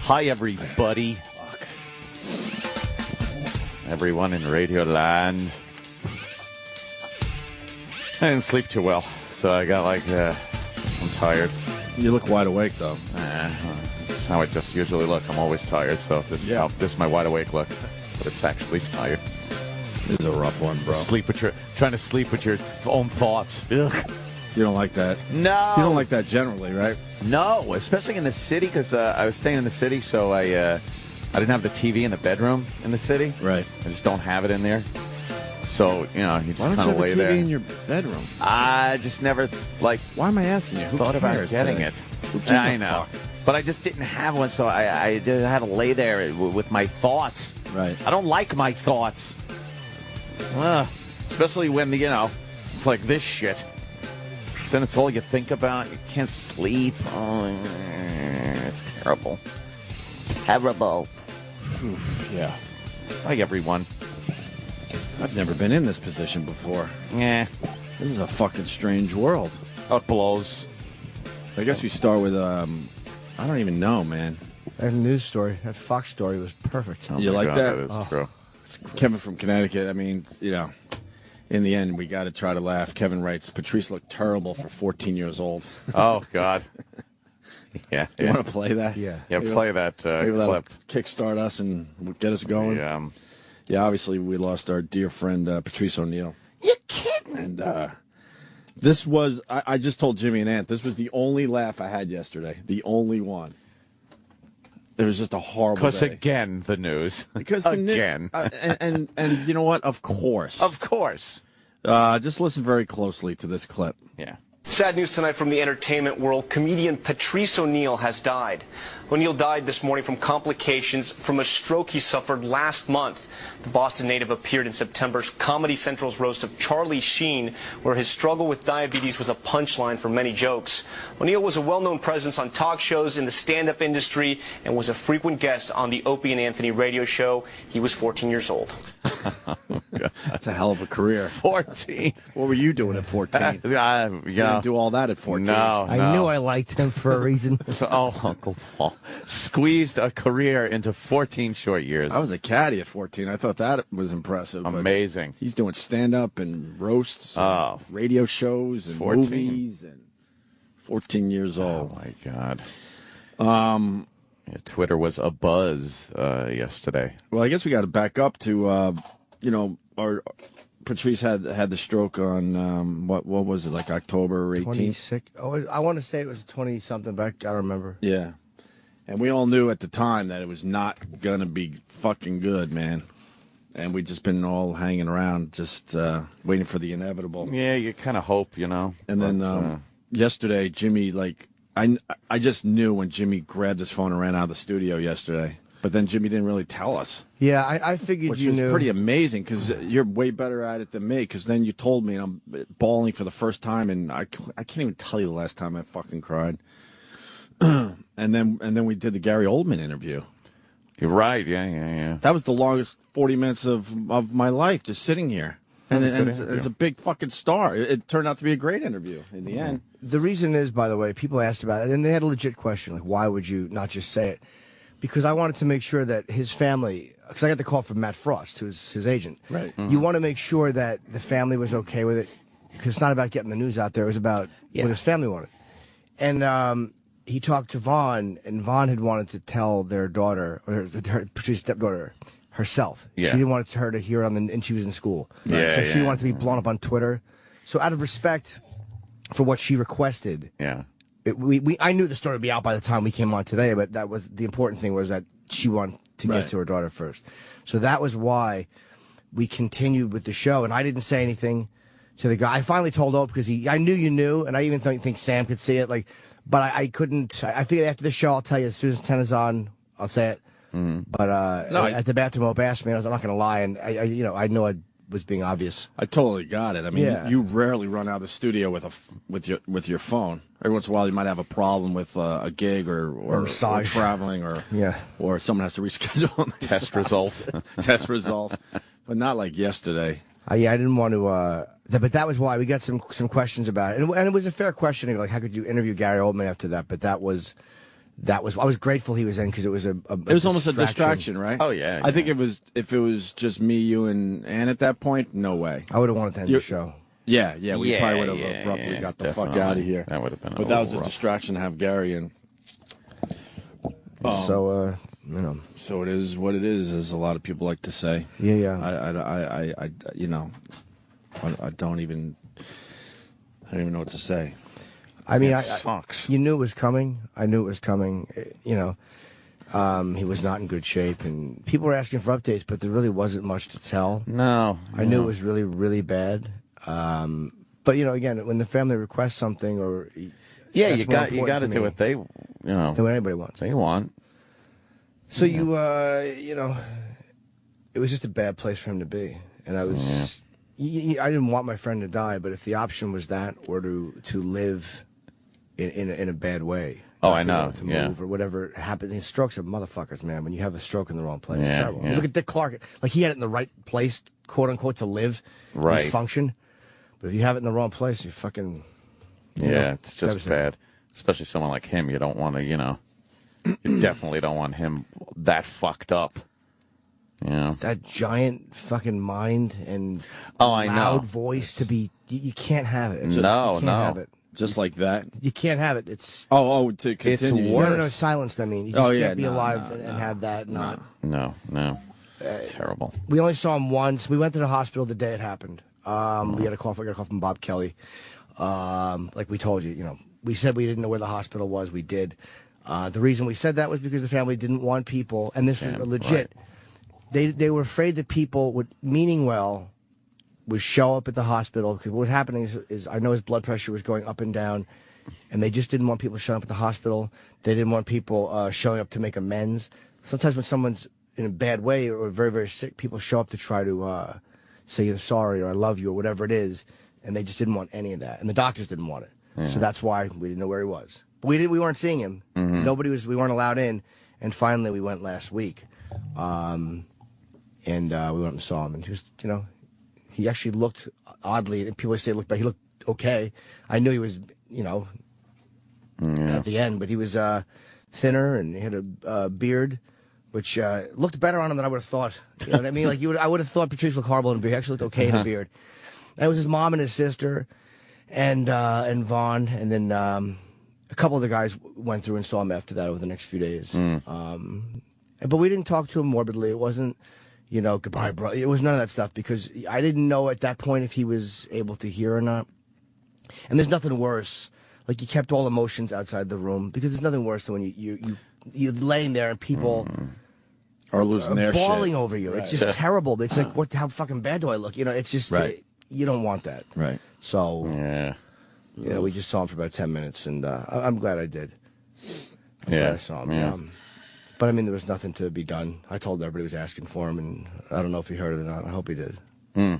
Hi, everybody. Fuck. Everyone in Radio Land. I didn't sleep too well, so I got I'm tired. You look wide awake, though. That's how I just usually look. I'm always tired, so this is my wide awake look. But it's actually tired. This is a rough one, bro. Trying to sleep with your own thoughts. Ugh. You don't like that? No. You don't like that generally, right? No, especially in the city, because I was staying in the city, so I didn't have the TV in the bedroom in the city. Right. I just don't have it in there. So, you just kind of lay there. Why don't you have a TV in your bedroom? I just never, Why am I asking you? Who thought about cares getting today? it. I know. But I just didn't have one, so I just had to lay there with my thoughts. Right. I don't like my thoughts. Especially when, it's like this shit. Then it's all you think about. You can't sleep. Oh, it's terrible. Terrible. Oof, yeah. Like everyone. I've never been in this position before. Yeah. This is a fucking strange world. It blows. I guess we start with, I don't even know, man. That news story, that Fox story was perfect. Oh You like God, that? That is true. Kevin from Connecticut, in the end, we got to try to laugh. Kevin writes, Patrice looked terrible for 14 years old. Oh, God. Yeah. You want to play that? Yeah. Yeah, play that clip. Kickstart us and get us going. Yeah, obviously, we lost our dear friend, Patrice O'Neill. You're kidding. And this was, I just told Jimmy and Ant, this was the only laugh I had yesterday. The only one. It was just a horrible Because day. again, the news. Because the again. and you know what? Of course. Of course. Just listen very closely to this clip. Yeah. Sad news tonight from the entertainment world. Comedian Patrice O'Neill has died. O'Neill died this morning from complications from a stroke he suffered last month. The Boston native appeared in September's Comedy Central's roast of Charlie Sheen, where his struggle with diabetes was a punchline for many jokes. O'Neill was a well-known presence on talk shows in the stand-up industry and was a frequent guest on the Opie and Anthony radio show. He was 14 years old. That's a hell of a career. 14. What were you doing at 14? You didn't do all that at 14. No. I knew I liked him for a reason. Oh, Uncle Paul. Squeezed a career into 14 short years. I was a caddy at 14. I thought that was impressive. Amazing. He's doing stand-up and roasts, and radio shows, and 14. movies, and 14 years old. Oh, my God. Twitter was a buzz yesterday. Well, I guess we got to back up to, our Patrice had the stroke on, what was it, like October 18th? 26. Oh, I want to say it was 20-something, but I don't remember. Yeah. And we all knew at the time that it was not going to be fucking good, man. And we'd just been all hanging around, just waiting for the inevitable. Yeah, you kind of hope, And then yesterday, Jimmy, I just knew when Jimmy grabbed his phone and ran out of the studio yesterday. But then Jimmy didn't really tell us. Yeah, I figured which you knew. Which is pretty amazing, because you're way better at it than me, because then you told me, and I'm bawling for the first time, and I can't even tell you the last time I fucking cried. And then we did the Gary Oldman interview. You're right, yeah. That was the longest 40 minutes of my life, just sitting here. And it's a big fucking star. It turned out to be a great interview in the end. The reason is, by the way, people asked about it, and they had a legit question, like, why would you not just say it? Because I wanted to make sure that his family, because I got the call from Matt Frost, who's his agent. Right. Mm-hmm. You want to make sure that the family was okay with it, because it's not about getting the news out there. It was about what his family wanted. And he talked to Vaughn, and Vaughn had wanted to tell their daughter, or her Patrice's stepdaughter, herself. Yeah. She didn't want her to hear it and she was in school. Yeah, so she wanted to be blown up on Twitter. So out of respect for what she requested, I knew the story would be out by the time we came on today, but that was the important thing, was that she wanted to get to her daughter first. So that was why we continued with the show, and I didn't say anything to the guy. I finally told Opie, because I knew you knew, and I even think Sam could see it. But I couldn't. I figured after the show, I'll tell you as soon as 10 is on, I'll say it. But at the bathroom, Opie asked me, and I'm not going to lie, and I know I was being obvious. I totally got it. I mean, you rarely run out of the studio with your phone. Every once in a while, you might have a problem with a gig or traveling or someone has to reschedule a test result. But not like yesterday. I didn't want to. But that was why we got some questions about it, and it was a fair question. Like, how could you interview Gary Oldman after that? But that was I was grateful he was in because it was it was almost a distraction, right? Oh yeah. I think if it was just me, you, and Ann at that point, no way. I would have wanted to end the show. Yeah, we probably would have abruptly got the fuck out of here. That would have been. But that was a distraction to have Gary in. So you know. So it is what it is, as a lot of people like to say. Yeah. I you know, I don't even know what to say. I mean, it sucks. You knew it was coming. I knew it was coming. You know, he was not in good shape, and people were asking for updates, but there really wasn't much to tell. No. I knew it was really, really bad. But you know, again, when the family requests something, or you got to do what they, you know, do what anybody wants. They want. So you know, it was just a bad place for him to be, and I was. I didn't want my friend to die, but if the option was that, or to live in a bad way. Oh, I know. To move or whatever happened. Strokes are motherfuckers, man. When you have a stroke in the wrong place, it's terrible. Yeah. Look at Dick Clark. Like, he had it in the right place, quote unquote, to live, and function. But if you have it in the wrong place, you fucking. It's just bad. Especially someone like him. You don't want to, you know. You definitely don't want him that fucked up. You know? That giant fucking mind and loud loud voice to be. You can't have it. You can't have it. Just like that? You can't have it. It's to continue. It's worse. No, silenced, I mean. You just can't be alive and have that not. No. It's terrible. We only saw him once. We went to the hospital the day it happened. We got a call from Bob Kelly. Like we told you, you know, we said we didn't know where the hospital was. We did. The reason we said that was because the family didn't want people, and this was legit. Right. They were afraid that people would, meaning well, would show up at the hospital, because what was happening is I know his blood pressure was going up and down, and they just didn't want people showing up at the hospital. They didn't want people showing up to make amends. Sometimes when someone's in a bad way or very, very sick, people show up to try to say you're sorry or I love you or whatever it is, and they just didn't want any of that, and the doctors didn't want it. Yeah. So that's why we didn't know where he was. But we weren't seeing him. Mm-hmm. We weren't allowed in, and finally we went last week, and we went and saw him, and just, you know, he actually looked oddly, and people say looked bad. He looked okay. I knew he was, you know, at the end, but he was thinner, and he had a beard, which looked better on him than I would have thought. You know what I mean? Like I would have thought Patrice looked horrible in a beard. He actually looked okay in a beard. And it was his mom and his sister, and Vaughn, and then a couple of the guys went through and saw him after that over the next few days. But we didn't talk to him morbidly. It wasn't, you know, goodbye, bro. It was none of that stuff, because I didn't know at that point if he was able to hear or not. And there's nothing worse. Like, you kept all emotions outside the room, because there's nothing worse than when you're laying there and people are losing their shit, bawling over you. Right. It's just terrible. It's like, how fucking bad do I look? You know, it's just you don't want that. Right. So you know, we just saw him for about 10 minutes, and I'm glad I did. I'm glad I saw him. Yeah. But I mean, there was nothing to be done. I told everybody was asking for him, and I don't know if he heard it or not. I hope he did. You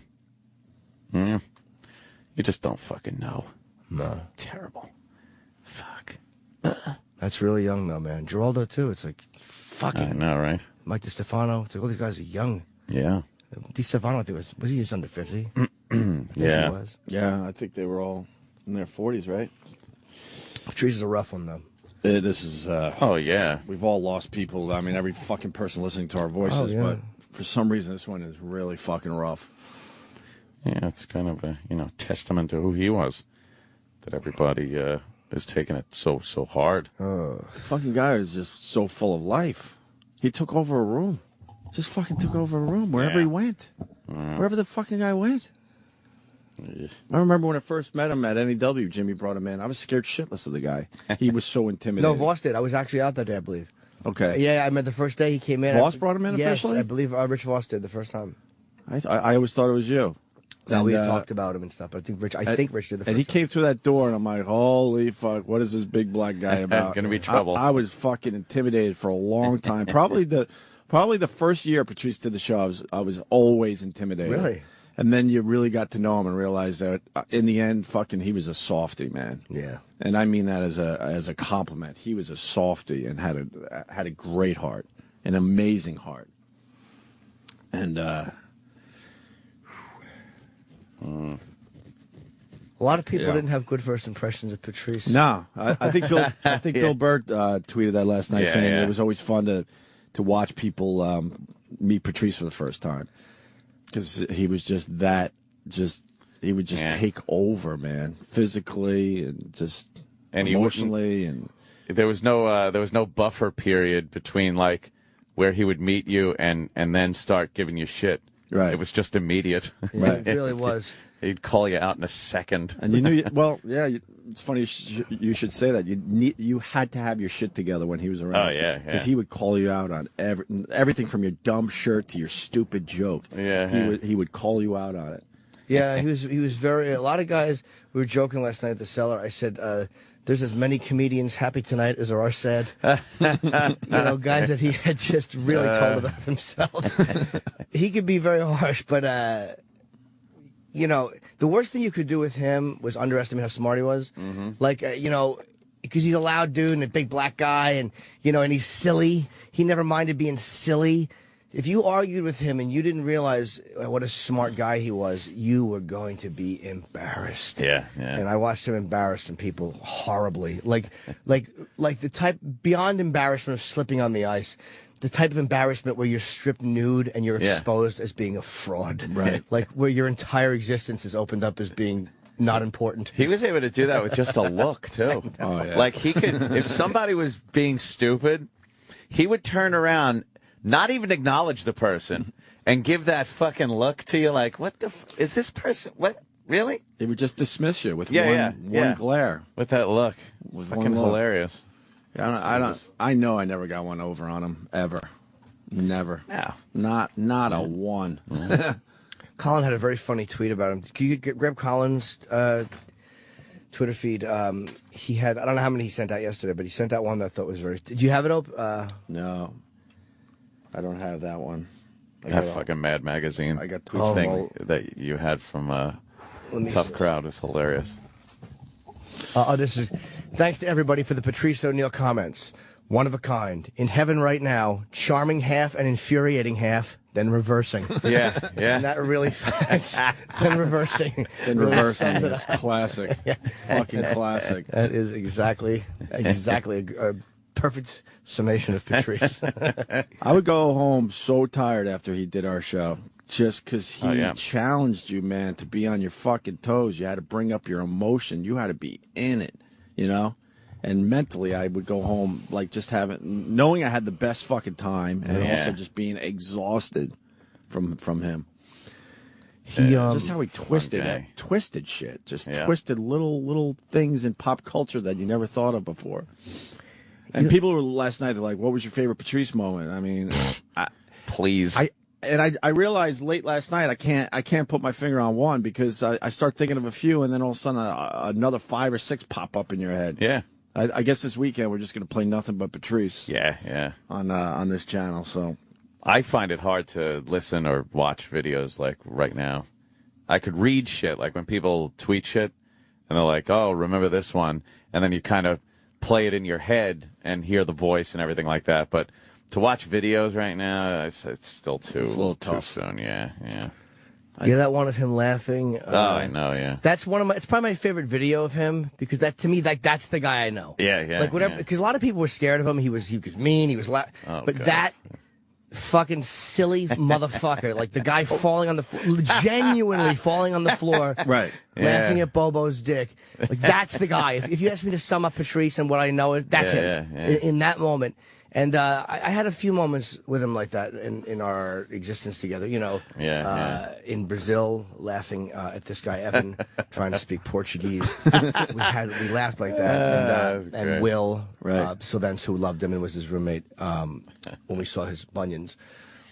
just don't fucking know. No. Terrible. Fuck. That's really young, though, man. Geraldo, too. It's like, fucking. I know, right? Mike DiStefano. It's like, all these guys are young. Yeah. DiStefano, I think, was he just under 50? Yeah. He was. Yeah, I think they were all in their 40s, right? Patrice is a rough one, though. This is. Oh, yeah. We've all lost people. I mean, every fucking person listening to our voices, but for some reason, this one is really fucking rough. Yeah, it's kind of a, you know, testament to who he was, that everybody is taking it so hard. The fucking guy is just so full of life. He took over a room. Just fucking took over a room wherever he went. Wherever the fucking guy went. I remember when I first met him at NEW, Jimmy brought him in. I was scared shitless of the guy. He was so intimidating. No, Voss did. I was actually out that day, I believe. Okay. Yeah, I met the first day he came in. Voss brought him in officially? Yes, I believe Rich Voss did the first time. I always thought it was you. No, we had talked about him and stuff, but I think Rich did the first time. And he came through that door, and I'm like, holy fuck, what is this big black guy about? Gonna be trouble. I was fucking intimidated for a long time. Probably the first year Patrice did the show, I was always intimidated. Really? And then you really got to know him and realized that in the end, fucking, he was a softie, man. Yeah. And I mean that as a compliment. He was a softie and had a great heart, an amazing heart. And A lot of people didn't have good first impressions of Patrice. No, I think Bill Burr tweeted that last night, saying it was always fun to watch people meet Patrice for the first time, because he was just that he would just take over, man, physically and just emotionally, and there was no buffer period between like where he would meet you and then start giving you shit. Right. It was just immediate. Right. It really was. He'd call you out in a second. And you knew, it's funny you should say that. You had to have your shit together when he was around. Oh, yeah. Because he would call you out on everything from your dumb shirt to your stupid joke. Yeah. He would call you out on it. Yeah, he was very, a lot of guys, we were joking last night at the Cellar. I said, there's as many comedians happy tonight as there are sad. Guys that he had just really told about themselves. He could be very harsh, but, the worst thing you could do with him was underestimate how smart he was. Mm-hmm. Like, because he's a loud dude and a big black guy and he's silly. He never minded being silly. If you argued with him and you didn't realize what a smart guy he was, you were going to be embarrassed. Yeah. And I watched him embarrass some people horribly. Like the type, beyond embarrassment of slipping on the ice, the type of embarrassment where you're stripped nude and you're exposed as being a fraud. Right. Like where your entire existence is opened up as being not important. He was able to do that with just a look, too. Oh, yeah. Like he could, if somebody was being stupid, he would turn around, not even acknowledge the person, and give that fucking look to you like, what the is this person? What? Really? He would just dismiss you with one glare. With that look. With fucking hilarious. I know I never got one over on him, ever. Never. No. Not a one. Colin had a very funny tweet about him. Can you grab Colin's Twitter feed? He had, I don't know how many he sent out yesterday, but he sent out one that I thought was very... Did you have it up? No. I don't have that one. That fucking Mad Magazine. I got tweets thing that you had from Tough Crowd is hilarious. Thanks to everybody for the Patrice O'Neill comments. One of a kind. In heaven right now, charming half and infuriating half, then reversing. Yeah. And that really... then reversing. Then reversing is classic. Fucking classic. That is exactly a perfect summation of Patrice. I would go home so tired after he did our show. Just because he challenged you, man, to be on your fucking toes. You had to bring up your emotion. You had to be in it, And mentally, I would go home, like, just knowing I had the best fucking time, and also just being exhausted from him. Just how he twisted shit. Just twisted little things in pop culture that you never thought of before. And people were last night, they're like, what was your favorite Patrice moment? I mean, please. I realized late last night I can't put my finger on one, because I start thinking of a few, and then all of a sudden another 5 or 6 pop up in your head. Yeah. I guess this weekend we're just going to play nothing but Patrice. Yeah. On this channel. So I find it hard to listen or watch videos like right now. I could read shit, like when people tweet shit and they're like, "Oh, remember this one," and then you kind of play it in your head and hear the voice and everything like that. But to watch videos right now, it's still too, it's a little tough. Too soon. Yeah. That one of him laughing. I know, yeah. That's it's probably my favorite video of him, because that, to me, that's the guy I know. Yeah. Like whatever, because a lot of people were scared of him. He was mean. He was but God. that fucking silly motherfucker, like the guy falling on the floor, genuinely falling on the floor, right, laughing at Bobo's dick. Like that's the guy. If you ask me to sum up Patrice and what I know, that's him. In that moment. And I had a few moments with him like that in our existence together. In Brazil, laughing at this guy Evan trying to speak Portuguese. we laughed like that. And Will Sylvans, who loved him and was his roommate, when we saw his bunions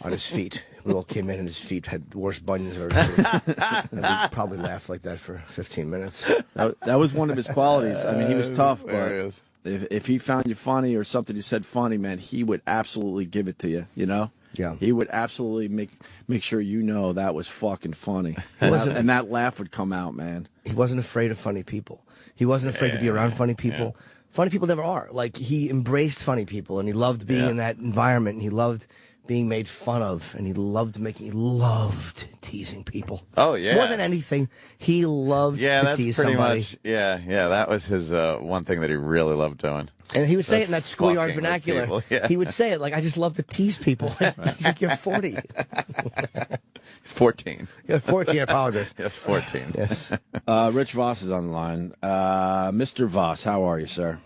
on his feet. We all came in and his feet had the worst bunions I've ever seen. And we probably laughed like that for 15 minutes. That was one of his qualities. I mean, he was tough, but if he found you funny or something you said funny, man, he would absolutely give it to you, Yeah. He would absolutely make sure that was fucking funny. And that laugh would come out, man. He wasn't afraid of funny people. He wasn't afraid to be around funny people. Funny people never are. Like, he embraced funny people, and he loved being in that environment, and he loved being made fun of, and he loved teasing people. Oh, yeah. More than anything, he loved to tease somebody. Much, yeah, that was his one thing that he really loved doing. And he would say it in that schoolyard vernacular. Yeah. He would say it like, I just love to tease people. He's like, you're 40. He's 14. You're 14, I apologize. Yes, 14. Yes. Rich Voss is on the line. Mr. Voss, how are you, sir?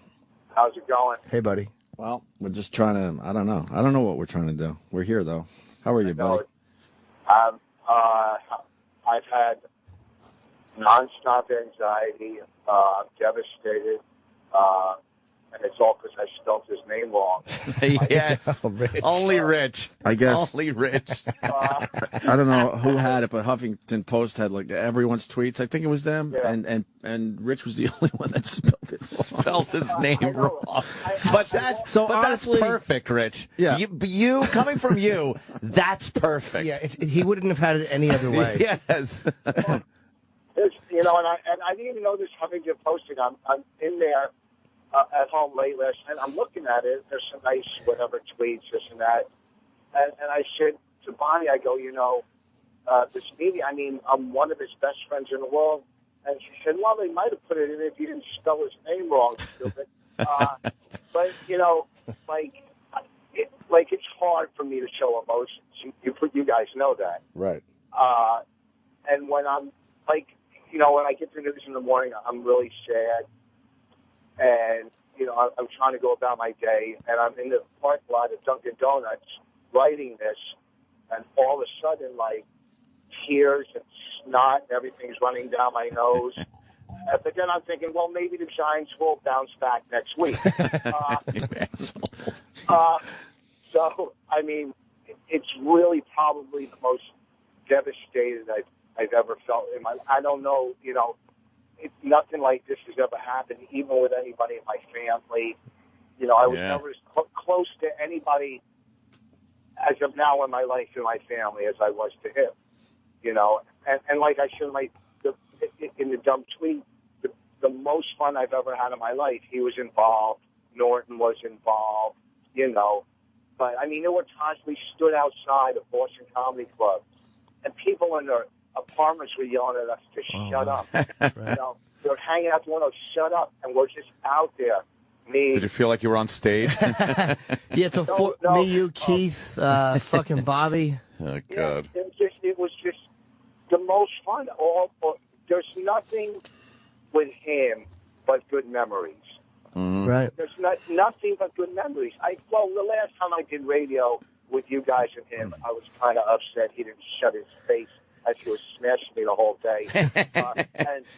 How's it going? Hey, buddy. Well, we're just trying to, I don't know. I don't know what we're trying to do. We're here, though. How are you, buddy? I've had nonstop anxiety. I'm devastated. And it's all because I spelled his name wrong. Yes. Oh, Rich. Only Rich. I guess. Only Rich. I don't know who had it, but Huffington Post had like everyone's tweets. I think it was them, Yeah. and Rich was the only one that spelled it wrong. Spelled his name wrong. But that's honestly, that's perfect, Rich. Yeah. You coming from you, that's perfect. Yeah, he wouldn't have had it any other way. Yes. You know, and I didn't even know this Huffington Post thing. I'm in there at home late last night. I'm looking at it. There's some nice whatever tweets, this and that. And I said to Bonnie, I go, you know, this media, I mean, I'm one of his best friends in the world. And she said, well, they might have put it in if you didn't spell his name wrong, stupid. But, you know, it's hard for me to show emotions. You guys know that. Right. And when I'm, like, you know, when I get the news in the morning, I'm really sad. And, you know, I'm trying to go about my day, and I'm in the parking lot at Dunkin' Donuts writing this, and all of a sudden, like, tears and snot and everything's running down my nose. But then I'm thinking, well, maybe the Giants will bounce back next week. So, I mean, it's really probably the most devastated I've ever felt in my life. I don't know, you know, nothing like this has ever happened, even with anybody in my family. You know, I was never as close to anybody as of now in my life in my family as I was to him. You know, and like I said in the dumb tweet, the most fun I've ever had in my life, he was involved, Norton was involved, you know. But, I mean, there were times we stood outside of Boston Comedy Club, and people in their apartments were yelling at us to shut up. Right. You know, they're hanging out the window, shut up, and we're just out there. Did you feel like you were on stage? Yeah, so me, you, Keith, fucking Bobby. Oh, God. Yeah, it was just the most fun. There's nothing with him but good memories. Mm-hmm. Right. There's nothing but good memories. The last time I did radio with you guys and him, I was kind of upset he didn't shut his face as he was smashing me the whole day.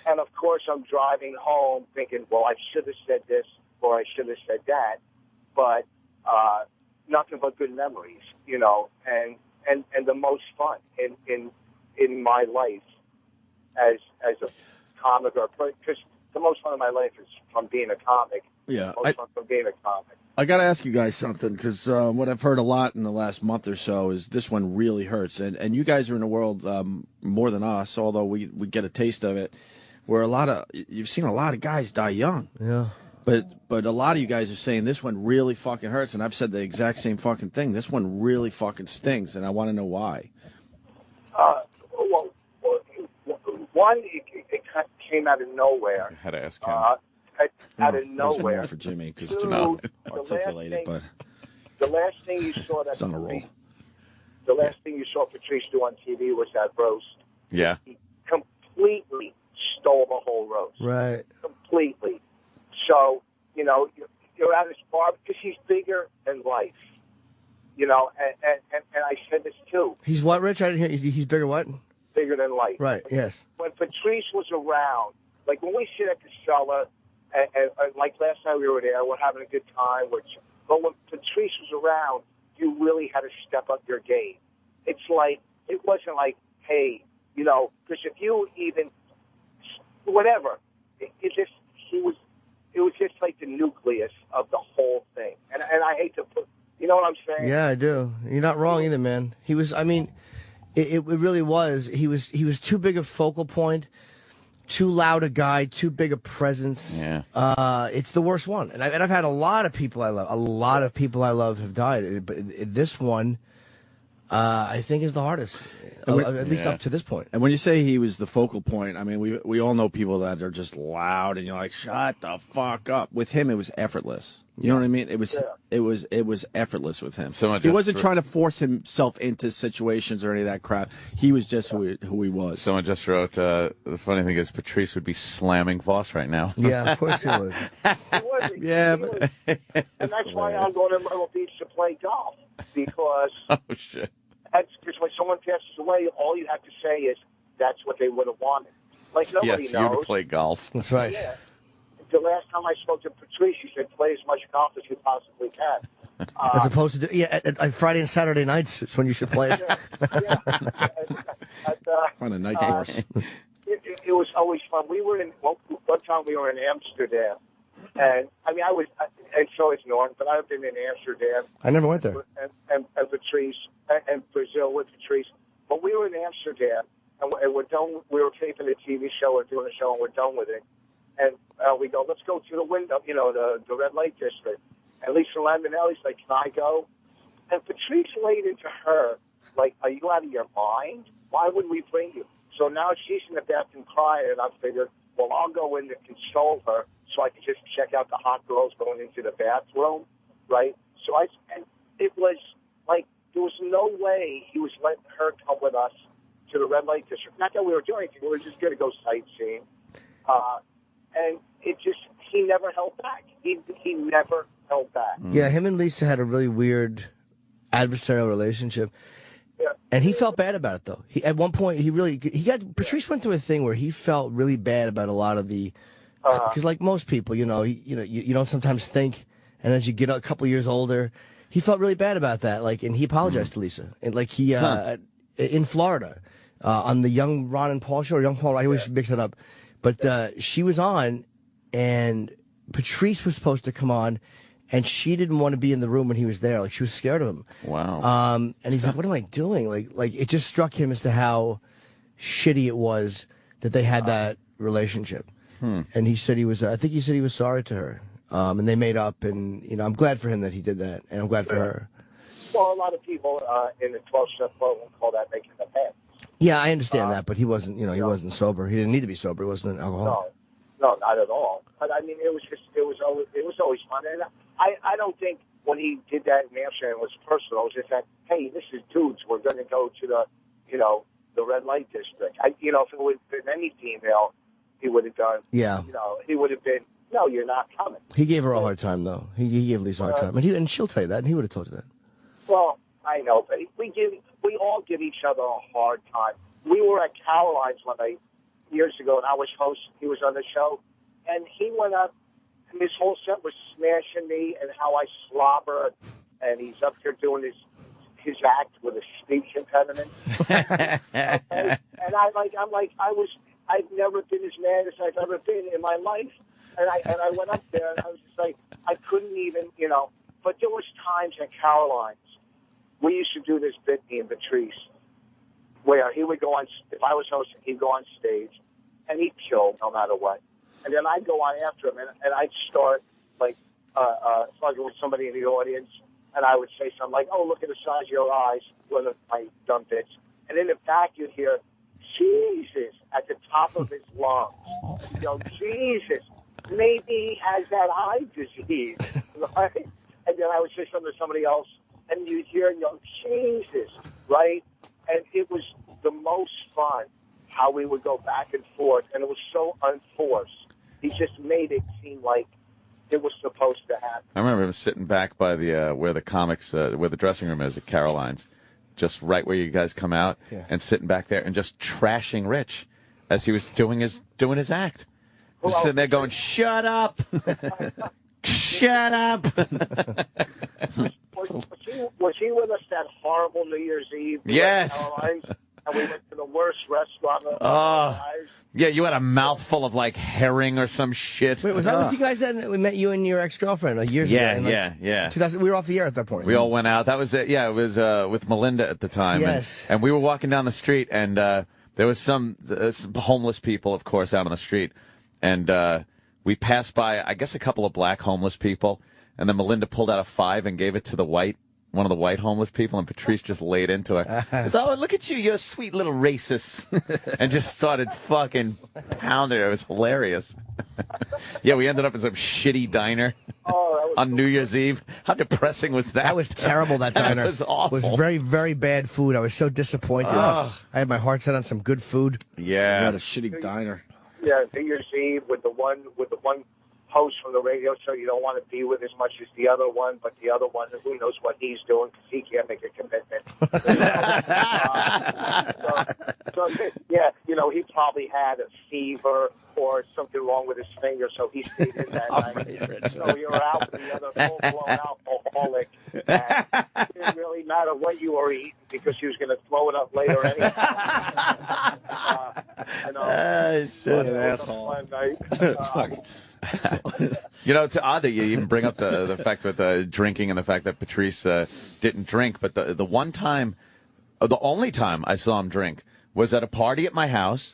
And of course, I'm driving home thinking, well, I should have said this or I should have said that. But nothing but good memories, you know, and the most fun in my life as a comic, or because the most fun of my life is from being a comic. Yeah, most fun from being a comic. I got to ask you guys something, because what I've heard a lot in the last month or so is this one really hurts. And you guys are in the world more than us, although we get a taste of it, where you've seen a lot of guys die young. Yeah. But a lot of you guys are saying this one really fucking hurts, and I've said the exact same fucking thing. This one really fucking stings, and I want to know why. One, it came out of nowhere. I had to ask him. Out of nowhere. More for Jimmy, because Two, Jimmy the articulated it, but the last thing you saw it's on a roll. The last thing you saw Patrice do on TV was that roast. Yeah. He completely stole the whole roast. Right. Completely. So, you know, you're at his bar because he's bigger than life. You know, and I said this too. He's what, Rich? I didn't hear. He's bigger what? Bigger than life. Right, yes. When Patrice was around, like when we sit at the cellar, and like last night we were there, we're having a good time. But when Patrice was around, you really had to step up your game. It's like, it wasn't like, hey, you know, because if you even, whatever, it was just like the nucleus of the whole thing. And I hate to put, you know what I'm saying? Yeah, I do. You're not wrong either, man. He was, I mean, it really was. He was too big a focal point, too loud a guy, too big a presence. Yeah. It's the worst one. And I've had a lot of people I love. A lot of people I love have died. But this one, I think is the hardest, at least up to this point. And when you say he was the focal point, I mean, we all know people that are just loud, and you're like, shut the fuck up. With him, it was effortless. You know what I mean? It was effortless with him. He wasn't trying to force himself into situations or any of that crap. He was just who he was. Someone just wrote, the funny thing is Patrice would be slamming Voss right now. Yeah, of course he would. Yeah, and that's why I'm going to Myrtle Beach to play golf, because oh shit. That's because when someone passes away, all you have to say is that's what they would have wanted. Like nobody yes, knows. You to play golf. That's right. Yeah. The last time I spoke to Patrice, she said, play as much golf as you possibly can. As opposed to, at Friday and Saturday nights, it's when you should play it. Find a night course. It was always fun. We were one time we were in Amsterdam. And, I mean, and so is Norton, but I've been in Amsterdam. I never went there. And Patrice, and Brazil with Patrice. But we were in Amsterdam, and we're done. We were taping a TV show or doing a show, and we're done with it. And we go, let's go to the window, the red light district. And Lisa Lambanelli's like, can I go? And Patrice laid into her, like, are you out of your mind? Why would we bring you? So now she's in the bathroom crying, and I figured, well, I'll go in to console her so I can just check out the hot girls going into the bathroom, right? So and it was like, there was no way he was letting her come with us to the red light district. Not that we were doing anything, we were just going to go sightseeing. And he never held back. He never held back. Yeah, him and Lisa had a really weird adversarial relationship. Yeah. And he felt bad about it, though. At one point, Patrice went through a thing where he felt really bad about a lot of the, because like most people, you don't sometimes think, and as you get a couple years older, he felt really bad about that. Like, and he apologized to Lisa, and like in Florida, on the Young Ron and Paul show, or Young Paul, I always mix it up. But she was on, and Patrice was supposed to come on, and she didn't want to be in the room when he was there. Like, she was scared of him. Wow. And he's like, what am I doing? Like it just struck him as to how shitty it was that they had that relationship. And he said I think he said he was sorry to her. And they made up, and, I'm glad for him that he did that, and I'm glad for her. Well, a lot of people in the 12-step club will call that making the pants. Yeah, I understand that, but he wasn't, he wasn't sober. He didn't need to be sober. He wasn't an alcoholic. No, not at all. But I mean, it was always fun. And I don't think when he did that in Amsterdam it was personal. It was just that, hey, this is dudes. We're going to go to the red light district. If it would have been any female, he would have done. Yeah. He would have been. No, you're not coming. He gave her a hard time, though. He gave Lisa a hard time, and she'll tell you that, and he would have told you that. Well, I know, but we all give each other a hard time. We were at Caroline's years ago, and I was hosting. He was on the show, and he went up, and his whole set was smashing me and how I slobber, and he's up there doing his act with a speech impediment. And I've never been as mad as I've ever been in my life. And I went up there, and I was just like, I couldn't even, But there was times at Caroline's, we used to do this bit, me and Patrice, where he would go on, if I was hosting, he'd go on stage, and he'd kill no matter what. And then I'd go on after him, and I'd start, talking with somebody in the audience, and I would say something like, oh, look at the size of your eyes, one of my dumb bits. And in the back, you'd hear, Jesus, at the top of his lungs. Jesus, maybe he has that eye disease, right? And then I would say something to somebody else, and you'd hear, Jesus, right? And it was the most fun how we would go back and forth, and it was so unforced. He just made it seem like it was supposed to happen. I remember him sitting back by the where the dressing room is at Caroline's, just right where you guys come out, and sitting back there and just trashing Rich as he was doing his act. Just sitting there going, "Shut up, shut up." Was he with us that horrible New Year's Eve? Yes. And we went to the worst restaurant of our lives. Yeah, you had a mouthful of herring or some shit. Wait, was that with you guys then? We met you and your ex-girlfriend years ago. Yeah. 2000, we were off the air at that point. We all went out. That was it. Yeah, it was with Melinda at the time. Yes. And we were walking down the street, and there was some homeless people, of course, out on the street. And we passed by, I guess, a couple of black homeless people. And then Melinda pulled out a $5 and gave it to the white one of the white homeless people, and Patrice just laid into her. So, look at you, you're a sweet little racist. And just started fucking pounding her. It was hilarious. Yeah, we ended up in some shitty diner on New Year's Eve. How depressing was that? That was terrible, that diner. That was awful. It was very, very bad food. I was so disappointed. I had my heart set on some good food. Yeah. You had a shitty diner. Yeah, New Year's Eve with the one host from the radio show you don't want to be with as much as the other one, but the other one, who knows what he's doing because he can't make a commitment. Yeah, he probably had a fever or something wrong with his finger, so he stayed in that night. So you're out with the other full-blown alcoholic. And it didn't really matter what you were eating because he was going to throw it up later anyway. What an asshole. It's odd that you even bring up the fact with drinking and the fact that Patrice didn't drink, but the one time, the only time I saw him drink was at a party at my house.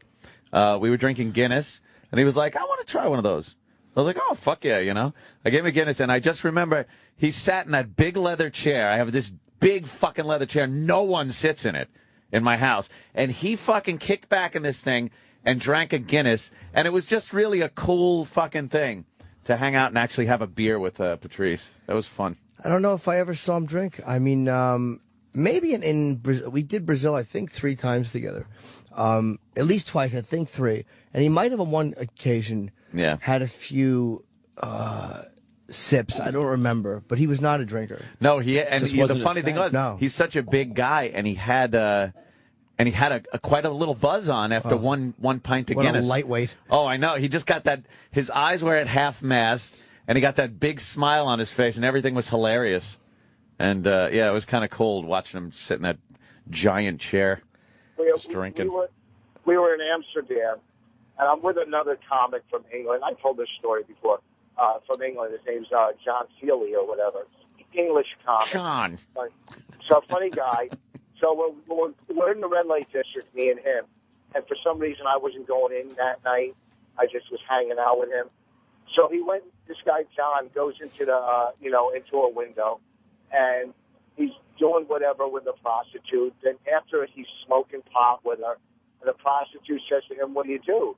We were drinking Guinness, and he was like, I want to try one of those. I was like, oh, fuck yeah, I gave him a Guinness, and I just remember he sat in that big leather chair. I have this big fucking leather chair. No one sits in it in my house. And he fucking kicked back in this thing and drank a Guinness, and it was just really a cool fucking thing to hang out and actually have a beer with Patrice. That was fun. I don't know if I ever saw him drink. I mean, maybe in Brazil. We did Brazil, I think, 3 times together. At least twice, I think 3. And he might have on one occasion had a few sips. I don't remember, but he was not a drinker. No, the funny thing was, he's such a big guy, and he had quite a little buzz on after one pint of Guinness. A lightweight. Oh, I know. He just got that. His eyes were at half mast, and he got that big smile on his face, and everything was hilarious. And it was kind of cold watching him sit in that giant chair, just drinking. We were in Amsterdam, and I'm with another comic from England. I told this story before. From England, his name's John Seeley or whatever. English comic. John. So funny guy. So we're in the red light district, me and him, and for some reason I wasn't going in that night. I just was hanging out with him. So he went. This guy John goes into the into a window, and he's doing whatever with the prostitute. Then after he's smoking pot with her, and the prostitute says to him, "What do you do?"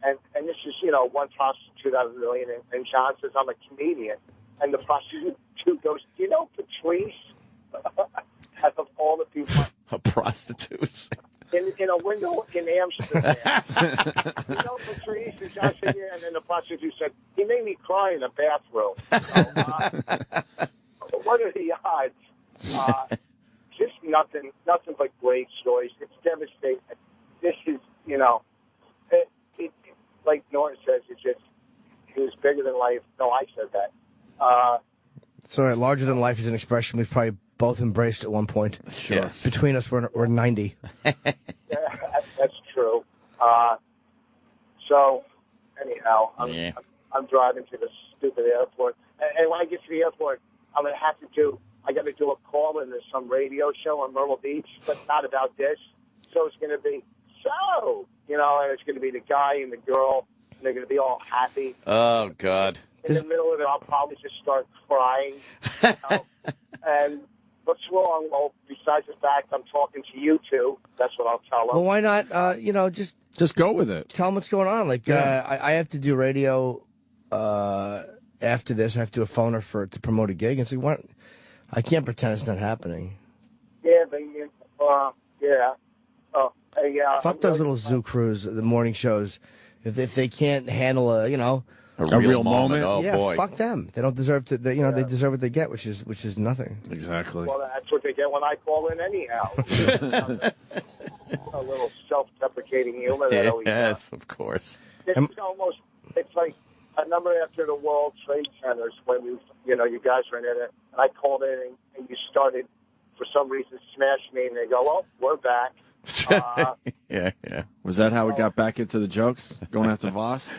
And this is one prostitute out of a million, and John says, "I'm a comedian," and the prostitute goes, "Do you know Patrice?" Out of all the people, a prostitute in a window in Amsterdam. Patrice? And John said, "Yeah." And then the prostitute said, "He made me cry in the bathroom." So, what are the odds? Just nothing but great stories. It's devastating. This is, like Norton says, he was bigger than life. No, I said that. Sorry, larger than life is an expression we've probably both embraced at one point. Sure. Yes. Between us, we're 90. Yeah, that's true. So, anyhow, I'm driving to the stupid airport. And when I get to the airport, I got to do a call into some radio show on Myrtle Beach, but not about this. So it's going to be, and it's going to be the guy and the girl, and they're going to be all happy. Oh, God. In the middle of it, I'll probably just start crying. And what's wrong? Well, besides the fact I'm talking to you two, that's what I'll tell them. Well, why not, just go with it. Tell them what's going on. Like, I have to do radio after this. I have to do a phoner to promote a gig. And so what? I can't pretend it's not happening. Yeah, but, yeah. Fuck those little zoo crews, the morning shows. If they can't handle a real moment. Oh, yeah, boy. Fuck them. They don't deserve to. They deserve what they get, which is nothing. Exactly. Well, that's what they get when I call in, anyhow. A little self-deprecating humor. Yes, of course. It's like a number after the World Trade Centers when you guys were in it, and I called in and you started for some reason smash me, and they go, "Oh, we're back." Yeah. Was that how we got back into the jokes? Going after Voss?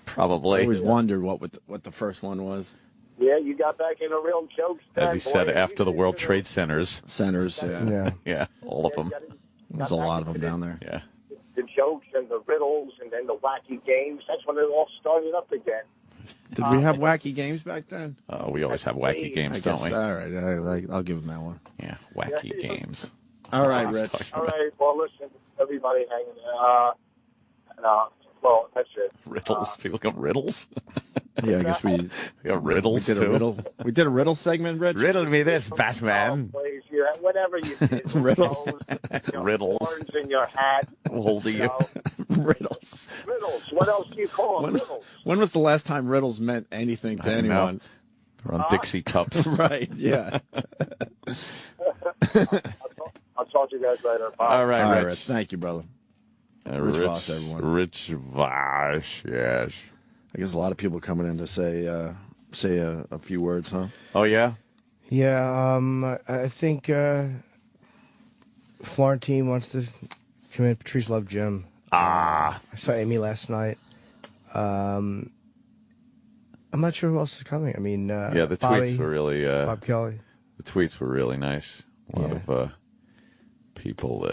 Probably. I always wondered what the first one was. Yeah, you got back into real jokes. As he said, after the World Trade Centers. Yeah, all of them. There's a lot of them down there. Yeah. The jokes and the riddles and then the wacky games. That's when it all started up again. Did we have wacky games back then? We always have wacky games, don't we? All right, I'll give him that one. Yeah, wacky games. All right, Rich. All right, well, listen, everybody hanging there. Well, that's it. Riddles. People got riddles. Yeah, I guess we got riddles did too. a riddle. We did a riddle segment, Rich. Riddle me this, Batman. Oh, please, whatever you did. Riddles. Riddles. Horns in your hat. Hold you. Riddles. Riddles. What else do you call them? Riddles. When was the last time riddles meant anything to anyone? They're on Dixie cups. Right, yeah. I'll talk to you guys later. Bye. All right, Rich. Thank you, brother. Rich Voss, everyone. Rich Voss, yes. I guess a lot of people coming in to say a few words, huh? Oh, yeah? Yeah, I think Florentine wants to come in. Patrice loved Jim. Ah. I saw Amy last night. I'm not sure who else is coming. I mean, yeah, the Bobby, tweets were really... Bob Kelly. The tweets were really nice. A lot of people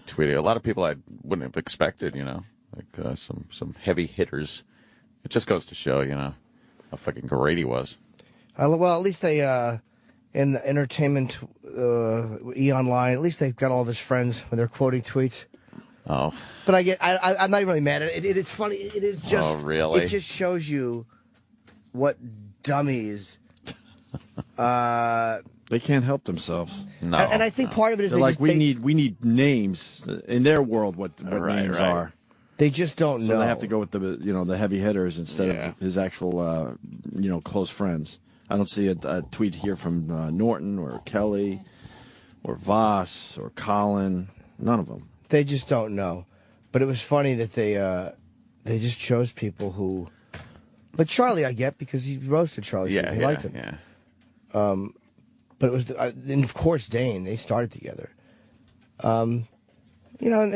tweeting. A lot of people I wouldn't have expected, like some heavy hitters. It just goes to show, how fucking great he was. Well, at least they, in the entertainment e-online, at least they've got all of his friends when they're quoting tweets. Oh. But I'm not even really mad at it. It's funny. It is just... Oh, really? It just shows you what dummies... They can't help themselves. No. And I think part of it is They're like, we need names in their world. What names are? They just don't know. So they have to go with the heavy hitters instead of his actual close friends. I don't see a tweet here from Norton or Kelly or Voss or Colin. None of them. They just don't know. But it was funny that they just chose people who, like Charlie, I get because he roasted Charlie. Yeah, he liked him. Yeah. But it was, and of course, Dane. They started together. And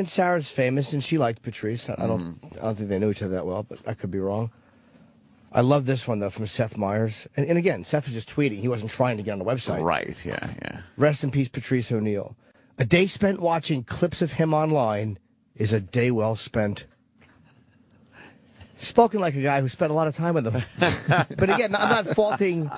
Sarah's famous, and she liked Patrice. I don't think they knew each other that well, but I could be wrong. I love this one though from Seth Meyers, and again, Seth was just tweeting. He wasn't trying to get on the website. Right. Yeah. Rest in peace, Patrice O'Neal. A day spent watching clips of him online is a day well spent. Spoken like a guy who spent a lot of time with him. But again, I'm not faulting.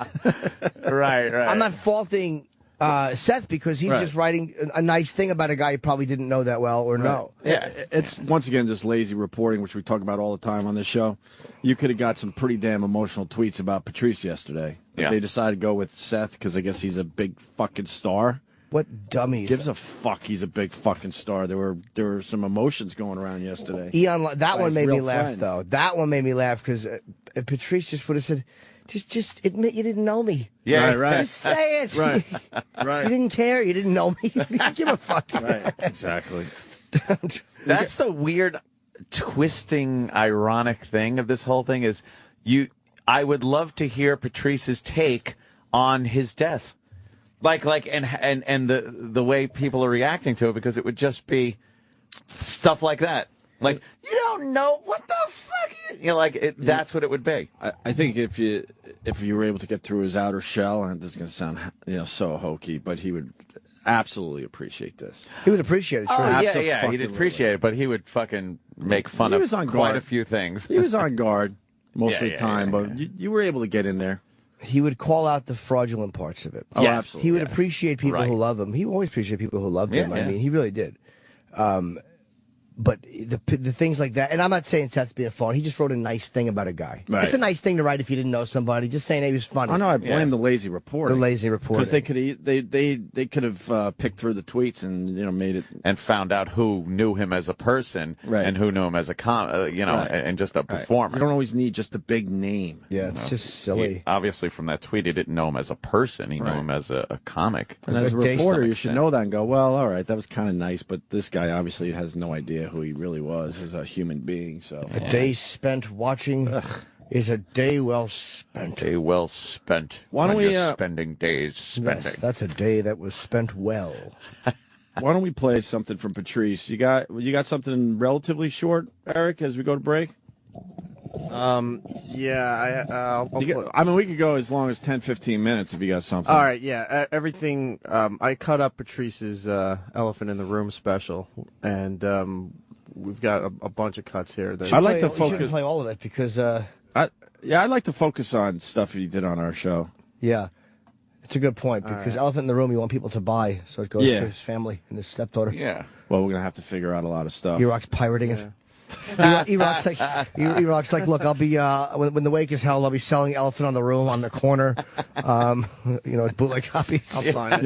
Right. I'm not faulting Seth because he's just writing a nice thing about a guy you probably didn't know that well or know. Yeah, it's once again just lazy reporting, which we talk about all the time on this show. You could have got some pretty damn emotional tweets about Patrice yesterday. But they decided to go with Seth because I guess he's a big fucking star. What dummies? Gives a fuck. He's a big fucking star. There were some emotions going around yesterday. That one made me laugh friends. though. That one made me laugh because if Patrice just would have said, "Just admit you didn't know me." Yeah, right. Just say it. Right. You didn't care. You didn't know me. You didn't give a fuck. Right. Exactly. That's the weird, twisting, ironic thing of this whole thing is I would love to hear Patrice's take on his death. And the way people are reacting to it, because it would just be stuff like that. Like, you don't know what the fuck that's what it would be. I think if you were able to get through his outer shell, and this is going to sound so hokey, but he would absolutely appreciate this. He would appreciate it. Sure. Oh, yeah, he'd appreciate it, but he would fucking make fun of quite a few things. He was on guard most of the time, but you were able to get in there. He would call out the fraudulent parts of it. Oh, yes. Absolutely. He would appreciate people who love him. He always appreciated people who loved him. I mean, he really did. But the things like that, and I'm not saying Seth's being a phone. He just wrote a nice thing about a guy. Right. It's a nice thing to write if you didn't know somebody. Just saying he was funny. Oh no, I blame the lazy reporting. The lazy reporting, because they could have picked through the tweets and made it and found out who knew him as a person and who knew him as a and just a performer. You don't always need just the big name. Yeah, it's just silly. Obviously, from that tweet, he didn't know him as a person. He knew him as a comic. And as a reporter, you should know that and go, well, all right, that was kind of nice, but this guy obviously has no idea who he really was as a human being. So a day spent watching is a day well spent. Day well spent. Why don't we spending days spending? Yes, that's a day that was spent well. Why don't we play something from Patrice? You got something relatively short, Eric, as we go to break? Yeah, I mean, we could go as long as 10, 15 minutes if you got something. All right, yeah, everything. I cut up Patrice's Elephant in the Room special, and we've got a bunch of cuts here. I'd like to focus. You shouldn't play all of it because Yeah, I'd like to focus on stuff he did on our show. Yeah. It's a good point because Elephant in the Room you want people to buy, so it goes to his family and his stepdaughter. Yeah. Well, we're going to have to figure out a lot of stuff. E-Rock's pirating it. E-Rock's like, look, I'll be, when the wake is held, I'll be selling Elephant on the Room on the corner, bootleg copies. I'll sign it.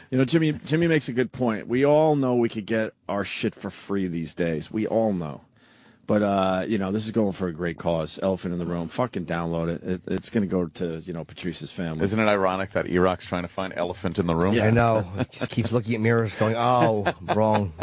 You know, Jimmy makes a good point. We all know we could get our shit for free these days. We all know. But, this is going for a great cause. Elephant in the Room. Fucking download it. It's going to go to, Patrice's family. Isn't it ironic that E-Rock's trying to find Elephant in the Room? Yeah, I know. He just keeps looking at mirrors going, oh, wrong.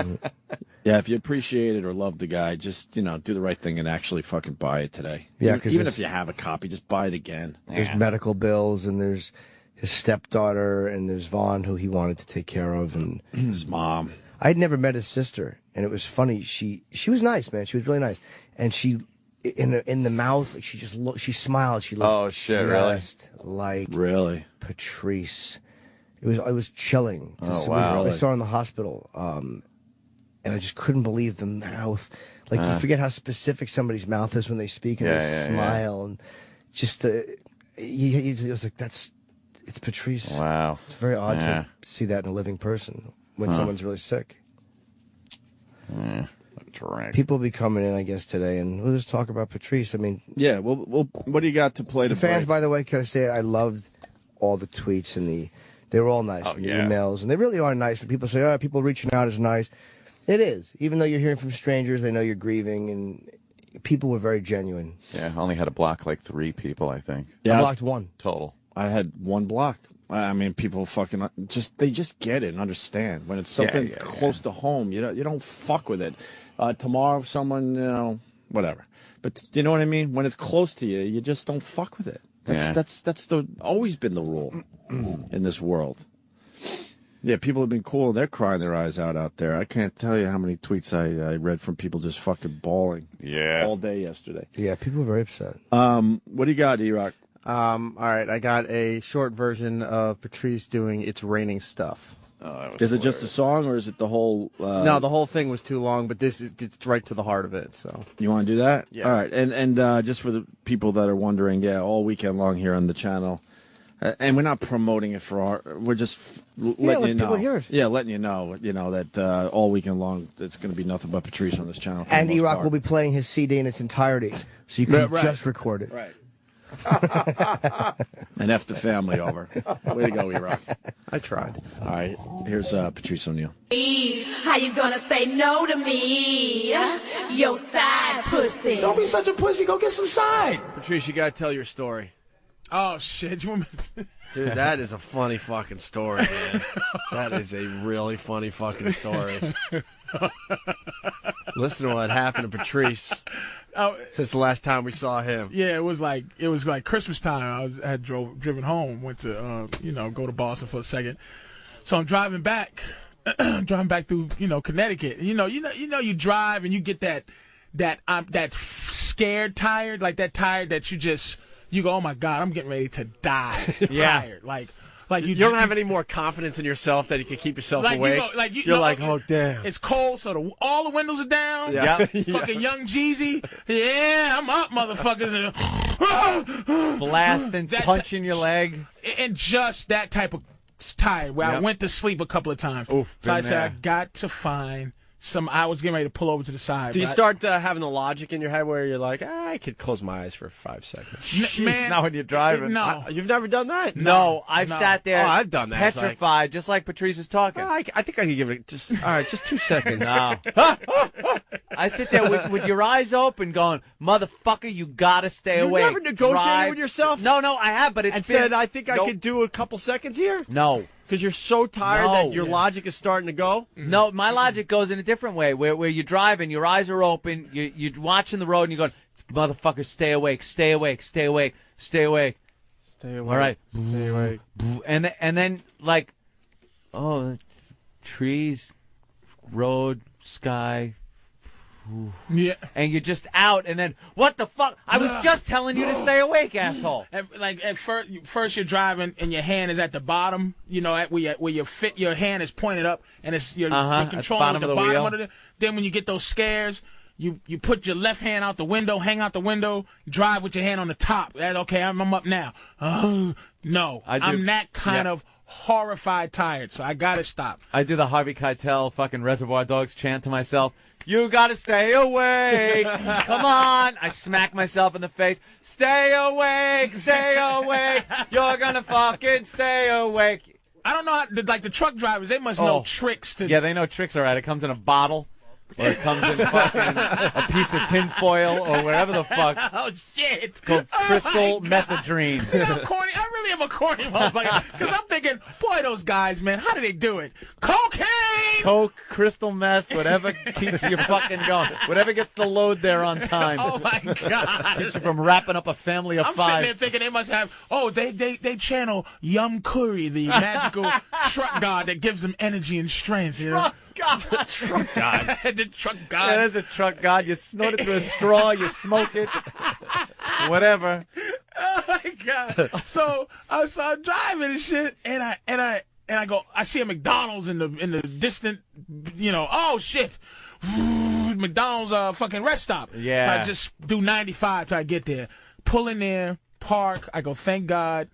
Yeah, if you appreciate it or love the guy, just, do the right thing and actually fucking buy it today. Yeah, even if you have a copy, just buy it again. There's medical bills, and there's his stepdaughter, and there's Vaughn, who he wanted to take care of, and his mom. I'd never met his sister, and it was funny. She was nice, man. She was really nice, and she, in the mouth, like, she smiled. She looked, oh shit, really? Like really Patrice. It was chilling. Oh wow! I saw her in the hospital, and I just couldn't believe the mouth. Like you forget how specific somebody's mouth is when they speak and they smile, and just he was like, it's Patrice. Wow, it's very odd to see that in a living person when someone's really sick. People will be coming in, I guess, today, and we'll just talk about Patrice. I mean, yeah. Well, what do you got to play? The fans, by the way, can I say I loved all the tweets and they were all nice, and the emails, and they really are nice. When people say, "Oh, people reaching out is nice," it is. Even though you're hearing from strangers, they know you're grieving, and people were very genuine. Yeah, I only had to block like 3 people, I think. Yeah, I blocked 1 total. I had 1 block. I mean, people fucking they just get it and understand when it's something close to home. You don't fuck with it. Tomorrow, someone, whatever. But you know what I mean? When it's close to you, you just don't fuck with it. That's always been the rule in this world. Yeah, people have been cool. They're crying their eyes out there. I can't tell you how many tweets I read from people just fucking bawling. Yeah. All day yesterday. Yeah, people were very upset. What do you got, E-Rock? All right, I got a short version of Patrice doing "It's Raining Stuff." Is it just a song, or is it the whole? No, the whole thing was too long, but this gets right to the heart of it. So you want to do that? Yeah. All right, and just for the people that are wondering, all weekend long here on the channel, and we're not promoting it we're just letting you know. People hear it. Yeah, letting you know that all weekend long it's going to be nothing but Patrice on this channel. And E-Rock will be playing his CD in its entirety, so you can just record it. Right. And F the family over. Way to go, E-Rock. I tried. All right, here's Patrice O'Neal. How you gonna say no to me? Yo, side pussy. Don't be such a pussy. Go get some side. Patrice, you gotta tell your story. Oh shit! You want me? Dude, that is a funny fucking story, man. That is a really funny fucking story. Listen to what happened to Patrice since the last time we saw him. Yeah, it was like Christmas time. I had driven home, went to go to Boston for a second. So I'm driving back through Connecticut. You drive and you get that scared tired, like that tired that you go, oh my God, I'm getting ready to die. Tired, like you don't have any more confidence in yourself that you can keep yourself awake. You're like, oh damn, it's cold, so all the windows are down. Yeah, Fucking Young Jeezy. Yeah, I'm up, motherfuckers. Blasting, punching your leg, and just that type of tired. Where I went to sleep a couple of times. Oof, so I said, I got to find some. I was getting ready to pull over to the side. Do you start having the logic in your head where you're like, I could close my eyes for 5 seconds? Jeez, man, not when you're driving. No, you've never done that. No, I've sat there. Oh, I've done that. Petrified, just like Patrice is talking. I think I could give it just 2 seconds. No. I sit there with your eyes open, going, "Motherfucker, you gotta stay awake." You never negotiated with yourself? No, I have, but it's said, I think I could do a couple seconds here. No. Because you're so tired that your logic is starting to go? No, my logic goes in a different way, where you're driving, your eyes are open, you're watching the road, and you're going, motherfucker, stay awake, stay awake, stay awake, stay awake. Stay awake. All right. Stay awake. And then like, trees, road, sky. Yeah. And you're just out, and then, what the fuck? I was just telling you to stay awake, asshole. At first you're driving, and your hand is at the bottom, where your hand is pointed up, and you're controlling bottom the of the bottom wheel. of it. Then when you get those scares, you put your left hand out the window, hang out the window, drive with your hand on the top. That's okay. I'm up now. No, I'm that kind of horrified tired, so I gotta stop. I do the Harvey Keitel fucking Reservoir Dogs chant to myself. You gotta stay awake. Come on. I smack myself in the face. Stay awake. Stay awake. You're gonna fucking stay awake. I don't know how, like the truck drivers, they must know tricks to. Yeah, they know tricks, all right. It comes in a bottle. Or it comes in fucking a piece of tinfoil or whatever the fuck. Oh, shit. It's called crystal methadrine. See how corny? I really am a corny motherfucker. Because I'm thinking, boy, those guys, man, how do they do it? Cocaine! Coke, crystal meth, whatever keeps you fucking going. Whatever gets the load there on time. Oh, my God. Keeps you from wrapping up a family of I'm 5. sitting there thinking they must have, they channel Yum Curry, the magical truck god that gives them energy and strength. You know? Truck god. The truck god. Yeah, there's a truck god. You snort it through a straw, you smoke it, whatever. Oh my God! So I'm driving and shit, and I go. I see a McDonald's in the distant, oh shit, McDonald's fucking rest stop. Yeah. So I just do 95 till I get there. Pull in there, park. I go. Thank God.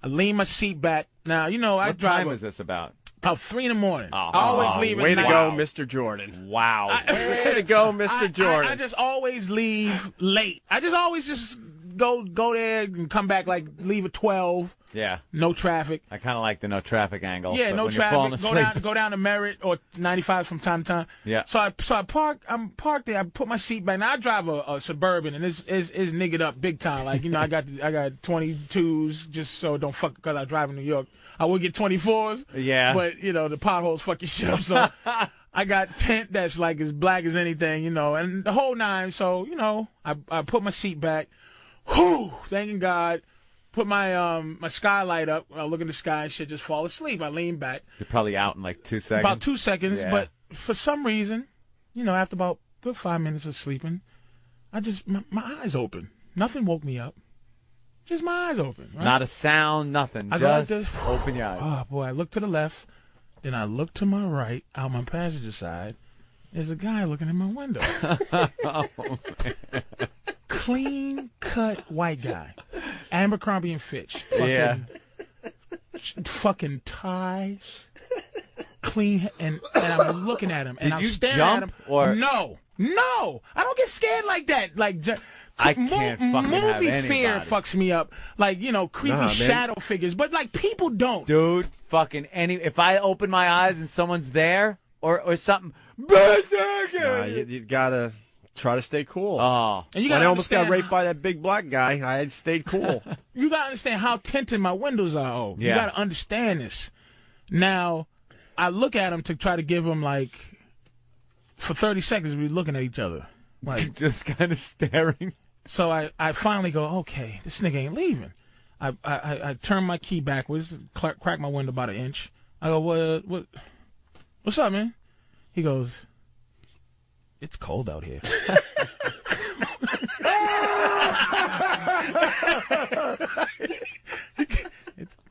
I lean my seat back. Now I what drive. time was this about? About 3 in the morning. Oh, I always leave at Way to night. go, Mr. Jordan. Wow. Way to go, Mr. Jordan. I just always leave late. I just always go there and come back, like leave at 12. Yeah. No traffic. I kind of like the no traffic angle. Yeah, but no when you're falling traffic. asleep. Go down to Merritt or 95 from time to time. Yeah. So I park. I'm parked there. I put my seat back. Now I drive a Suburban, and it's niggered up big time. Like I got 22s just so it don't fuck because I drive in New York. I would get 24s. Yeah. But the potholes fuck your shit up. So I got tint that's like as black as anything, and the whole 9. So I put my seat back. Whew, thanking God. Put my my skylight up. I look in the sky and shit, just fall asleep. I lean back. You're probably out in like 2 seconds. About 2 seconds, Yeah. but for some reason, after about good 5 minutes of sleeping, my eyes open. Nothing woke me up. Just my eyes open. Right? Not a sound, nothing. I go like Just this. open your eyes. Oh boy, I look to the left, then I look to my right, out my passenger side. There's a guy looking in my window. Oh, man. Clean cut white guy. Abercrombie and Fitch. Fucking tie. Clean and I'm looking at him and Did I'm you staring jump, at him. or- No. I don't get scared like that. Like I can't fucking have movie fear anybody. fucks me up. Like creepy shadow figures, but like people don't. Dude, fucking if I open my eyes and someone's there or something, You gotta try to stay cool. oh, And you When gotta I almost got understand- raped by that big black guy, I had stayed cool. You gotta understand how tinted my windows are. Oh, Yeah. You gotta understand this. Now, I look at him to try to give him like, for 30 seconds we're looking at each other, like just kind of staring. So I finally go, okay, this nigga ain't leaving. I turn my key backwards, crack my window about 1 inch. I go, what's up, man? He goes, it's cold out here.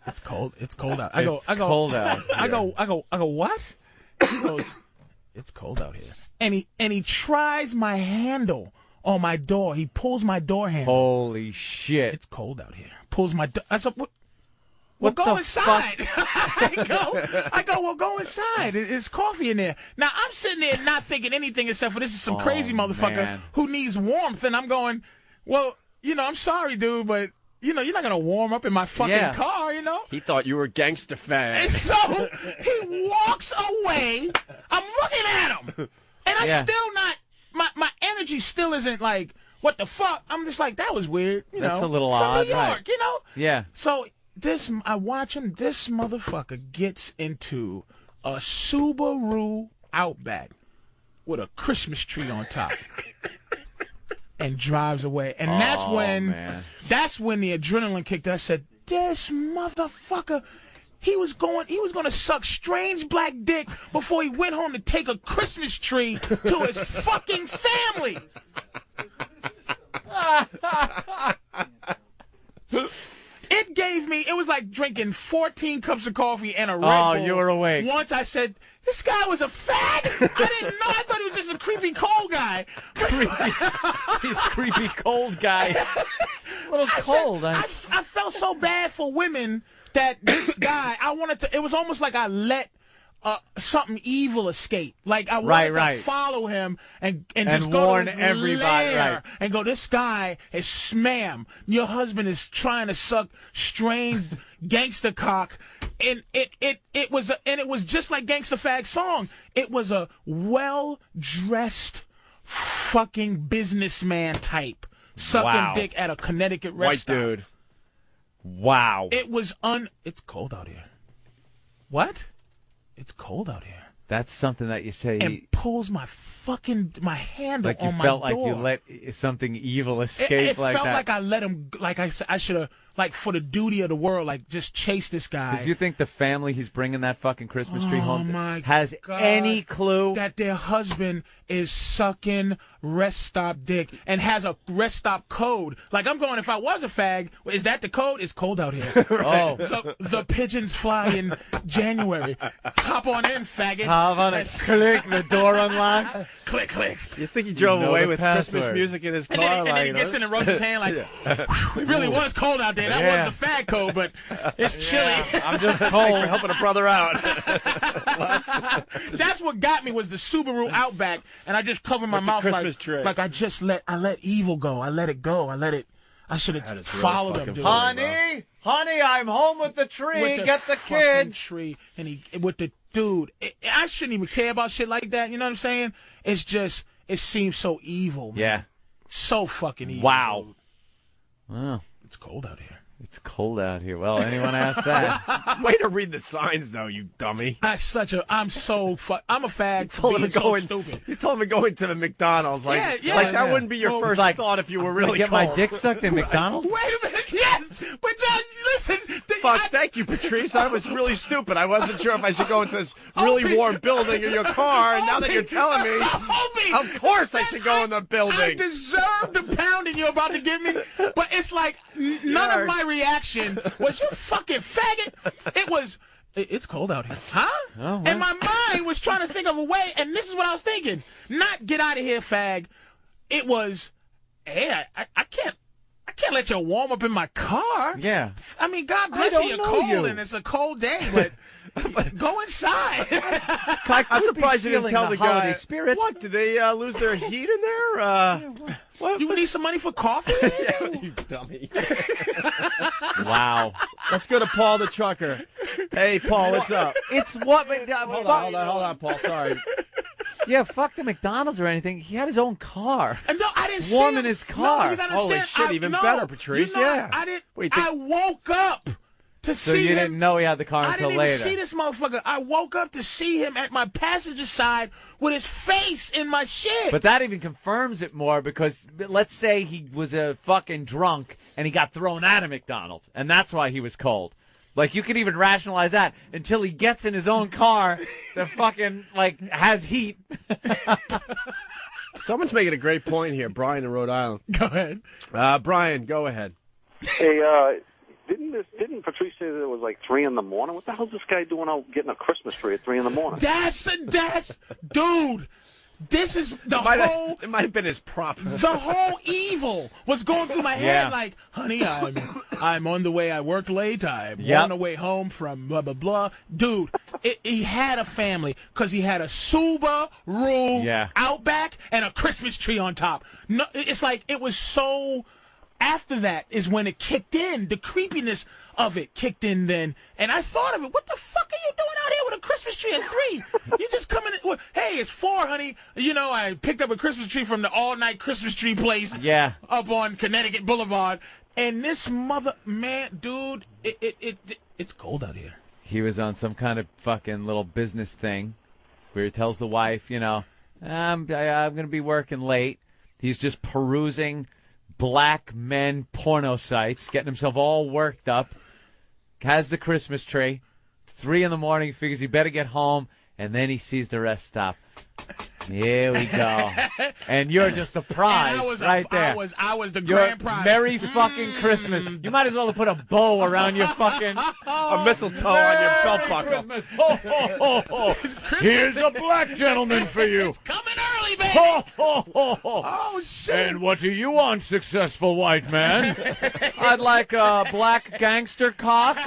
It's cold. It's cold out. I go, cold out. I go, what? He goes, it's cold out here. And he tries my handle on my door. He pulls my door handle. Holy shit. It's cold out here. Pulls my door. I said, what? What Well, go the inside. I go, well, go inside. It's coffee in there. Now, I'm sitting there not thinking anything except for this is some crazy motherfucker man. who needs warmth. And I'm going, well, I'm sorry, dude, but, you're not going to warm up in my fucking car, He thought you were a gangster fan. And so he walks away. I'm looking at him. And I'm still not, my energy still isn't like, what the fuck? I'm just like, that was weird. That's a little from odd, New York, right. Yeah. So I watch him. This motherfucker gets into a Subaru Outback with a Christmas tree on top and drives away. And that's when the adrenaline kicked. I said, this motherfucker. He was going to suck strange black dick before he went home to take a Christmas tree to his fucking family. It gave me, it was like drinking 14 cups of coffee and a Red Oh, Bull. you were awake. Once I said, this guy was a fag? I didn't know. I thought he was just a creepy cold guy. He's creepy cold guy. A little cold. I felt so bad for women that this guy, it was almost like I let something evil escape. Like I wanted to follow him and just go warn to his everybody, lair and go, this guy is ma'am, your husband is trying to suck strange gangster cock, and it was just like Gangsta Fag song. It was a well-dressed fucking businessman type sucking dick at a Connecticut rest stop. White dude. Wow. It was it's cold out here. What? It's cold out here. That's something that you say. And pulls my handle like on my door. You felt like you let something evil escape it like that. It felt like I let him, like I said, I should have, like for the duty of the world, like just chase this guy. Because you think the family he's bringing that fucking Christmas tree home has God, any clue that their husband is sucking rest stop dick and has a rest stop code? Like I'm going, if I was a fag, is that the code? It's cold out here. Oh. The pigeons fly in January. Hop on in, faggot. Hop on it. Click, the door unlocks. Click, click. You think he drove away with Christmas music in his car? And then he gets in and rubs his hand like, it really was cold out there. That was the fag code, but it's chilly. I'm just cold. Thanks for helping a brother out. That's what got me was the Subaru Outback, and I just covered my With the mouth Christmas tree. like I let evil go. I let it go. I should have followed him. Dude. Honey, I'm home with the tree. With the Get the fucking kids. Tree, and with the dude. I shouldn't even care about shit like that. You know what I'm saying? It's just it seems so evil. Man. Yeah. So fucking evil. Wow. Wow. It's cold out here. It's cold out here. Well, anyone asked that? Way to read the signs, though, you dummy. I'm a fag for being so stupid. You told him to go into the McDonald's. Like, that wouldn't be your first thought if you were really get cold. my dick sucked in McDonald's? Wait a minute. Yes. But John, listen. Thank you, Patrice. I was really stupid. I wasn't sure if I should go into this really warm building in your car, and now that you're telling me, of course I should go in the building. I deserve the pounding you're about to give me, but it's like none of my reaction was, you fucking faggot. It was, it's cold out here. Huh? Oh, well. And my mind was trying to think of a way, and this is what I was thinking. Not get out of here, fag. It was, hey, I can't let you warm up in my car. Yeah. I mean, God bless you, you're cold, and it's a cold day, but go inside. I'm surprised you didn't tell the guy. Spirit. What, did they lose their heat in there? You need some money for coffee? Yeah, you dummy. Wow. Let's go to Paul the trucker. Hey, Paul, what's up? It's what? Hold on, Paul. Sorry. Yeah, fuck the McDonald's or anything. He had his own car. No, I didn't warm see in his car. No, you gotta Holy understand. shit, even better, Patrice. Yeah. I didn't. Wait, I woke up to So see you him. didn't know he had the car I until didn't later. even see this motherfucker. I woke up to see him at my passenger side with his face in my shit. But that even confirms it more because let's say he was a fucking drunk and he got thrown out of McDonald's, and that's why he was cold. Like, you could even rationalize that until he gets in his own car that fucking, like, has heat. Someone's making a great point here. Brian in Rhode Island. Go ahead. Brian, go ahead. Hey, didn't Patrice say that it was like 3 in the morning? What the hell's this guy doing out getting a Christmas tree at 3 in the morning? That's dude. This is the whole. It might have been his prop. The whole evil was going through my head. Like, honey, I'm on the way. I worked late. I'm on the way home from blah blah blah. Dude, he had a family because he had a Subaru Outback and a Christmas tree on top. No, it's like it was so. After that is when it kicked in. The creepiness of it kicked in then. And I thought of it. What the fuck are you doing out here with a Christmas tree at 3? You just coming in. Well, hey, it's 4, honey. You know, I picked up a Christmas tree from the all-night Christmas tree place up on Connecticut Boulevard. And this dude, it's cold out here. He was on some kind of fucking little business thing where he tells the wife, you know, I'm going to be working late. He's just perusing black men porno sites, getting himself all worked up, has the Christmas tree. 3 in the morning, he figures he better get home, and then he sees the rest stop. Here we go. And you're just the prize right there. I was the Your grand prize. Merry fucking Christmas. You might as well have put a bow around your fucking... A mistletoe on your belt buckle. Christmas. Ho, ho, ho, ho. Here's a black gentleman for you. It's coming early, baby. Ho, ho, ho, ho. Oh, shit. And what do you want, successful white man? I'd like a black gangster cock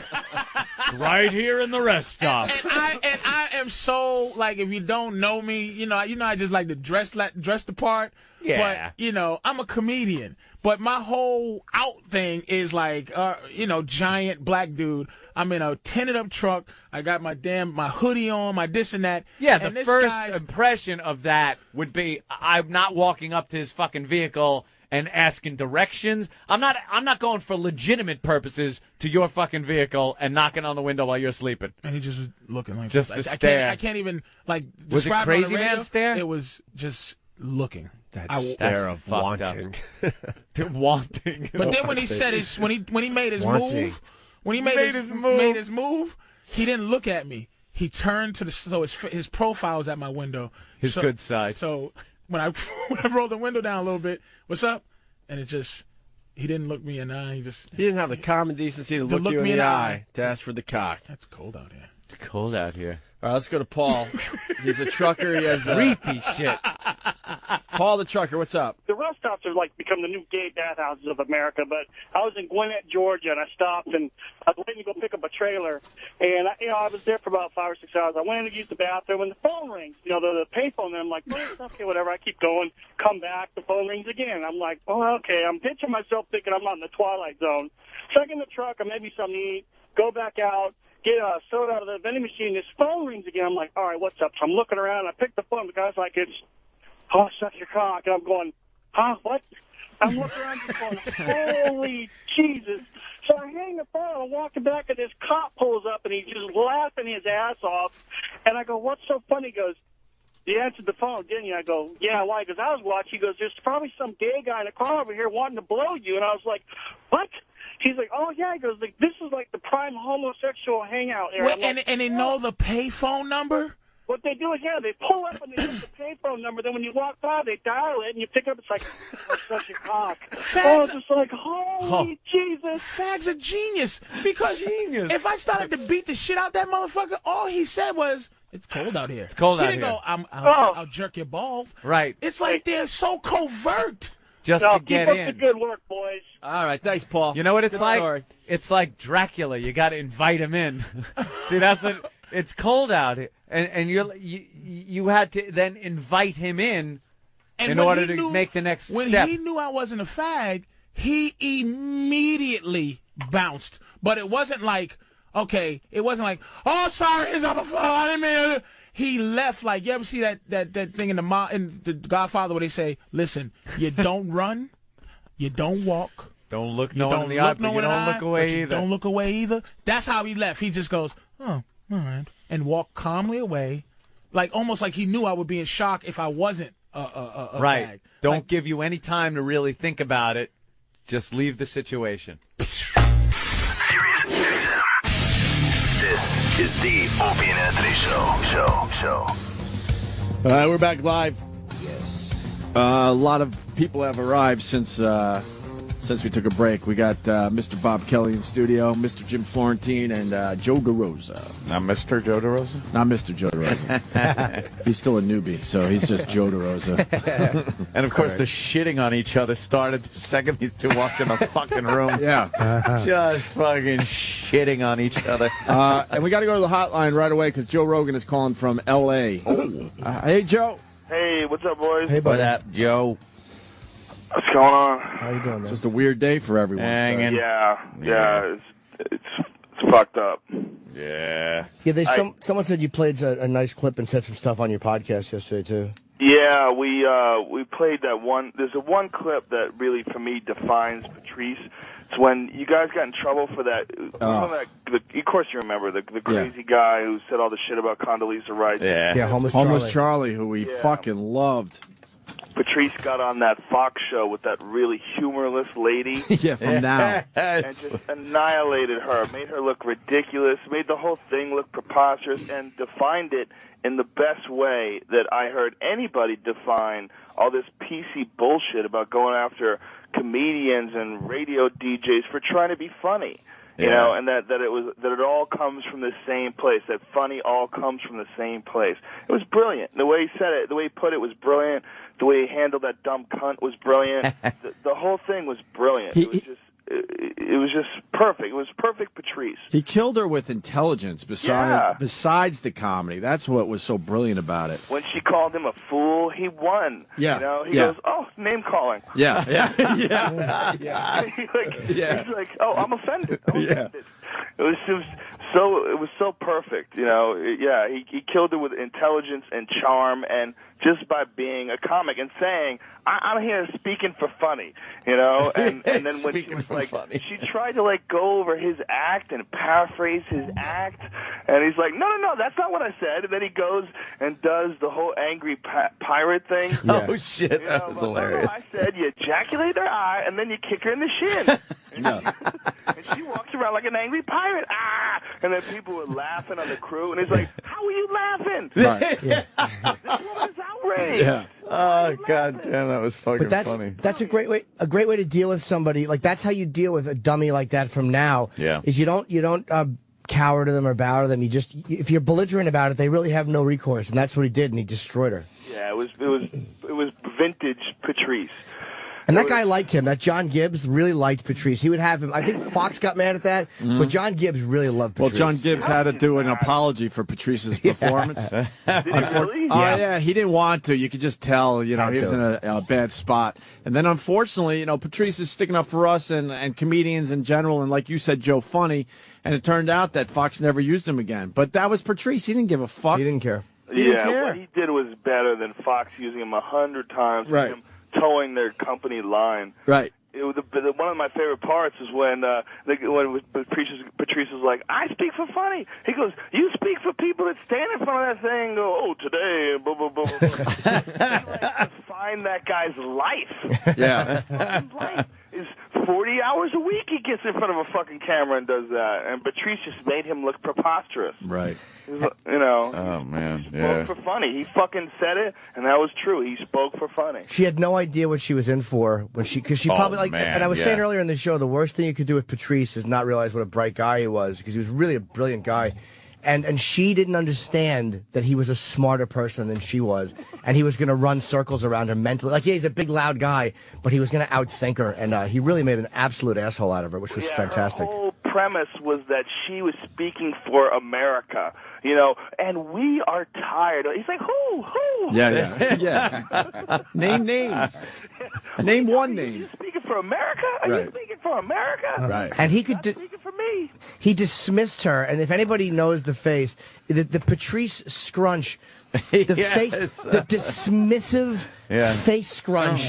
right here in the rest stop. And I am so, like, if you don't know me, you know, I just like to dress the part. Yeah. But, you know, I'm a comedian. But my whole out thing is like, you know, giant black dude. I'm in a tinted up truck. I got my hoodie on, my this and that. Yeah, and the first impression of that would be I'm not walking up to his fucking vehicle and asking directions. I'm not going for legitimate purposes to your fucking vehicle and knocking on the window while you're sleeping. And he just was looking like just this. the stare. I can't even like Was it describe crazy on the radio. man stare? It was just looking. That stare of wanting. Wanting. But then when he said when he made his Wanting. move, he didn't look at me. He turned to his profile was at my window. His good side. So when I rolled the window down a little bit, what's up? And he didn't look me in the eye. He didn't have the common decency to look you in the eye to ask for the cock. That's cold out here. It's cold out here. All right, let's go to Paul. He's a trucker. He has creepy shit. Paul the trucker, what's up? The rest stops have like become the new gay bathhouses of America. But I was in Gwinnett, Georgia, and I stopped and I was waiting to go pick up a trailer. And I was there for about 5 or 6 hours. I went in to use the bathroom, and the phone rings. You know, the payphone. And I'm like, well, okay, whatever. I keep going. Come back. The phone rings again. I'm like, oh, okay. I'm pitching myself, thinking I'm not in the Twilight Zone. So I get in the truck. I maybe something to eat. Go back out. Get a soda out of the vending machine. This phone rings again. I'm like, all right, what's up? So I'm looking around. I pick the phone. The guy's like, suck your cock. And I'm going, huh, what? I'm looking around just going, holy Jesus. So I hang the phone. I'm walking back, and this cop pulls up, and he's just laughing his ass off. And I go, what's so funny? He goes, you answered the phone, didn't you? I go, yeah, why? Because I was watching. He goes, there's probably some gay guy in a car over here wanting to blow you. And I was like, what? He's like, oh, yeah. He goes, like, this is like the prime homosexual hangout area. Wait, and they know the payphone number? What they do is, they pull up and they hit the payphone number. Then when you walk by, they dial it, and you pick it up. It's like, such a cock. Just like, holy Jesus. Fag's a genius. Because if I started to beat the shit out that motherfucker, all he said was, it's cold out here. It's cold out here. He didn't go, I'll jerk your balls. Right. It's like they're so covert. Just to get keep in. Up the good work, boys. All right, thanks, Paul. You know what it's Good like? story. It's like Dracula. You got to invite him in. See, that's it. It's cold out here, and you had to then invite him in order to make the next step. When he knew I wasn't a fag, he immediately bounced. But it wasn't like, oh, sorry, it's up a phone. I didn't mean to. He left like, you ever see that thing in the Godfather where they say, listen, you don't run, you don't walk. Don't look no one in the eye, but you don't look away either. Don't look away either. That's how he left. He just goes, oh, all right, and walked calmly away, like almost like he knew I would be in shock if I wasn't a right. fag. Don't give you any time to really think about it. Just leave the situation. This is the Opie and Anthony Show. All right, we're back live. Yes. A lot of people have arrived since we took a break. We got Mr. Bob Kelly in studio, Mr. Jim Florentine, and Joe DeRosa. Not Mr. Joe DeRosa? Not Mr. Joe DeRosa. He's still a newbie, so he's just Joe DeRosa. And, of course, the shitting on each other started the second these two walked in the fucking room. Yeah. Just fucking shitting on each other. And we got to go to the hotline right away because Joe Rogan is calling from L.A. Hey, Joe. Hey, what's up, boys? Hey, buddy. What up, Joe? What's going on? How you doing, man? It's just a weird day for everyone. Hanging. Yeah. It's fucked up. Yeah. Yeah, someone said you played a nice clip and said some stuff on your podcast yesterday, too. Yeah, we played that one. There's one clip that really, for me, defines Patrice. It's when you guys got in trouble for that. Of course you remember, the crazy guy who said all the shit about Condoleezza Rice. Yeah, Homeless Charlie, who we fucking loved. Patrice got on that Fox show with that really humorless lady. From Now. And just annihilated her, made her look ridiculous, made the whole thing look preposterous, and defined it in the best way that I heard anybody define all this PC bullshit about going after comedians and radio DJs for trying to be funny. You know, and that it all comes from the same place. That funny all comes from the same place. It was brilliant. The way he said it, the way he put it was brilliant. The way he handled that dumb cunt was brilliant. the whole thing was brilliant. It was just perfect. It was perfect Patrice. He killed her with intelligence besides the comedy. That's what was so brilliant about it. When she called him a fool, he won. Yeah. You know, he goes, "Oh, name calling." Yeah. He's like, "Oh, I'm offended." It was so perfect, you know. He killed it with intelligence and charm, and just by being a comic and saying, I'm here speaking for funny, you know. And then when she was like, she tried to like go over his act and paraphrase his act, and he's like, no, that's not what I said. And then he goes and does the whole angry pirate thing. Oh shit, that was hilarious. I said you ejaculate her eye and then you kick her in the shin. And she walks around like an angry pirate. And then people were laughing on the crew, and he's like, "How are you laughing? Right. This woman is outraged." Yeah. Oh god damn, that was fucking funny. That's a great way to deal with somebody. Like that's how you deal with a dummy like that from now. Yeah. Is you don't cower to them or bow to them. You just, if you're belligerent about it, they really have no recourse, and that's what he did, and he destroyed her. Yeah, it was vintage Patrice. And that guy liked him. That John Gibbs really liked Patrice. He would have him. I think Fox got mad at that, but John Gibbs really loved Patrice. Well, John Gibbs had to do an apology for Patrice's performance. Did he really? Oh, yeah, he didn't want to. You could just tell, you know, he was in a bad spot. And then, unfortunately, you know, Patrice is sticking up for us and comedians in general, and like you said, Joe Funny. And it turned out that Fox never used him again. But that was Patrice. He didn't give a fuck. He didn't care. He didn't care. What he did was better than Fox using him 100 times. Right. Him towing their company line. Right. It was one of my favorite parts is when Patrice was like, "I speak for funny." He goes, "You speak for people that stand in front of that thing and go, oh, today, blah, blah, blah, blah." Find that guy's life. Yeah. His life is 40 hours a week he gets in front of a fucking camera and does that. And Patrice just made him look preposterous. Right. You know. Oh, man. He spoke for funny. He fucking said it, and that was true. He spoke for funny. She had no idea what she was in for because she probably man, and I was saying earlier in the show, the worst thing you could do with Patrice is not realize what a bright guy he was, because he was really a brilliant guy. And she didn't understand that he was a smarter person than she was, and he was going to run circles around her mentally. Like, yeah, he's a big, loud guy, but he was going to outthink her, and he really made an absolute asshole out of her, which was fantastic. Her whole premise was that she was speaking for America, you know, and we are tired. He's like, who? Yeah. Name names. Name one name. Are you speaking for America? Are you speaking for America? Right. And he could speaking for me. He dismissed her, and if anybody knows the face, the Patrice scrunch, the face, the dismissive face scrunch.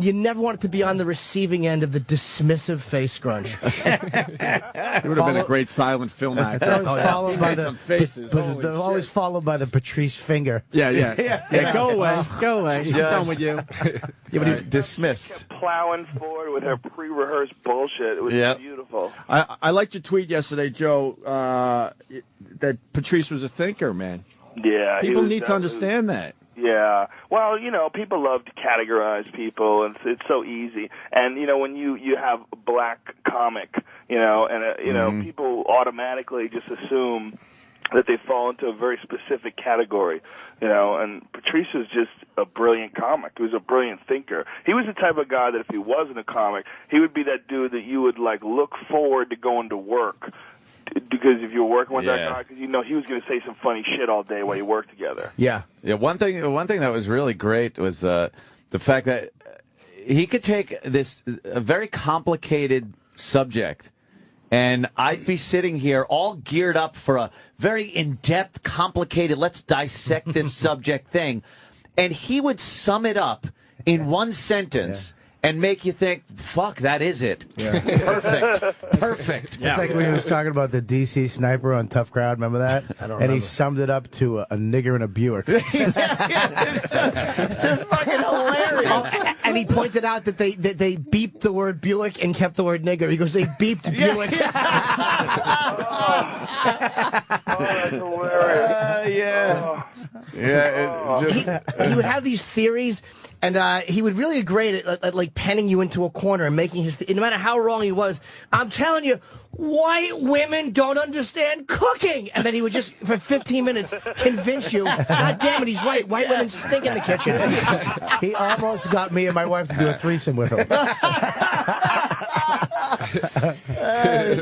You never want to be on the receiving end of the dismissive face scrunch. It would have been a great silent film actor. It's always followed by some faces. but they're always followed by the Patrice finger. Yeah. Go away. She's done with you. Dismissed. Plowing forward with her pre-rehearsed bullshit. It was beautiful. I liked your tweet yesterday, Joe, that Patrice was a thinker, man. Yeah. People need to understand that. Yeah. Well, you know, people love to categorize people, and it's so easy. And, you know, when you have a black comic, you know, and, you know, people automatically just assume that they fall into a very specific category, you know, and Patrice was just a brilliant comic. He was a brilliant thinker. He was the type of guy that if he wasn't a comic, he would be that dude that you would, like, look forward to going to work. Because if you were working with that guy, because you know he was going to say some funny shit all day while you worked together. Yeah. One thing that was really great was the fact that he could take a very complicated subject, and I'd be sitting here all geared up for a very in-depth, complicated, let's dissect this subject thing, and he would sum it up in one sentence. And make you think, fuck, that is it. Yeah. Perfect. It's like when he was talking about the DC sniper on Tough Crowd. Remember that? I don't remember. And he summed it up to a nigger and a Buick. Just fucking hilarious. And he pointed out that they beeped the word Buick and kept the word nigger. He goes, they beeped Buick. Oh, that's hilarious. He would have these theories, and he would really agree at like penning you into a corner and making his. No matter how wrong he was, I'm telling you, white women don't understand cooking, and then he would just for 15 minutes convince you. God damn it, he's right. White women stink in the kitchen. He almost got me and my wife to do a threesome with him.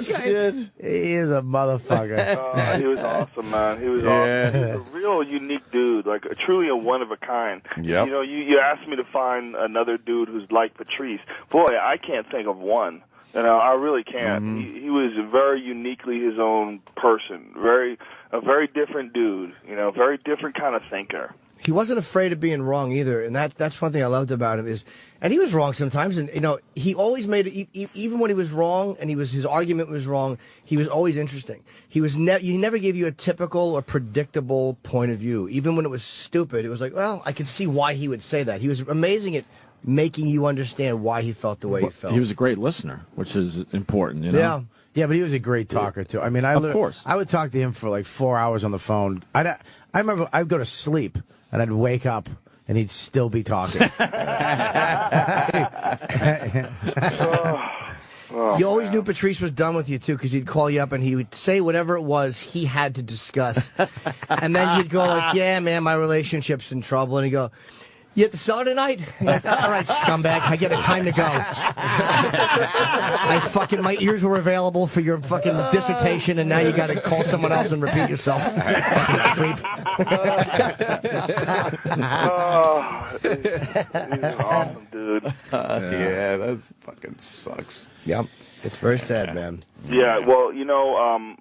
Shit. He is a motherfucker. He was awesome, man. He was awesome. He was a real unique dude, like truly a one of a kind. Yep. You know, you asked me to find another dude who's like Patrice. Boy, I can't think of one. You know, I really can't. He was very uniquely his own person. A very different dude. You know, very different kind of thinker. He wasn't afraid of being wrong either, and that's one thing I loved about him is, and he was wrong sometimes, and you know he always made it, even when he was wrong and his argument was wrong, he was always interesting. He never gave you a typical or predictable point of view, even when it was stupid. It was like, well, I could see why he would say that. He was amazing at making you understand why he felt the way he felt. He was a great listener, which is important. You know? Yeah, but he was a great talker too. I mean, of course, I would talk to him for like 4 hours on the phone. I remember I'd go to sleep. And I'd wake up, and he'd still be talking. You always knew Patrice was done with you, too, because he'd call you up, and he would say whatever it was he had to discuss. And then you'd go like, yeah, man, my relationship's in trouble. And he'd go, you have to sell it tonight? Like, all right, scumbag, I get it, time to go. My ears were available for your fucking dissertation, and now you got to call someone else and repeat yourself. Fucking creep. He's an awesome dude. Yeah, that fucking sucks. Yep. It's very sad, man. Yeah, well, you know,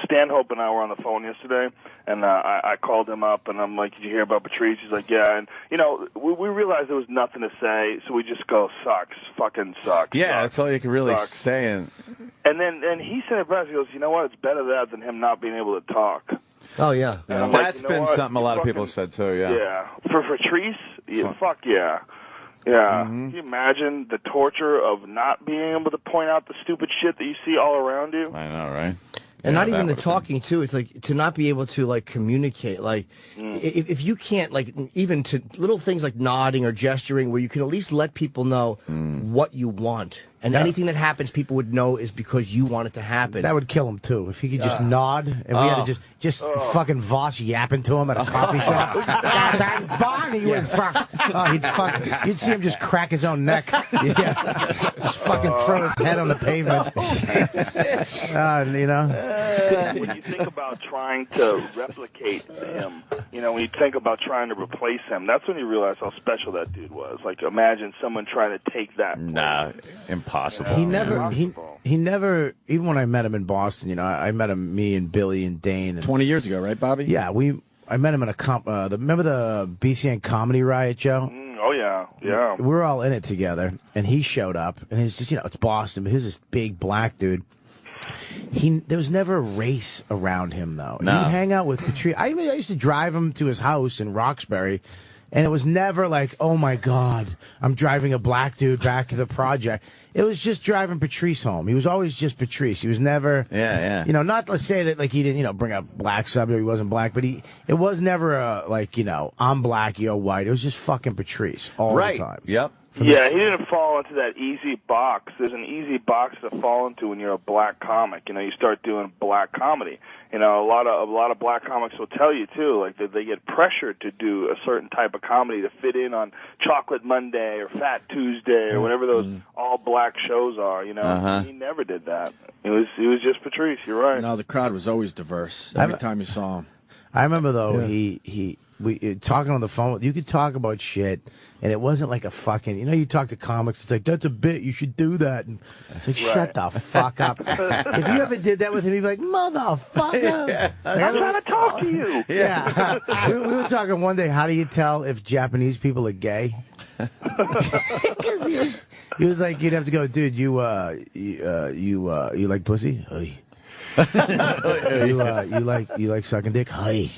Stanhope and I were on the phone yesterday, and I called him up, and I'm like, did you hear about Patrice? He's like, yeah. And, you know, we realized there was nothing to say, so we just go, sucks, fucking sucks. Yeah, sucks, that's all you can really sucks. say. And then he said it best. He goes, you know what? It's better that than him not being able to talk. Oh, yeah. That's been something a lot of people have said, too, yeah. Yeah. For Patrice, fuck yeah. Yeah. Can you imagine the torture of not being able to point out the stupid shit that you see all around you? I know, right? And not even the talking, too. It's like to not be able to, like, communicate. Like, if you can't, like, even to little things like nodding or gesturing where you can at least let people know what you want. And anything that happens, people would know is because you want it to happen. That would kill him, too. If he could just nod and we had to just fucking Voss yapping to him at a coffee shop. That Bonnie was you'd see him just crack his own neck. Yeah. Just fucking throw his head on the pavement. You know? When you think about trying to replicate him, you know, when you think about trying to replace him, that's when you realize how special that dude was. Like, imagine someone trying to take that. Nah, impossible. He never, even when I met him in Boston, you know, I met him, me and Billy and Dane. 20 years ago, right, Bobby? Yeah, I met him in a remember the BCN comedy riot, Joe? Oh, yeah, yeah. We were all in it together, and he showed up, and he's just, you know, it's Boston, but he was this big black dude. There was never a race around him, though. No. He'd hang out with Patrice. I used to drive him to his house in Roxbury, and it was never like, oh, my God, I'm driving a black dude back to the project. It was just driving Patrice home. He was always just Patrice. He was never, you know, not let's say that like he didn't, you know, bring up black sub or he wasn't black, but it was never like, you know, I'm black, you're white. It was just fucking Patrice all the time. Yep. Yeah, he didn't fall into that easy box. There's an easy box to fall into when you're a black comic. You know, you start doing black comedy. You know, a lot of black comics will tell you too, like that they get pressured to do a certain type of comedy to fit in on Chocolate Monday or Fat Tuesday or whatever those all black shows are. You know, he never did that. It was just Patrice. You're right. No, the crowd was always diverse every time you saw him. I remember though we talking on the phone. You could talk about shit, and it wasn't like a fucking. You know, you talk to comics. It's like that's a bit. You should do that. And it's like shut the fuck up. If you ever did that with him, he'd be like, motherfucker. I'm trying to talk to you. Yeah. we were talking one day. How do you tell if Japanese people are gay? He was like, you'd have to go, dude. You like pussy? Hey. you like sucking dick? Hi. You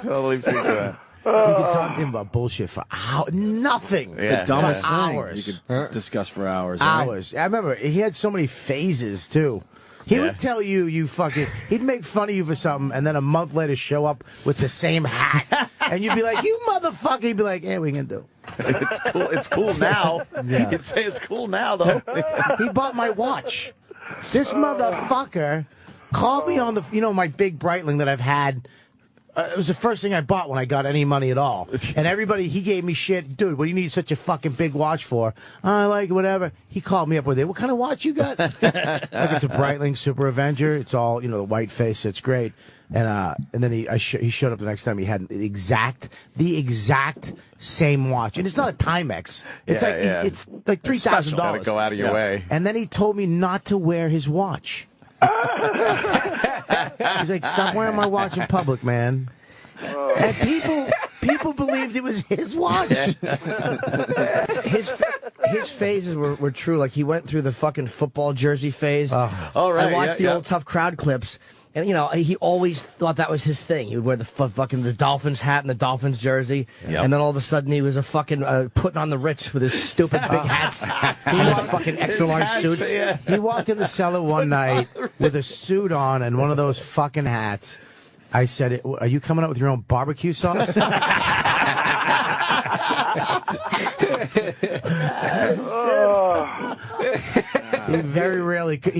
totally figure that. You could talk to him about bullshit for hours. Nothing. The dumbest thing hours. you could discuss for hours. Hours. I remember he had so many phases too. He would tell you fucking. He'd make fun of you for something, and then a month later show up with the same hat, and you'd be like, "You motherfucker!" He'd be like, "Yeah, we can do." It's cool. It's cool now. Yeah. You'd say it's cool now, though. He bought my watch. This motherfucker called me on my big Breitling that I've had. It was the first thing I bought when I got any money at all. And he gave me shit. Dude, what do you need such a fucking big watch for? I like it, whatever. He called me up with it. What kind of watch you got? Like, it's a Breitling Super Avenger. It's all, the white face. It's great. And then he showed up the next time. He had the exact same watch. And it's not a Timex. It's it's like $3,000. Gotta go out of your way. And then he told me not to wear his watch. He's like, "Stop wearing my watch in public, man." And people believed it was his watch. His phases were true. Like, he went through the fucking football jersey phase. Right. I watched the old Tough Crowd clips. And, he always thought that was his thing. He would wear the Dolphins hat and the Dolphins jersey. Yep. And then all of a sudden he was a fucking putting on the Ritz with his stupid big hats. He wore fucking extra large suits. Yeah. He walked in the cellar one night with a suit on and one of those fucking hats. I said, "Are you coming up with your own barbecue sauce?" He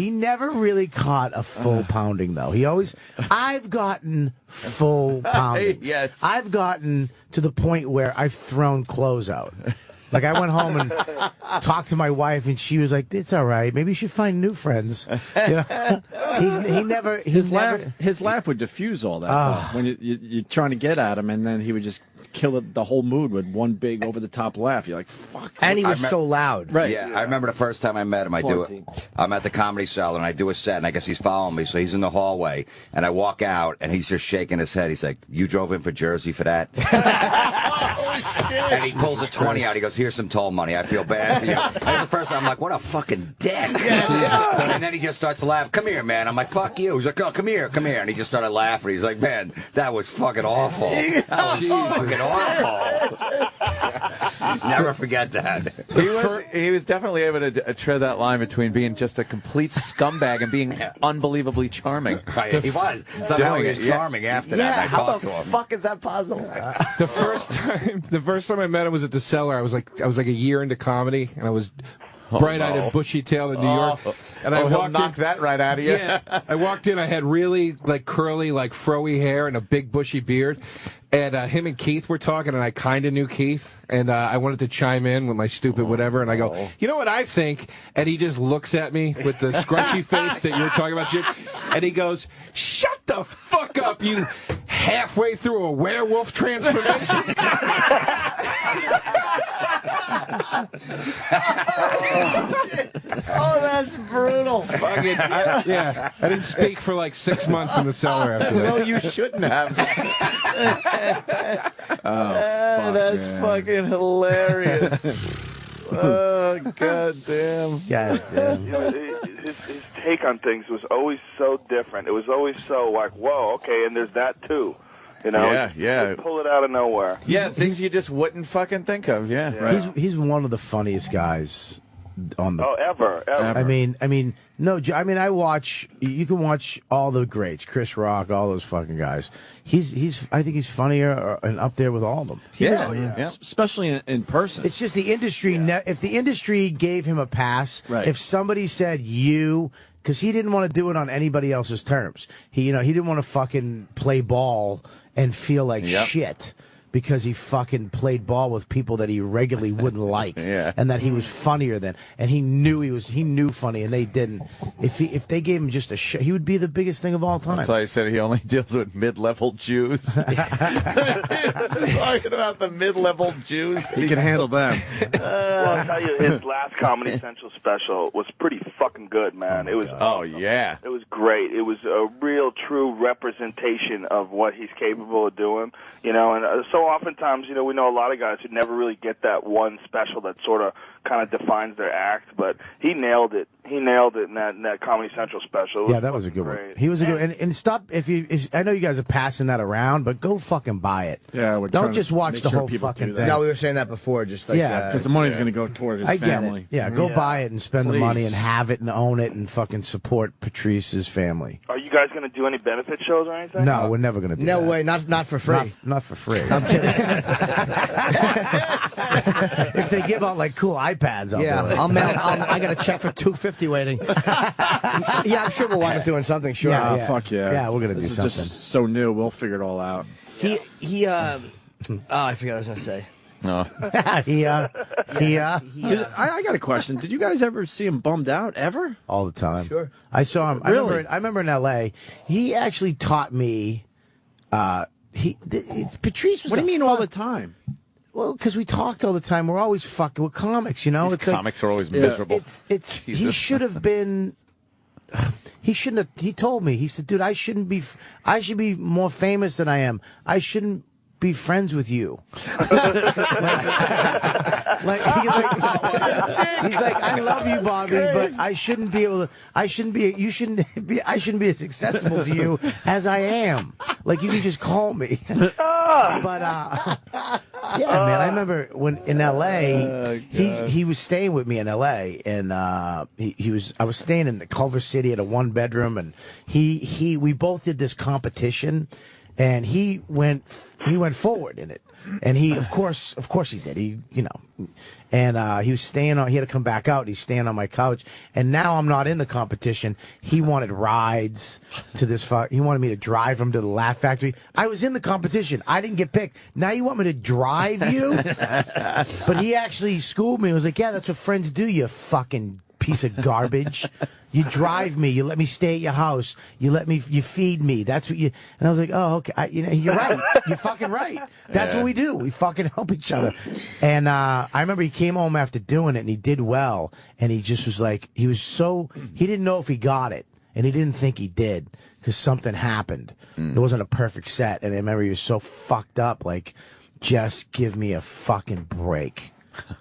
never really caught a full pounding, though. I've gotten full poundings. Yes. I've gotten to the point where I've thrown clothes out. Like, I went home and talked to my wife, and she was like, "It's all right. Maybe you should find new friends." His laugh would diffuse all that though, when you're trying to get at him, and then he would just kill the whole mood with one big over-the-top laugh. You're like, fuck. And he was so loud. Right. Yeah, I remember the first time I met him. I'm at the Comedy Cellar, and I do a set, and I guess he's following me, so he's in the hallway, and I walk out, and he's just shaking his head. He's like, "You drove in for Jersey for that?" And he pulls a 20 out. He goes, "Here's some toll money. I feel bad for you." That's the first time I'm like, what a fucking dick. And then he just starts to laugh. "Come here, man." I'm like, "Fuck you." He's like, "Oh, come here. And he just started laughing. He's like, "Man, that was fucking awful. That was fucking awful." Never forget that. He was definitely able to tread that line between being just a complete scumbag and being unbelievably charming. Right, he was. Somehow he was charming after that. I talked to him. How the fuck is that possible? The first time I met him was at the Cellar. I was like a year into comedy, and I was bright-eyed and bushy-tailed in New York. And I walked knock that right out of you. Yeah, I walked in. I had really curly, froey hair and a big bushy beard. And him and Keith were talking, and I kind of knew Keith, and I wanted to chime in with my stupid whatever, and I go, "You know what I think?" And he just looks at me with the scrunchy face that you were talking about, Jim, and he goes, "Shut the fuck up, you halfway through a werewolf transformation." Oh, that's brutal. I didn't speak for 6 months in the Cellar after that. No, you shouldn't have. That's fucking hilarious. Oh, goddamn. His take on things was always so different. It was always so whoa, okay, and there's that too. Yeah. Pull it out of nowhere. Things you just wouldn't fucking think of. Yeah. Right. He's one of the funniest guys on the ever. I mean, I watch. You can watch all the greats, Chris Rock, all those fucking guys. I think he's funnier and up there with all of them. Especially in person. It's just the industry. If the industry gave him a pass, if somebody said you. Because he didn't want to do it on anybody else's terms. He didn't want to fucking play ball and feel like shit because he fucking played ball with people that he regularly wouldn't like, and that he was funnier than, and he knew funny, and they didn't. If they gave him just a shit, he would be the biggest thing of all time. That's why I said he only deals with mid-level Jews. Talking about the mid-level Jews, he can handle them. Well, I'll tell you, his last Comedy Central special was pretty fucking good, man. It was it was great. It was a real, true representation of what he's capable of doing. And so so oftentimes, we know a lot of guys who never really get that one special that sort of kind of defines their act, but he nailed it. He nailed it in that Comedy Central special. Yeah, that was a good one. He was a good and stop if I know you guys are passing that around, but go fucking buy it. Yeah, don't just watch the whole fucking thing. No, we were saying that before. Just like because the money's going to go toward his family. Yeah, go buy it and spend the money and have it and own it and fucking support Patrice's family. Are you guys going to do any benefit shows or anything? No, we're never going to do that. No way, not for free. Not for free. I'm kidding. If they give out like cool iPads, I'll do it. I got a check for $250 waiting. Yeah, I'm sure we'll wind up doing something. Sure. Yeah, fuck yeah. Yeah, we're gonna do something. This is just so new. We'll figure it all out. I forgot what I was gonna say. No. I got a question. Did you guys ever see him bummed out ever? All the time. Sure. I saw him. Really? I remember in L.A. He actually taught me. Patrice was. What do you mean all the time? Well, because we talked all the time. We're always fucking with comics, you know. These comics are always miserable. He should have been. He shouldn't have. He told me. He said, "Dude, I should be more famous than I am. I shouldn't be friends with you." He's like, "I love you, Bobby, but I shouldn't be able to. I shouldn't be as accessible to you as I am. Like, you can just call me." But yeah, man, I remember when in L.A. he was staying with me in L.A. and I was staying in Culver City at a 1-bedroom, and we both did this competition. And he went forward in it, and he of course he did. He he was staying on. He had to come back out. He's staying on my couch, and now I'm not in the competition. He wanted rides to this. He wanted me to drive him to the Laugh Factory. I was in the competition. I didn't get picked. Now you want me to drive you? But he actually schooled me. He was like, "Yeah, that's what friends do. You fucking piece of garbage. You drive me. You let me stay at your house. You feed me. That's what you." And I was like, "Oh, okay. You're right. You're fucking right. That's what we do. We fucking help each other." And I remember he came home after doing it, and he did well. And he just was like, he didn't know if he got it, and he didn't think he did because something happened. It wasn't a perfect set. And I remember he was so fucked up, like, just give me a fucking break.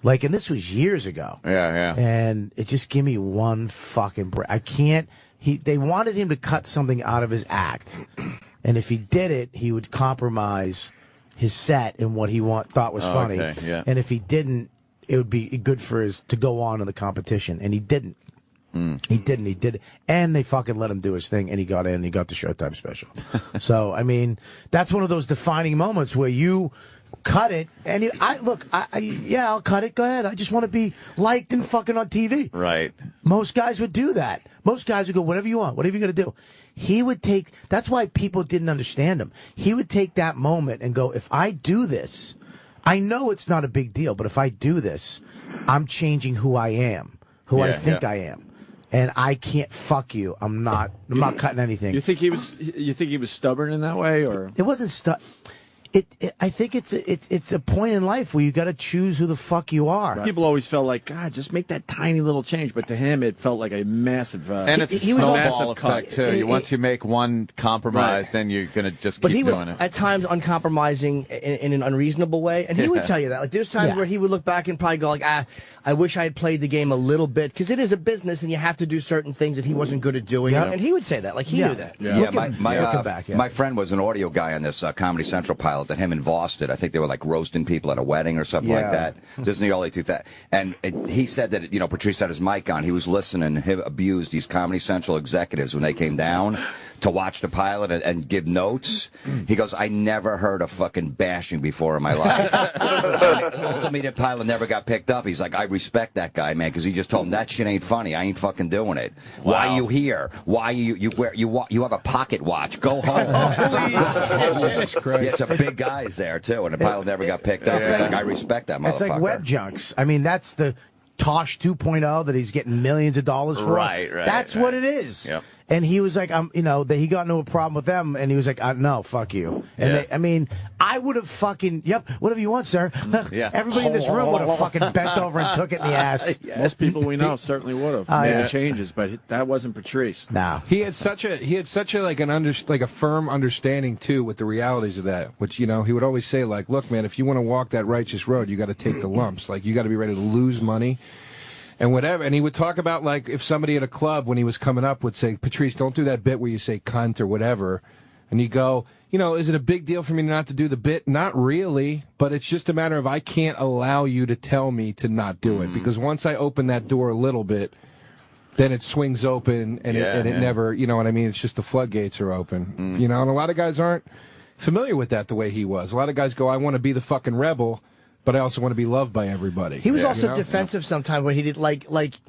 Like, and this was years ago. Yeah. And it just give me one fucking break. I can't. They wanted him to cut something out of his act, and if he did it, he would compromise his set and what he thought was funny. Okay, yeah. And if he didn't, it would be good for to go on in the competition. And he didn't. He didn't. He did. And they fucking let him do his thing, and he got in, and he got the Showtime special. So, I mean, that's one of those defining moments where you cut it, and I'll cut it. Go ahead. I just want to be liked and fucking on TV. Right. Most guys would do that. Most guys would go, whatever you want, whatever you're going to do. He would take, that's why people didn't understand him. He would take that moment and go, if I do this, I know it's not a big deal, but if I do this, I'm changing who I am, I think I am. And I can't fuck you. I'm not cutting anything. You think he was stubborn in that way, or it wasn't I think it's a point in life where you got to choose who the fuck you are. People always felt like, God, just make that tiny little change, but to him it felt like a massive. And it's a snowball effect too. Once you make one compromise, then you're gonna just keep doing it. But he was at times uncompromising in an unreasonable way, and he would tell you that. Like, there's times where he would look back and probably go like, I wish I had played the game a little bit, because it is a business and you have to do certain things that he wasn't good at doing. Yeah. And he would say that, like he knew that. Yeah, my friend was an audio guy on this Comedy Central pilot that him and Voss did. I think they were like roasting people at a wedding or something like that. This is in the early 2000s. And he said that, Patrice had his mic on. He was listening, he abused these Comedy Central executives when they came down to watch the pilot and give notes. He goes, I never heard of fucking bashing before in my life. He told me that pilot never got picked up. He's like, I respect that guy, man, because he just told him that shit ain't funny. I ain't fucking doing it. Wow. Why are you here? Why you have a pocket watch? Go home. Jesus Christ. Yeah, some big guys there too, and the pilot never got picked up. It's like, I respect that motherfucker. It's like web junks. I mean, that's the Tosh 2.0 that he's getting millions of dollars for. Right. That's what it is. Yep. And he was like, he got into a problem with them, and he was like, no, fuck you. And I would have fucking, whatever you want, sir. Everybody in this room would have fucking bent over and took it in the ass. Most people we know certainly would have made the changes, but that wasn't Patrice. No. He had such a like a firm understanding too with the realities of that, which he would always say like, look, man, if you want to walk that righteous road, you got to take the lumps. Like you got to be ready to lose money. And whatever. And he would talk about, like, if somebody at a club, when he was coming up, would say, Patrice, don't do that bit where you say cunt or whatever. And you go, is it a big deal for me not to do the bit? Not really. But it's just a matter of I can't allow you to tell me to not do it. Because once I open that door a little bit, then it swings open and it never, you know what I mean? It's just the floodgates are open. And a lot of guys aren't familiar with that the way he was. A lot of guys go, I want to be the fucking rebel, but I also want to be loved by everybody. He was also defensive sometimes when he did like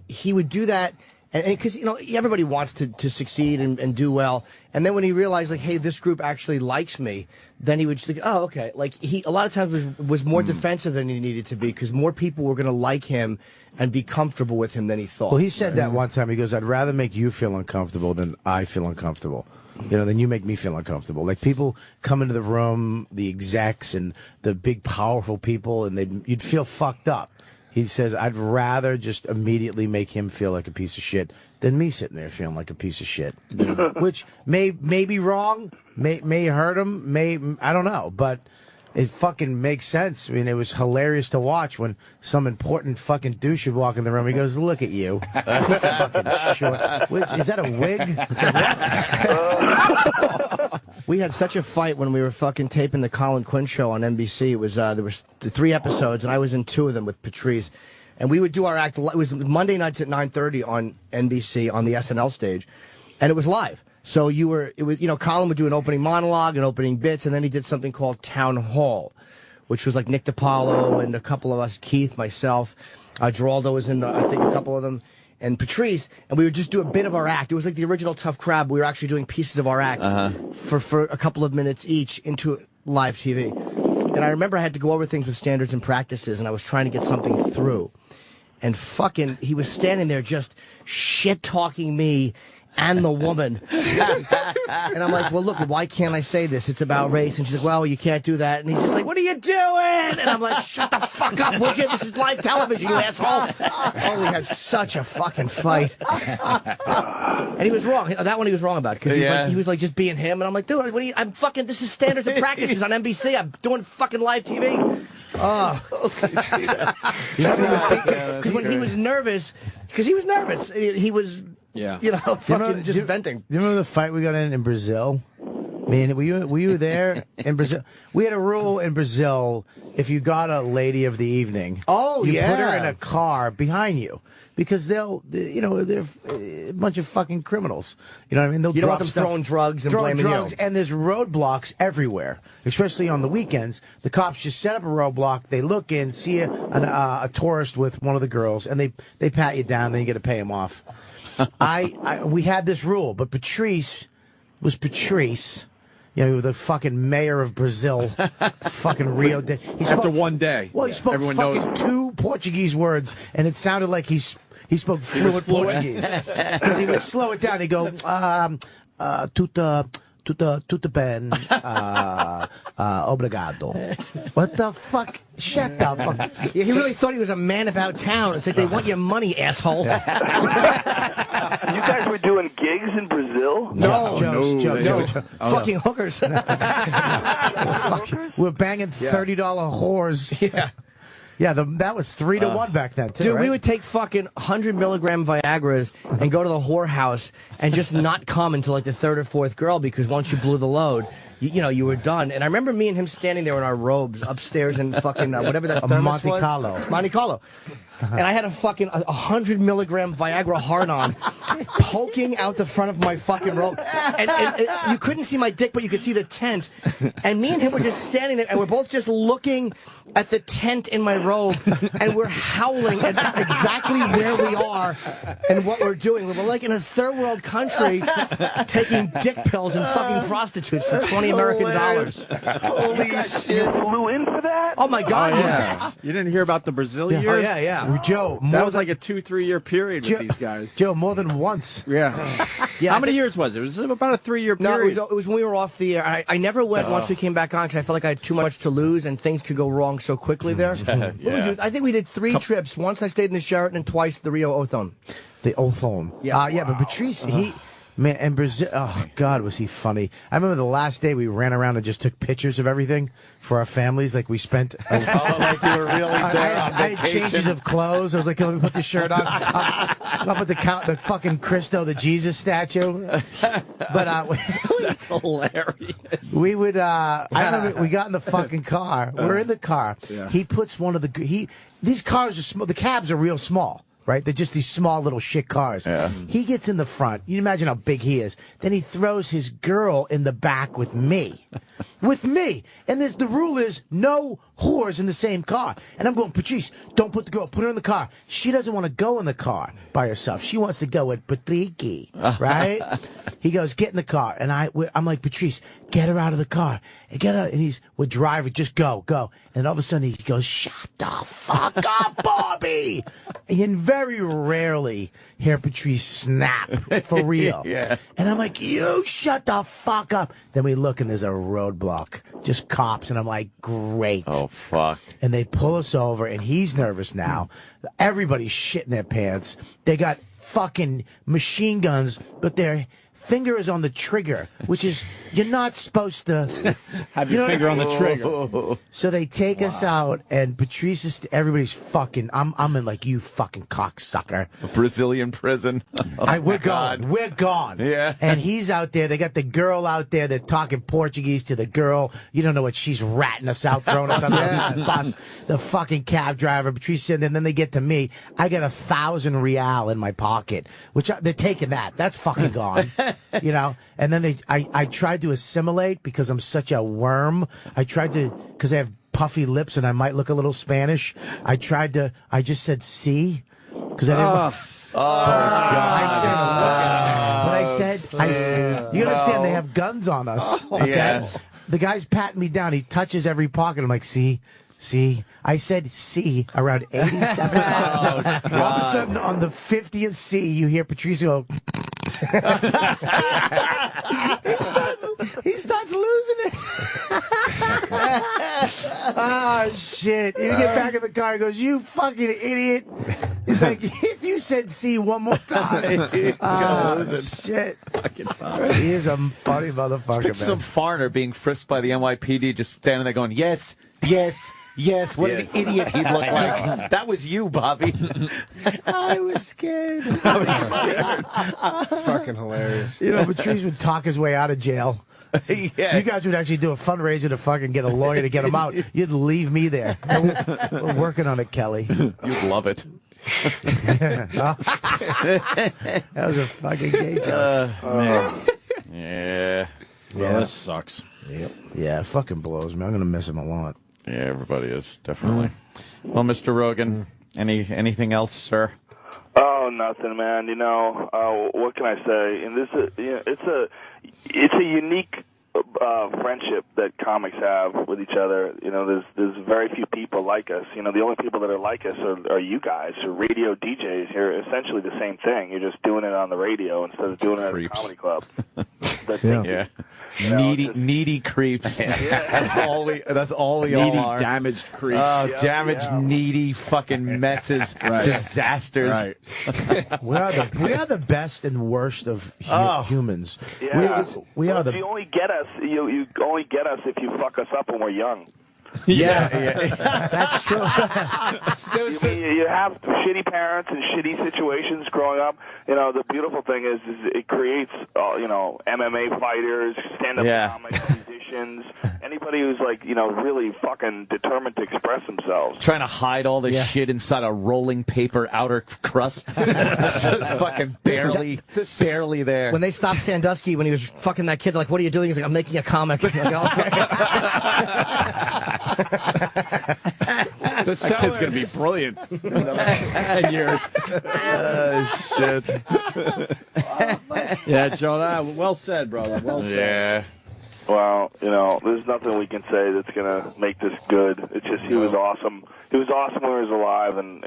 he would do that, and because everybody wants to succeed and do well, and then when he realized like, hey, this group actually likes me, then he would think, oh, okay. Like he a lot of times was more defensive than he needed to be because more people were going to like him and be comfortable with him than he thought. Well, he said that one time. He goes, I'd rather make you feel uncomfortable than I feel uncomfortable. Then you make me feel uncomfortable. Like people come into the room, the execs and the big powerful people, and you'd feel fucked up. He says, I'd rather just immediately make him feel like a piece of shit than me sitting there feeling like a piece of shit. Which may be wrong, may hurt him, I don't know, but it fucking makes sense. I mean, it was hilarious to watch when some important fucking douche would walk in the room. He goes, look at you. Fucking short. Is that a wig? We had such a fight when we were fucking taping the Colin Quinn show on NBC. It was there was 3 episodes, and I was in 2 of them with Patrice. And we would do our act. It was Monday nights at 9:30 on NBC on the SNL stage, and it was live. So Colin would do an opening monologue and opening bits, and then he did something called Town Hall, which was like Nick DiPaolo and a couple of us, Keith, myself, Geraldo was in, I think, a couple of them, and Patrice, and we would just do a bit of our act. It was like the original Tough Crab. We were actually doing pieces of our act for a couple of minutes each into live TV. And I remember I had to go over things with standards and practices, and I was trying to get something through. And fucking, he was standing there just shit-talking me and the woman. And I'm like, well, look, why can't I say this? It's about race. And she's like, well, you can't do that. And he's just like, what are you doing? And I'm like, shut the fuck up, would you? This is live television, you asshole. Oh, we had such a fucking fight. And he was wrong. That one he was wrong about. Because he was like just being him. And I'm like, dude, this is standards and practices on NBC. I'm doing fucking live TV. Because when he was nervous, he was... fucking just venting. Do you remember the fight we got in Brazil? I mean, were you there in Brazil? We had a rule in Brazil: if you got a lady of the evening, you put her in a car behind you because they're a bunch of fucking criminals. You know what I mean? They'll you don't want drop them stuff, throwing drugs and blaming you. And there's roadblocks everywhere, especially on the weekends. The cops just set up a roadblock. They look in, see a tourist with one of the girls, and they pat you down. Then you got to pay them off. We had this rule, but Patrice was Patrice. The fucking mayor of Brazil, fucking Rio de... After one day. Well, he spoke fucking 2 Portuguese words, and it sounded like he spoke fluent Portuguese. Because he would slow it down. He'd go, tudo bem, obrigado. What the fuck? Shut the fuck. Yeah, he really thought he was a man about town. It's like, they want your money, asshole. You guys were doing gigs in Brazil? No. Jokes. Fucking hookers. We're banging $30 whores. Yeah. Yeah, that was 3 to 1 back then, too. Dude, right? we would take fucking 100 milligram Viagras and go to the whorehouse and just not come until like the 3rd or 4th girl, because once you blew the load, you were done. And I remember me and him standing there in our robes upstairs in fucking whatever that thermos was. Monte Carlo. And I had a fucking 100 milligram Viagra hard-on poking out the front of my fucking robe. And you couldn't see my dick, but you could see the tent. And me and him were just standing there, and we're both just looking at the tent in my robe, and we're howling at exactly where we are and what we're doing. We're like in a third world country taking dick pills and fucking prostitutes for 20 American dollars. Holy shit. You flew in for that? Oh, my God, yes. You didn't hear about the Brazil years? Oh, yeah. Joe, that was like a 2-3 year period with these guys. Joe, more than once. Yeah. Yeah, How many years was it? It was about a 3-year period. No, it was when we were off the air. I never went once we came back on because I felt like I had too much to lose and things could go wrong so quickly there. I think we did 3 trips. Once I stayed in the Sheraton and twice the Rio Othon. The Othon. Yeah, but Patrice, man, and Brazil, oh, God, was he funny. I remember the last day we ran around and just took pictures of everything for our families. Like, we spent... like you were really there I had changes of clothes. I was like, let me put the shirt on. I'll put the fucking Christo, the Jesus statue. But that's hilarious. We would, I remember we got in the fucking car. We're in the car. Yeah. He puts one of these cars are small. The cabs are real small. Right? They're just these small little shit cars. Yeah. He gets in the front. You can imagine how big he is. Then he throws his girl in the back with me. With me. And the rule is no whores in the same car. And I'm going, Patrice, don't put the girl. Put her in the car. She doesn't want to go in the car by herself. She wants to go with Patrice. Right? He goes, get in the car. And I'm like, Patrice, get her out of the car. And get out. And we're driving. Just go. And all of a sudden he goes, shut the fuck up, Bobby. And very rarely hear Patrice snap for real. Yeah. And I'm like, you shut the fuck up. Then we look and there's a roadblock, just cops. And I'm like, great. Oh, fuck. And they pull us over and he's nervous now. Everybody's shitting their pants. They got fucking machine guns, but their finger is on the trigger, which is, you're not supposed to have your finger on the trigger. So they take us out, and Patrice is, everybody's fucking, I'm in like, you fucking cocksucker. Brazilian prison. We're gone. We're gone. Yeah. And he's out there. They got the girl out there. They're talking Portuguese to the girl. You don't know what she's ratting us out, throwing us on the bus. The fucking cab driver, Patrice, and then they get to me. I got 1,000 real in my pocket, which they're taking that. That's fucking gone. You know, and then I tried to assimilate because I'm such a worm. I tried to, because I have puffy lips and I might look a little Spanish. I just said "sí" because I didn't. I said, you understand they have guns on us. Okay? Yeah. The guy's patting me down. He touches every pocket. I'm like, see. I said C around 87 times. All of a sudden, on the 50th C, you hear Patrice go. He starts losing it. Oh, shit. You get back in the car, he goes, you fucking idiot. He's like, if you said C one more time. Oh, shit. He is a funny motherfucker, man. Some foreigner being frisked by the NYPD just standing there going, yes. What an idiot he'd look like. That was you, Bobby. I was scared. Fucking hilarious. You know, Patrice would talk his way out of jail. Yeah. You guys would actually do a fundraiser to fucking get a lawyer to get him out. You'd leave me there. We're working on it, Kelly. You'd love it. That was a fucking gay joke. Man. Yeah. Well, this sucks. Yep. Yeah, it fucking blows me. I'm going to miss him a lot. Yeah, everybody is, definitely. Well, Mr. Rogan, anything else, sir? Oh, nothing, man. You know, what can I say? And this, it's a unique friendship that comics have with each other. You know, there's very few people like us. You know, the only people that are like us are you guys, who are radio DJs. You're essentially the same thing. You're just doing it on the radio instead of doing it at a comedy club. Yeah. You know, needy creeps. That's all we needy, all are. Damaged creeps. Oh, damaged, needy fucking messes, disasters. Right. We are the best and worst of humans. Yeah. We are the. You only get us. You only get us if you fuck us up when we're young. Yeah. That's true. You have shitty parents and shitty situations growing up. You know, the beautiful thing is it creates, MMA fighters, stand-up comics, musicians, anybody who's like, really fucking determined to express themselves. Trying to hide all this shit inside a rolling paper outer crust. It's just fucking barely there. When they stopped Sandusky when he was fucking that kid, like, what are you doing? He's like, I'm making a comic. Like, That kid's going to be brilliant in another 10 years. Shit. Yeah, Joe, well said, brother. Well said. Yeah. Well, there's nothing we can say that's gonna make this good. It's just he was awesome. He was awesome when he was alive, and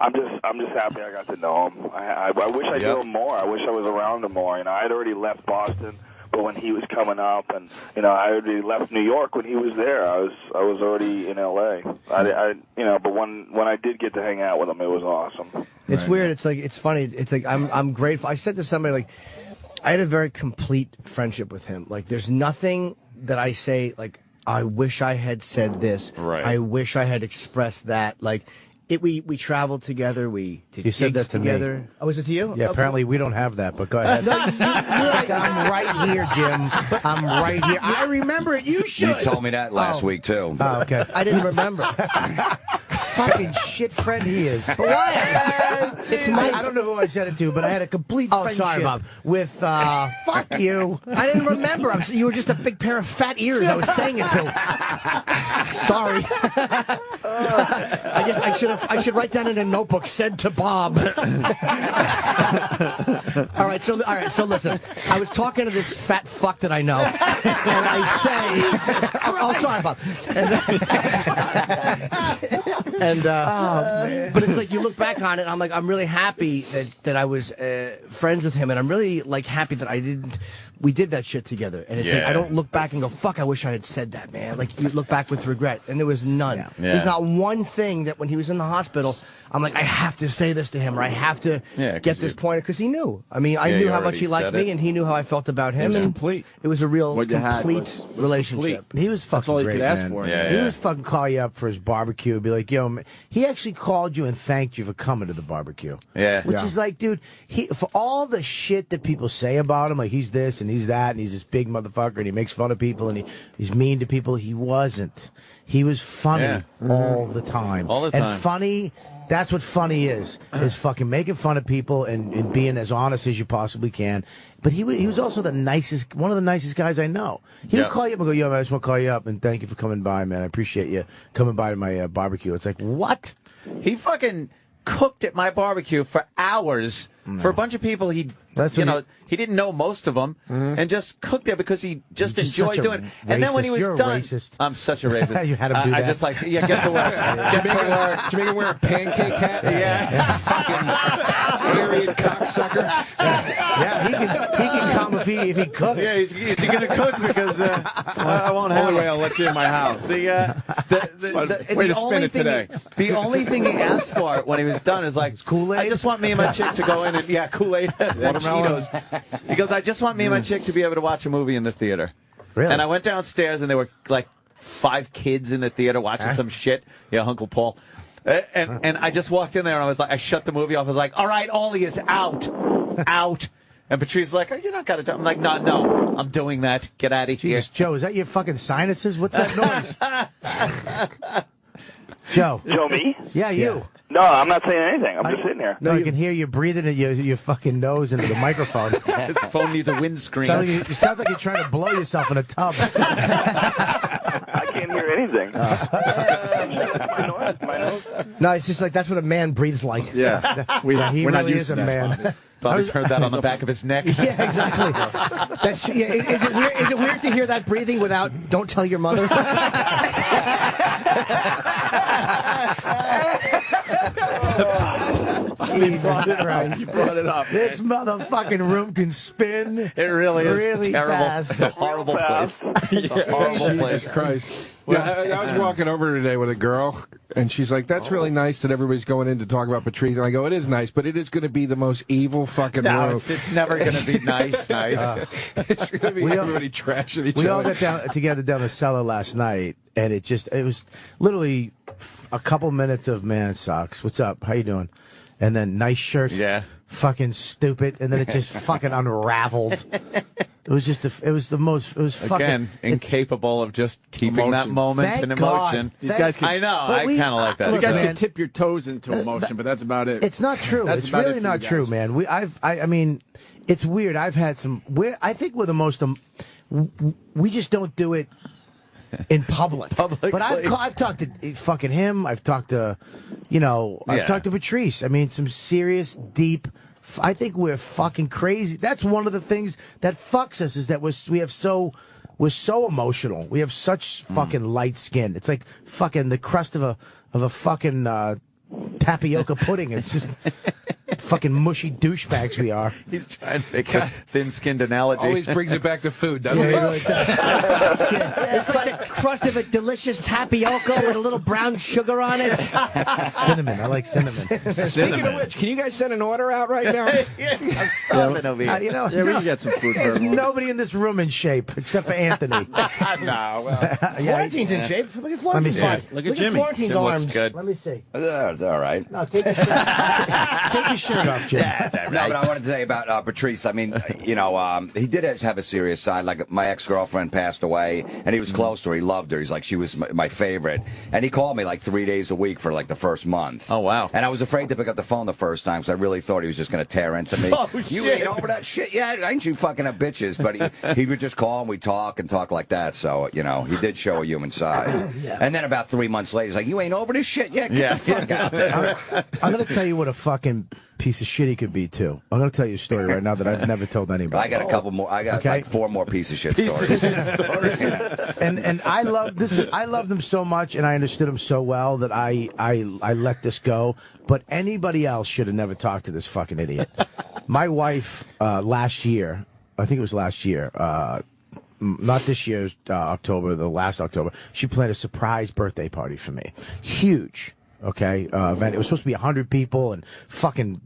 I'm just happy I got to know him. I wish I knew him more. I wish I was around him more. I'd already left Boston, but when he was coming up, and I already left New York when he was there. I was already in L.A. But when I did get to hang out with him, it was awesome. It's weird. It's funny. It's like I'm grateful. I said to somebody like, I had a very complete friendship with him. Like, there's nothing that I say, like, I wish I had said this. Right. I wish I had expressed that. Like, we traveled together. We did You said gigs that to together. me. Oh, was it to you? Yeah, Okay. apparently we don't have that, but go ahead. No, I'm right here, Jim. I'm right here. I remember it. You should. You told me that last week, too. Oh, okay. I didn't remember. Fucking shit friend he is. Why? It's my. I don't know who I said it to, but I had a complete Oh, friendship sorry, Bob. with fuck you. I didn't remember. You were just a big pair of fat ears I was saying it to. Sorry. I guess I should write down in a notebook, said to Bob. All right, so listen. I was talking to this fat fuck that I know, and I say, "Oh, sorry, Bob." But it's like you look back on it, I'm like, I'm really happy that I was friends with him, and I'm really like happy that we did that shit together. And it's like, I don't look back and go, fuck, I wish I had said that, man. Like, you look back with regret, and there was none. Yeah. There's not one thing that when he was in the hospital, I'm like, I have to say this to him, or I have to get this point, because he knew. I mean, I knew how much he liked me, and he knew how I felt about him. It was and complete. It was a real What you had complete was relationship. He was fucking That's all you great, could ask man. for. He was fucking call you up for his barbecue and be like, yo, man. He actually called you and thanked you for coming to the barbecue. Yeah. Which is like, dude, for all the shit that people say about him, like he's this and he's that and he's this big motherfucker and he makes fun of people and he's mean to people, he wasn't. He was funny all the time. All the time. And funny, that's what funny is fucking making fun of people and being as honest as you possibly can. But he was also one of the nicest guys I know. He would call you up and go, yo, man, I just want to call you up and thank you for coming by, man. I appreciate you coming by to my barbecue. It's like, what? He fucking cooked at my barbecue for hours for a bunch of people he didn't know most of them, and just cooked there because he just enjoyed doing it. And then when he was done, I'm such a racist. You had him do that. I just like, get to work. Get to work. Did you make him wear a pancake hat? Yeah. Fucking Aryan cocksucker. Yeah, he can come if he cooks. Yeah, he's going to cook because I won't have Only way I'll let you in my house. way to spin it today. The only thing he asked for when he was done is like, Kool-Aid? I just want me and my chick to go in and, Kool-Aid and Cheetos. He goes, I just want me and my chick to be able to watch a movie in the theater. Really? And I went downstairs and there were like 5 kids in the theater watching some shit. Yeah, Uncle Paul. And I just walked in there and I was like, I shut the movie off. I was like, all right, Ollie is out. Out. And Patrice is like, oh, you're not going to tell. I'm like, no, I'm doing that. Get out of here. Jesus, Joe, is that your fucking sinuses? What's that noise? Joe. Joe, me? Yeah, you. No, I'm not saying anything. I'm just sitting here. No, you can hear you breathing at your fucking nose into the microphone. His phone needs a windscreen. It sounds like you're trying to blow yourself in a tub. I can't hear anything. My nose? No, it's just like that's what a man breathes like. Yeah. He We're not really used is to a that. man. Probably heard that on the back of his neck. Yeah, exactly. Is it weird? Is it weird to hear that breathing without "Don't tell your mother"? Jesus Christ. You brought it up. This motherfucking room can spin. It really is really terrible. fast. It's a horrible place. It's a horrible place. Jesus Christ. Yeah, I was walking over today with a girl, and she's like, that's really nice that everybody's going in to talk about Patrice. And I go, it is nice, but it is going to be the most evil fucking No, room. it's never going to be nice. It's going to be everybody trashing each other. We all got together down the cellar last night, and it was literally a couple minutes of, man, it sucks. What's up? How you doing? And then nice shirt. Yeah. Fucking stupid. And then it just fucking unraveled. It was fucking. Incapable of just keeping that moment Thank in emotion. God. These guys can, I know. I kind of like that. You guys man, can tip your toes into emotion, but that's about it. It's not true. That's It's about really it for not you true, guys. man. I mean, it's weird. I've had some. I think we're the most. We just don't do it in public. But I've talked to fucking him. I've talked to, I've talked to Patrice. I mean, some serious, deep. I think we're fucking crazy. That's one of the things that fucks us is that we're was so emotional. We have such fucking light skin. It's like fucking the crust of a fucking tapioca pudding. It's just fucking mushy douchebags we are. He's trying to make a thin-skinned analogy. Always brings it back to food, doesn't Yeah, it? he really does. It's like the crust of a delicious tapioca with a little brown sugar on it. Cinnamon. I like cinnamon. Speaking of which, can you guys send an order out right now? I'm starving over here. You know, Yeah, we can get some food for there's everyone. nobody in this room in shape except for Anthony. No, well, Florentine's in shape. Look at Let me Florentine's see. body. Look at Jimmy. Florentine's Jim looks arms. good. Let me see. It's all right. No, take your shirt off, Jim. No, but I wanted to say about Patrice. I mean, you know, he did have a serious side. Like my ex-girlfriend passed away, and he was close to her. He loved her. He's like, she was my favorite. And he called me like 3 days a week for like the first month. Oh, wow. And I was afraid to pick up the phone the first time because I really thought he was just going to tear into me. Oh, You shit. ain't over that shit yet? Ain't you fucking a bitches? But he would just call and we'd talk and talk like that. So, you know, he did show a human side. And then about 3 months later, he's like, you ain't over this shit yet? Get the fuck out there. I'm going to tell you what a fucking piece of shit he could be, too. I'm going to tell you a story right now that I've never told anybody. I got a couple more. I got like 4 more piece of shit stories. And I love this. I loved him so much, and I understood him so well that I let this go. But anybody else should have never talked to this fucking idiot. My wife last year, I think it was last year, not this year's October, the last October, she planned a surprise birthday party for me. Huge. Okay, event. It was supposed to be 100 people and fucking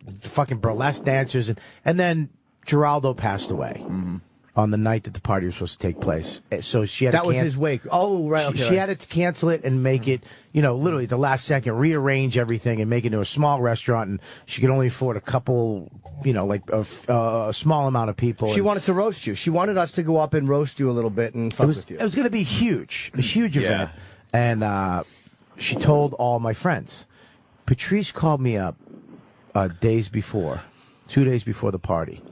burlesque dancers, and then Geraldo passed away on the night that the party was supposed to take place. So she had That to was his wake. Oh, right. Okay, she had to cancel it and make it, you know, literally at the last second, rearrange everything and make it into a small restaurant. And she could only afford a couple, you know, like a small amount of people. She and wanted to roast you. She wanted us to go up and roast you a little bit and fuck with you. it was going to be huge, a huge event. And she told all my friends. Patrice called me up days before, 2 days before the party,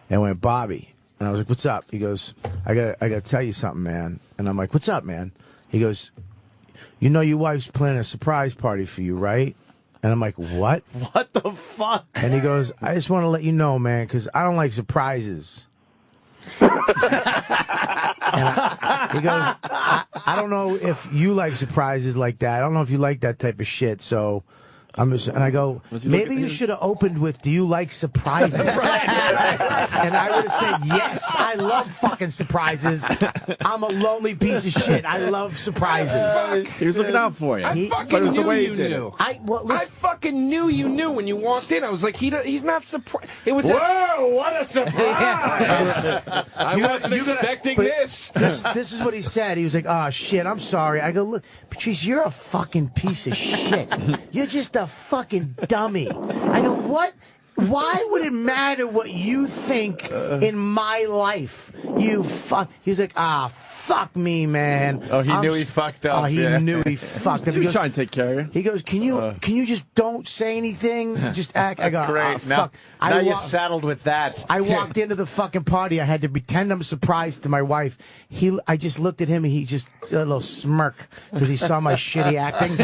and went, Bobby. And I was like, what's up? He goes, I got to tell you something, man. And I'm like, what's up, man? He goes, you know your wife's planning a surprise party for you, right? And I'm like, what? What the fuck? And he goes, I just want to let you know, man, because I don't like surprises. He goes, I don't know if you like surprises like that. I don't know if you like that type of shit. So I'm just, and I go, maybe you should have opened with, do you like surprises? And I would have said, yes, I love fucking surprises. I'm a lonely piece of shit. I love surprises. He was looking out for you. I fucking But it was the knew way he you did knew. it. I fucking knew you knew when you walked in. I was like, he's not surprised. It was Whoa, what a surprise! I wasn't expecting this. This is what he said. He was like, oh, shit, I'm sorry. I go, look, Patrice, you're a fucking piece of shit. You're just a fucking dummy. I go, what? Why would it matter what you think in my life? You fuck. He's like, fuck me, man. Oh, he knew he fucked up. Oh, he Yeah. knew he fucked up. He was trying to take care of you. He goes, can you just don't say anything? Just act. I go, Great. Now, fuck. now you're saddled with that. I walked into the fucking party. I had to pretend I'm surprised to my wife. I just looked at him and he just a little smirk because he saw my shitty acting.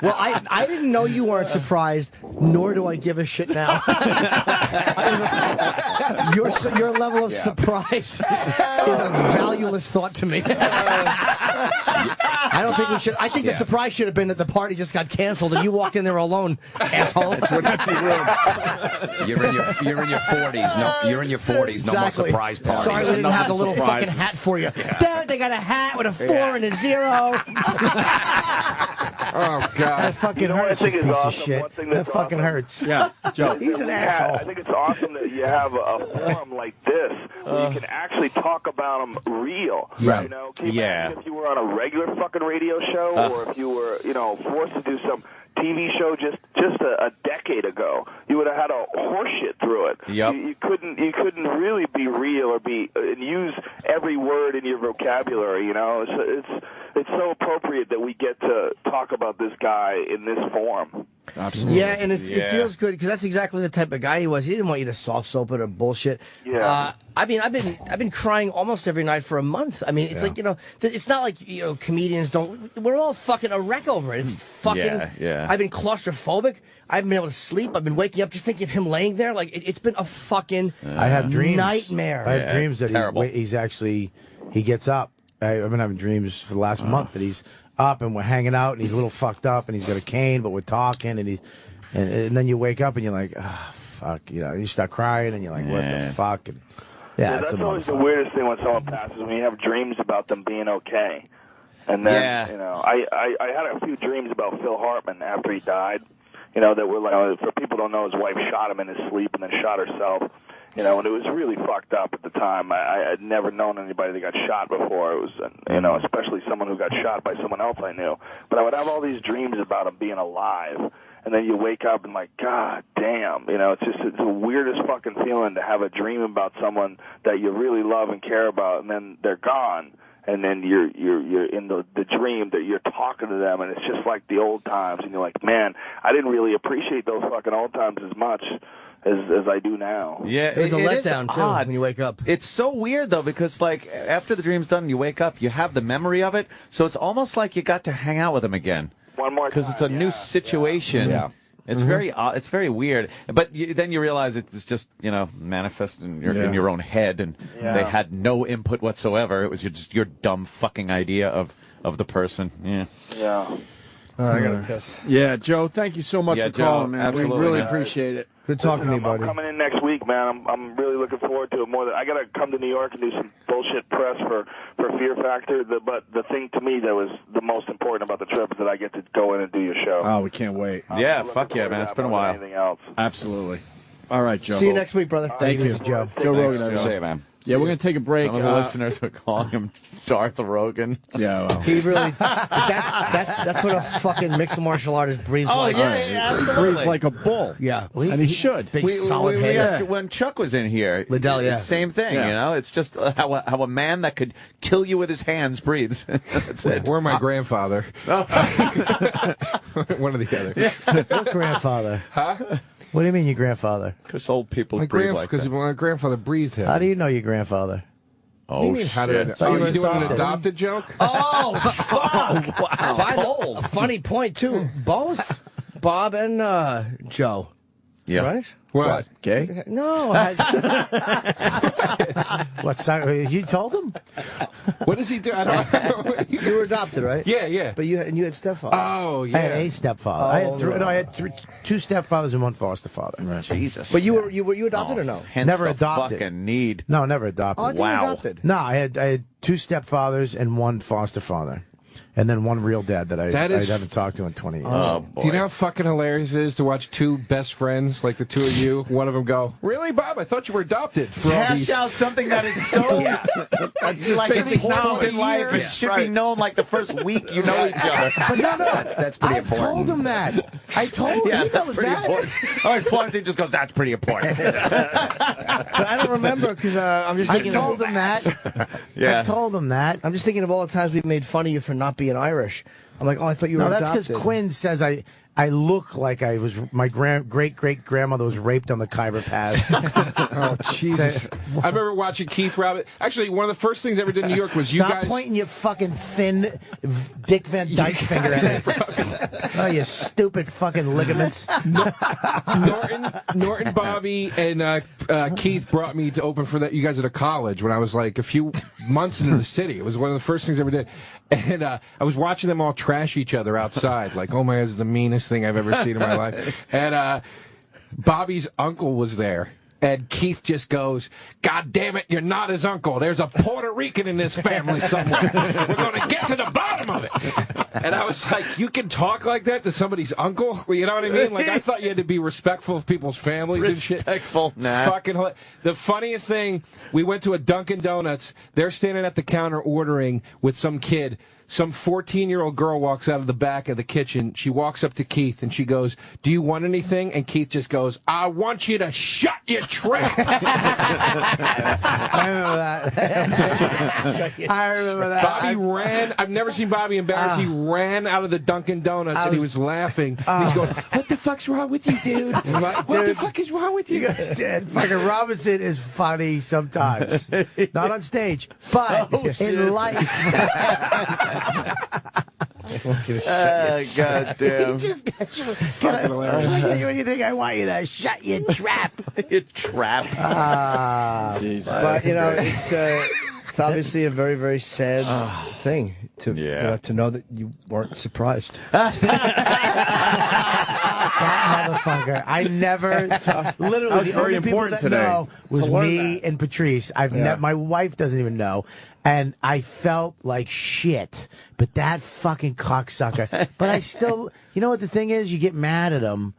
Well, I didn't know you weren't surprised, nor do I give a shit now. Your level of surprise is a valueless thought to me. I don't think we should. I think the surprise should have been that the party just got canceled and you walked in there alone, asshole. It's an empty room. You're in your 40s. No, you're in your 40s. No more Exactly. surprise parties. Sorry we didn't have the little fucking hat for you. There, they got a hat with a 4 and a 0. Oh God! That fucking what I hurts, think you is piece awesome? of shit. One thing That that's fucking awesome. hurts. Yeah, Joe. He's an Yeah, asshole. I think it's awesome that you have a forum like this where you can actually talk about them real. Right. You know, can you imagine if you were on a regular fucking radio show, or if you were, you know, forced to do some TV show just a decade ago, you would have had a horseshit through it. Yep. You couldn't really be real or be and use every word in your vocabulary. You know, it's so appropriate that we get to talk about this guy in this form. Absolutely. Yeah, and it feels good because that's exactly the type of guy he was. He didn't want you to soft soap it or bullshit. Yeah. I mean, I've been crying almost every night for a month. I mean, it's like, it's not like, comedians don't. We're all fucking a wreck over it. It's fucking. Yeah. I've been claustrophobic. I haven't been able to sleep. I've been waking up just thinking of him laying there. Like it's been a fucking. I have dreams. Nightmare. I have dreams that he gets up. I've been having dreams for the last month that he's up and we're hanging out and he's a little fucked up and he's got a cane, but we're talking and and then you wake up and you're like, oh, fuck, you start crying and you're like, what the fuck? And, that's always the weirdest thing when someone passes, when you have dreams about them being okay. And then, I had a few dreams about Phil Hartman after he died, that were like, for people who don't know, his wife shot him in his sleep and then shot herself. And it was really fucked up at the time. I had never known anybody that got shot before. It was, especially someone who got shot by someone else I knew. But I would have all these dreams about him being alive. And then you wake up and like, God damn, it's the weirdest fucking feeling to have a dream about someone that you really love and care about, and then they're gone. And then you're in the dream that you're talking to them, and it's just like the old times. And you're like, man, I didn't really appreciate those fucking old times as much as I do now. Yeah, There's a letdown too odd. when you wake up. It's so weird though, because like after the dream's done, you wake up, you have the memory of it, so it's almost like you got to hang out with him again. One more time, because it's a new situation. Yeah. It's it's very weird. But then you realize it was just manifest in your own head, and they had no input whatsoever. It was just your dumb fucking idea of the person. Yeah. Yeah. I gotta piss. Yeah, Joe, thank you so much for calling, man. Absolutely, we really man. appreciate it. Good talking to you, buddy. I'm coming in next week, man. I'm really looking forward to it more than I got to come to New York and do some bullshit press for Fear Factor. But the thing to me that was the most important about the trip is that I get to go in and do your show. Oh, we can't wait. Yeah, fuck yeah, man. It's been a while. Anything else? Absolutely. All right, Joe. See you next week, brother. Thank you, Joe. Joe Rogan. Thanks, Joe. Say, man. Yeah, we're going to take a break. Some of the listeners were calling him Darth Rogan. Yeah, well. He really. That's what a fucking mixed martial artist breathes like. absolutely. Breathes like a bull. Yeah, and he should. Big solid head. When Chuck was in here, Liddell, the same thing. It's just how a man that could kill you with his hands breathes. That's it. Or my grandfather. One or the other. What grandfather? Huh? What do you mean your grandfather? Because old people breathe like that. Because my grandfather breathed him. How do you know your grandfather? What do you mean, how did I know? Oh, You you doing an adopted. adopted joke? Oh, fuck! Wow. Funny point too. Both Bob and Joe. Yeah. Right? What? Gay? No. What? You told him? What does he do? I don't. You were adopted, right? Yeah. But you had stepfather. Oh, yeah. I had a stepfather. I had two stepfathers and one foster father. Right. Jesus. But you were adopted or no? Hence Never the adopted. Fucking need. No, never adopted. Oh, I thought you adopted. No, I had two stepfathers and one foster father. And then one real dad that I haven't talked to in 20 years. Oh, boy. Do you know how fucking hilarious it is to watch two best friends, like the two of you, one of them go, "Really, Bob? I thought you were adopted." For all Hash these... out something that is so That's like it's basic important in knowledge. life. It should be known like the first week you know each other. But no, That's pretty I've important. told him that. I told him. He knows that's pretty that. important. All right, Florentine just goes, that's pretty important. But I don't remember because I'm just I thinking. told him that. Yeah. I've told him that. I'm just thinking of all the times we've made fun of you for not being Irish. I'm like, oh, I thought you were No, that's adopted. because Quinn says I look like I was my great grandmother was raped on the Khyber Pass. Oh, Jesus. I remember watching Keith Robert. Actually, one of the first things I ever did in New York was you Stop guys. pointing your fucking thin Dick Van Dyke finger at me. Oh, you stupid fucking ligaments. Norton, Bobby, and Keith brought me to open for that. You guys at a college when I was like a few months into the city. It was one of the first things I ever did. And I was watching them all trash each other outside. Like, oh my God, this is the meanest thing I've ever seen in my life. And Bobby's uncle was there. And Keith just goes, "God damn it, you're not his uncle. There's a Puerto Rican in this family somewhere. We're going to get to the bottom of it." And I was like, you can talk like that to somebody's uncle? You know what I mean? Like, I thought you had to be respectful of people's families and shit. Respectful, nah. Fucking the funniest thing, we went to a Dunkin' Donuts. They're standing at the counter ordering with some kid. Some 14-year-old girl walks out of the back of the kitchen. She walks up to Keith and she goes, "Do you want anything?" And Keith just goes, "I want you to shut your trap. I remember that. I remember that. Bobby ran. I've never seen Bobby embarrassed. He ran out of the Dunkin' Donuts and he was laughing. He's going, "What the fuck's wrong with you, dude? What the fuck is wrong with you?" You guys did. Fucking Robinson is funny sometimes, not on stage, but in life. God damn. Just anything I want you to shut your trap. You trap. But you know, it's obviously a very, very sad thing to to know that you weren't surprised. That motherfucker. I never literally That was the very only people important that today. know was To learn me and Patrice. My wife doesn't even know. And I felt like shit. But that fucking cocksucker. But I still, you know what the thing is? You get mad at him.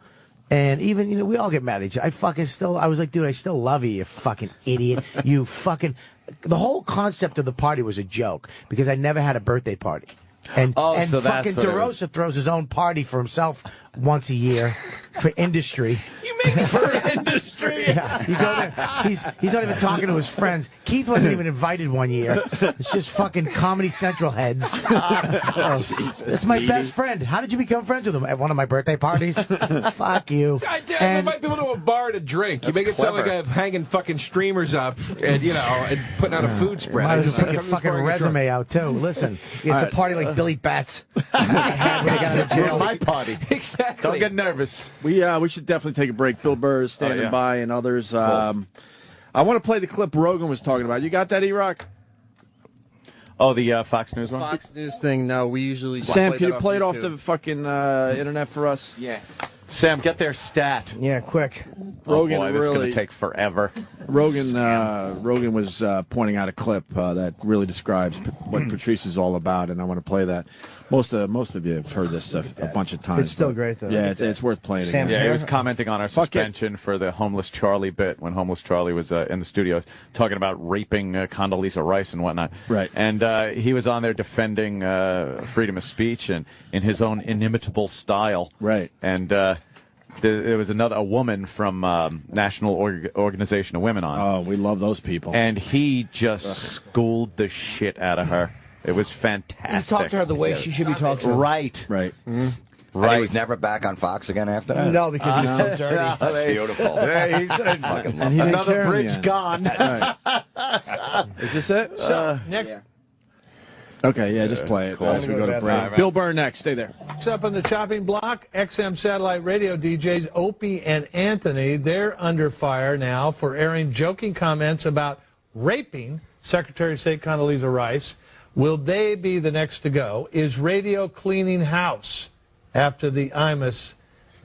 And even, you know, we all get mad at each other. I was like, dude, I still love you, you fucking idiot. You fucking, the whole concept of the party was a joke because I never had a birthday party. And so fucking DeRosa throws his own party for himself once a year for industry. You make it for industry. Yeah, you go there. He's not even talking to his friends. Keith wasn't even invited one year. It's just fucking Comedy Central heads. It's my best friend. How did you become friends with him? At one of my birthday parties? Fuck you. God damn, invite people to a bar to drink. You make it sound like I'm hanging fucking streamers up and, you know, and putting out a food spread. Might as well put your fucking resume out, too. Listen, it's a party like Billy Bats. My party. Exactly. Don't get nervous. We should definitely take a break. Bill Burr is standing by and others. I want to play the clip Rogan was talking about. You got that, E-Rock? Oh, the Fox News one? Fox News thing, no, we usually Sam, can you play it off the fucking internet for us? Yeah. Sam, get their stat. Yeah, quick. Rogan, oh boy, this is going really- to take forever. Rogan was pointing out a clip that really describes what Patrice is all about, and I want to play that. Most of you have heard this a bunch of times. It's still great, though. Yeah, it's worth playing. Sam's again. Yeah, he was commenting on our suspension for the Homeless Charlie bit when Homeless Charlie was in the studio talking about raping Condoleezza Rice and whatnot. Right. And he was on there defending freedom of speech and in his own inimitable style. Right. And there was a woman from National Organization of Women on. Oh, we love those people. And he just schooled the shit out of her. It was fantastic. He talked to her the way she should be talked to. Right. Right. And he was never back on Fox again after that? No, because he was so dirty. That's beautiful. And he didn't Another care in the bridge end. gone. Right. Is this it? Nick. Okay, yeah, just play it as we go to break. Right. Bill Burr next. Stay there. Next up on the chopping block, XM satellite radio DJs Opie and Anthony. They're under fire now for airing joking comments about raping Secretary of State Condoleezza Rice. Will they be the next to go? Is radio cleaning house after the Imus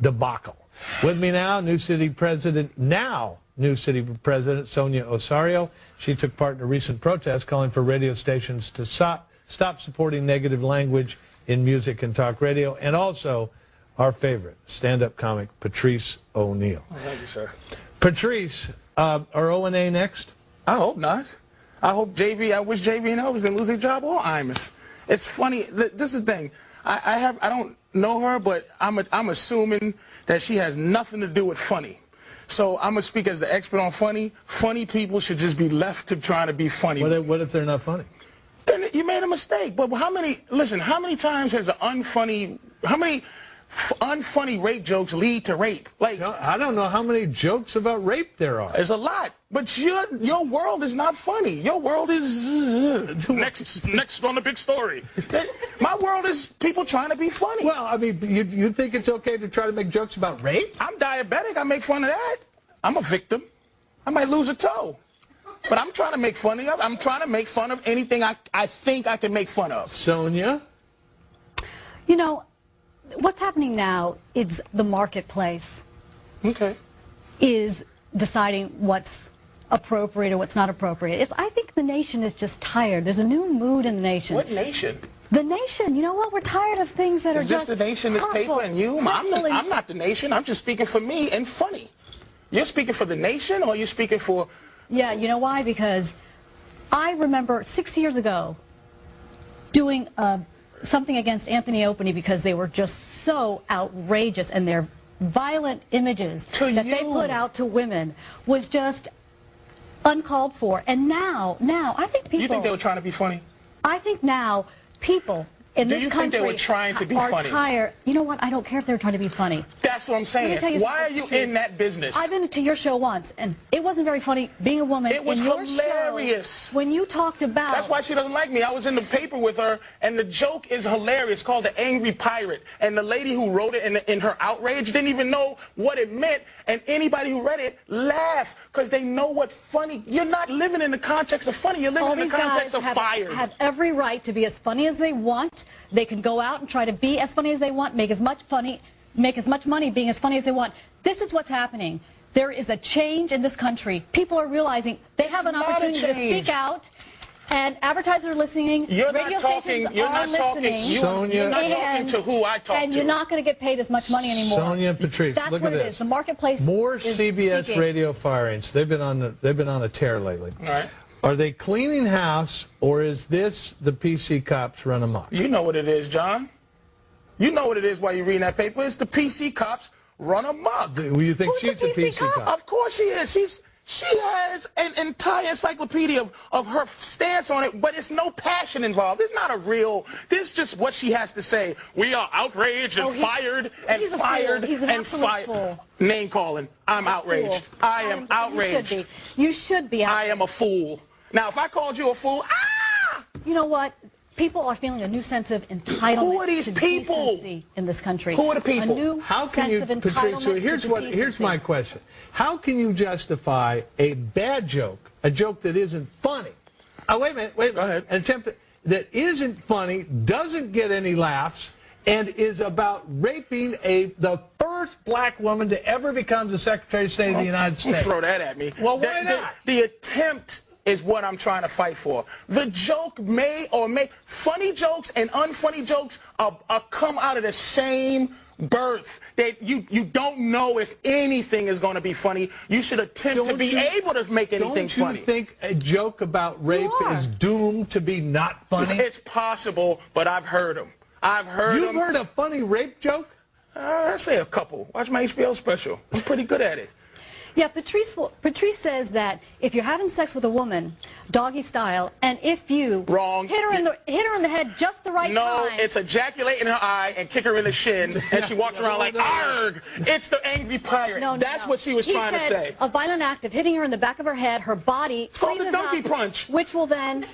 debacle? With me now, New City President Sonia Osario. She took part in a recent protest calling for radio stations to stop supporting negative language in music and talk radio, and also our favorite stand-up comic, Patrice O'Neill. Oh, thank you, sir. Patrice, are O&A next? I hope not. I wish JB and Elvis didn't lose their job or Imus. It's funny. This is the thing. I don't know her, but I'm assuming that she has nothing to do with funny. So I'm gonna speak as the expert on funny. Funny people should just be left to trying to be funny. What if they're not funny? Then you made a mistake. But how many times has how many unfunny rape jokes lead to rape? Like, I don't know how many jokes about rape there are. There's a lot. But your world is not funny. Your world is next on the big story. My world is people trying to be funny. Well, I mean, you think it's okay to try to make jokes about rape? I'm diabetic. I make fun of that. I'm a victim. I might lose a toe. But I'm trying to make fun of. I'm trying to make fun of anything I think I can make fun of. Sonia? You know, what's happening now is the marketplace is deciding what's appropriate or what's not appropriate. I think the nation is just tired. There's a new mood in the nation. What nation? The nation. You know what? We're tired of things that are just Is this the nation, this paper, and you? I'm not the nation. I'm just speaking for me and funny. You're speaking for the nation, or you're speaking for... Yeah, you know why? Because I remember 6 years ago doing something against Anthony Opie because they were just so outrageous, and their violent images that they put out to women was just uncalled for. And now, I think people... You think they were trying to be funny? I think now people in Do this you country think they were trying to be are funny? tired. You know what? I don't care if they were trying to be funny. That's what I'm saying. Why are you in that business? I've been to your show once, and it wasn't very funny being a woman. It was in your hilarious. Show, when you talked about... That's why she doesn't like me. I was in the paper with her, and the joke is hilarious. It's called The Angry Pirate. And the lady who wrote it in her outrage didn't even know what it meant. And anybody who read it laughed because they know what funny... You're not living in the context of funny. You're living in the context of fire. Have every right to be as funny as they want. They can go out and try to be as funny as they want, make as much money being as funny as they want. This is what's happening. There is a change in this country. People are realizing they have an opportunity to speak out, and advertisers are listening. Radio stations are listening. Sonia, you're not talking to who I talk to. And you're not going to get paid as much money anymore. Sonia and Patrice, That's look what at it this. is. The marketplace More is CBS speaking. radio firings. They've been on a tear lately. All right. Are they cleaning house, or is this the PC cops run amok? You know what it is, John. You know what it is while you're reading that paper. It's the PC cops run amok. Do you think she's a PC cop? Of course she is. She has an entire encyclopedia of her stance on it, but it's no passion involved. It's not a real... This is just what she has to say. We are outraged and fired and fired and fired. Name calling. I'm outraged. I am outraged. You should be outraged. I am a fool. Now, if I called you a fool, You know what? People are feeling a new sense of entitlement. Who are these to people decency in this country? Who are the people? A new How can sense you, of Patrice? So entitlement here's my question: how can you justify a bad joke, a joke that isn't funny? Oh, wait a minute. Go ahead. An attempt that isn't funny, doesn't get any laughs, and is about raping the first black woman to ever become the Secretary of State of the United States. Throw that at me. Well, why not? The attempt is what I'm trying to fight for. The joke funny jokes and unfunny jokes are come out of the same birth. You don't know if anything is going to be funny. You should attempt to be able to make anything funny. Don't you think a joke about rape is doomed to be not funny? It's possible, but I've heard them. You've heard a funny rape joke? I say a couple. Watch my HBO special. I'm pretty good at it. Yeah, Patrice says that if you're having sex with a woman, doggy style, and if you hit her in the head just the right time. No, it's ejaculate in her eye and kick her in the shin, and she walks around like, arg! It's the angry pirate. That's what she was trying to say. A violent act of hitting her in the back of her head, her body. It's called the donkey punch. Which will then...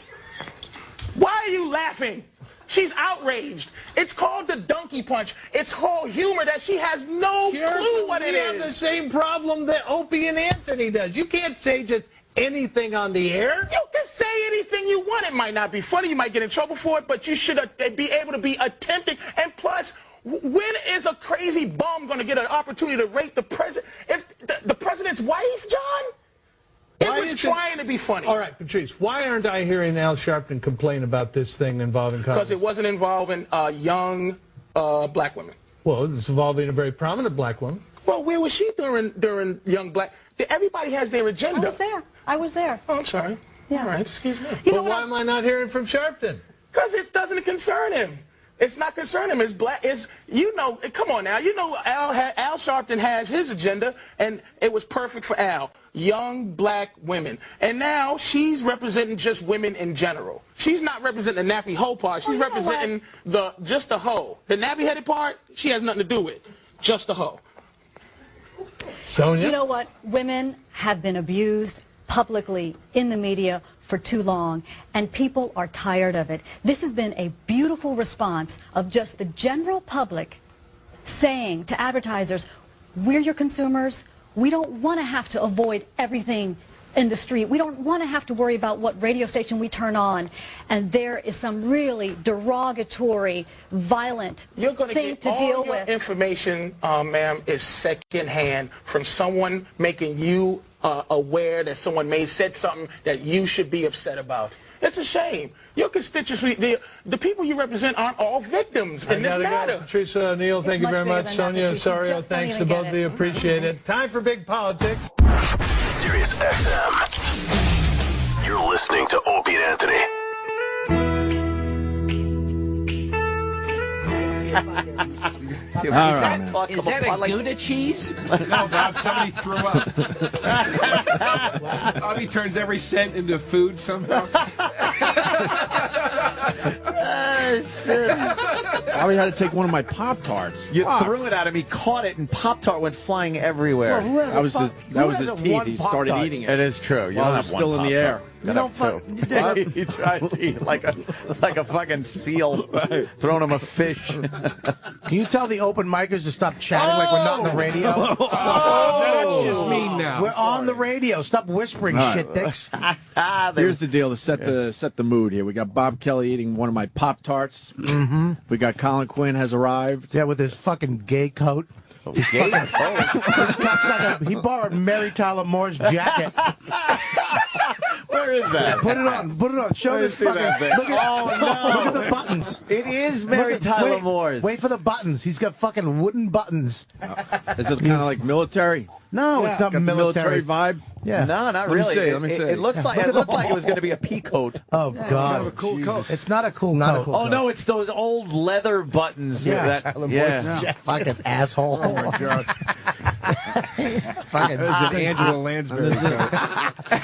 Why are you laughing? She's outraged. It's called the donkey punch. It's whole humor that she has no clue what it is. We have the same problem that Opie and Anthony does. You can't say just anything on the air. You can say anything you want. It might not be funny. You might get in trouble for it, but you should be able to be attempting. And plus, when is a crazy bum going to get an opportunity to rape the president? If the president's wife, John? It was trying to be funny. All right, Patrice, why aren't I hearing Al Sharpton complain about this thing involving Congress? Because it wasn't involving young black women. Well, it's involving a very prominent black woman. Well, where was she during young black? Everybody has their agenda. I was there. Oh, I'm sorry. Yeah. All right, excuse me. But why am I not hearing from Sharpton? Because it doesn't concern him. It's not concerning him. It's black. Come on now. You know Al Sharpton has his agenda, and it was perfect for Al. Young black women. And now she's representing just women in general. She's not representing the nappy hoe part. She's representing just the hoe. The nappy-headed part, she has nothing to do with. Just the hoe. Sonia? You know what? Women have been abused publicly in the media for too long, and people are tired of it. This has been a beautiful response of just the general public saying to advertisers, we're your consumers. We don't want to have to avoid everything in the street. We don't want to have to worry about what radio station we turn on. And there is some really derogatory, violent thing to deal with. All your information, ma'am, is secondhand from someone making you aware that someone said something that you should be upset about. It's a shame. Your constituency, the people you represent aren't all victims in this matter. Patrice O'Neill, thank you very much. Sonia Osorio, thanks to both of you. Appreciate it. Time for Big Politics. Sirius XM. You're listening to Opie and Anthony. you. All right, man. Talk Is about that a like- Gouda cheese? No, Bob, somebody threw up. Bobby turns every cent into food somehow. Shit. Bobby had to take one of my Pop-Tarts. You Fuck. threw it at him. He caught it, and Pop-Tart went flying everywhere. Well, who has That a was fuck- his. That who was has his a teeth. one He started Pop-Tart? eating it. It is true. You While don't it have was one still in the Pop-Tart. air. You don't have two. He tried to eat like a fucking seal, throwing him a fish. Can you tell the open micers to stop chatting like we're not on the radio? That's just mean now. We're on the radio. Stop whispering, All right. shit dicks. Here's the deal to set the mood here. We got Bob Kelly eating one of my Pop-Tarts. Mm-hmm. We got Colin Quinn has arrived. Yeah, with his fucking gay coat. His cocksucker, he borrowed Mary Tyler Moore's jacket. Where is that? Put it on. Put it on. Show Let me this see fucking. that thing. Look at, Oh, no. look at the buttons. It is Mary Look at- Tyler wait, Moore's. Wait for the buttons. He's got fucking wooden buttons. Is it kind of like military? No, Yeah, it's not got the military. vibe. Yeah. No, not Let me really. see, let me see. It looks like it looked like it was going to be a pea coat. Oh God, kind of a cool coat. It's not a cool coat. Oh no, it's those old leather buttons. Yeah, that, Tyler yeah. Moore's jacket. Fucking asshole. Oh my God. Fucking That was an Angela Lansbury coat.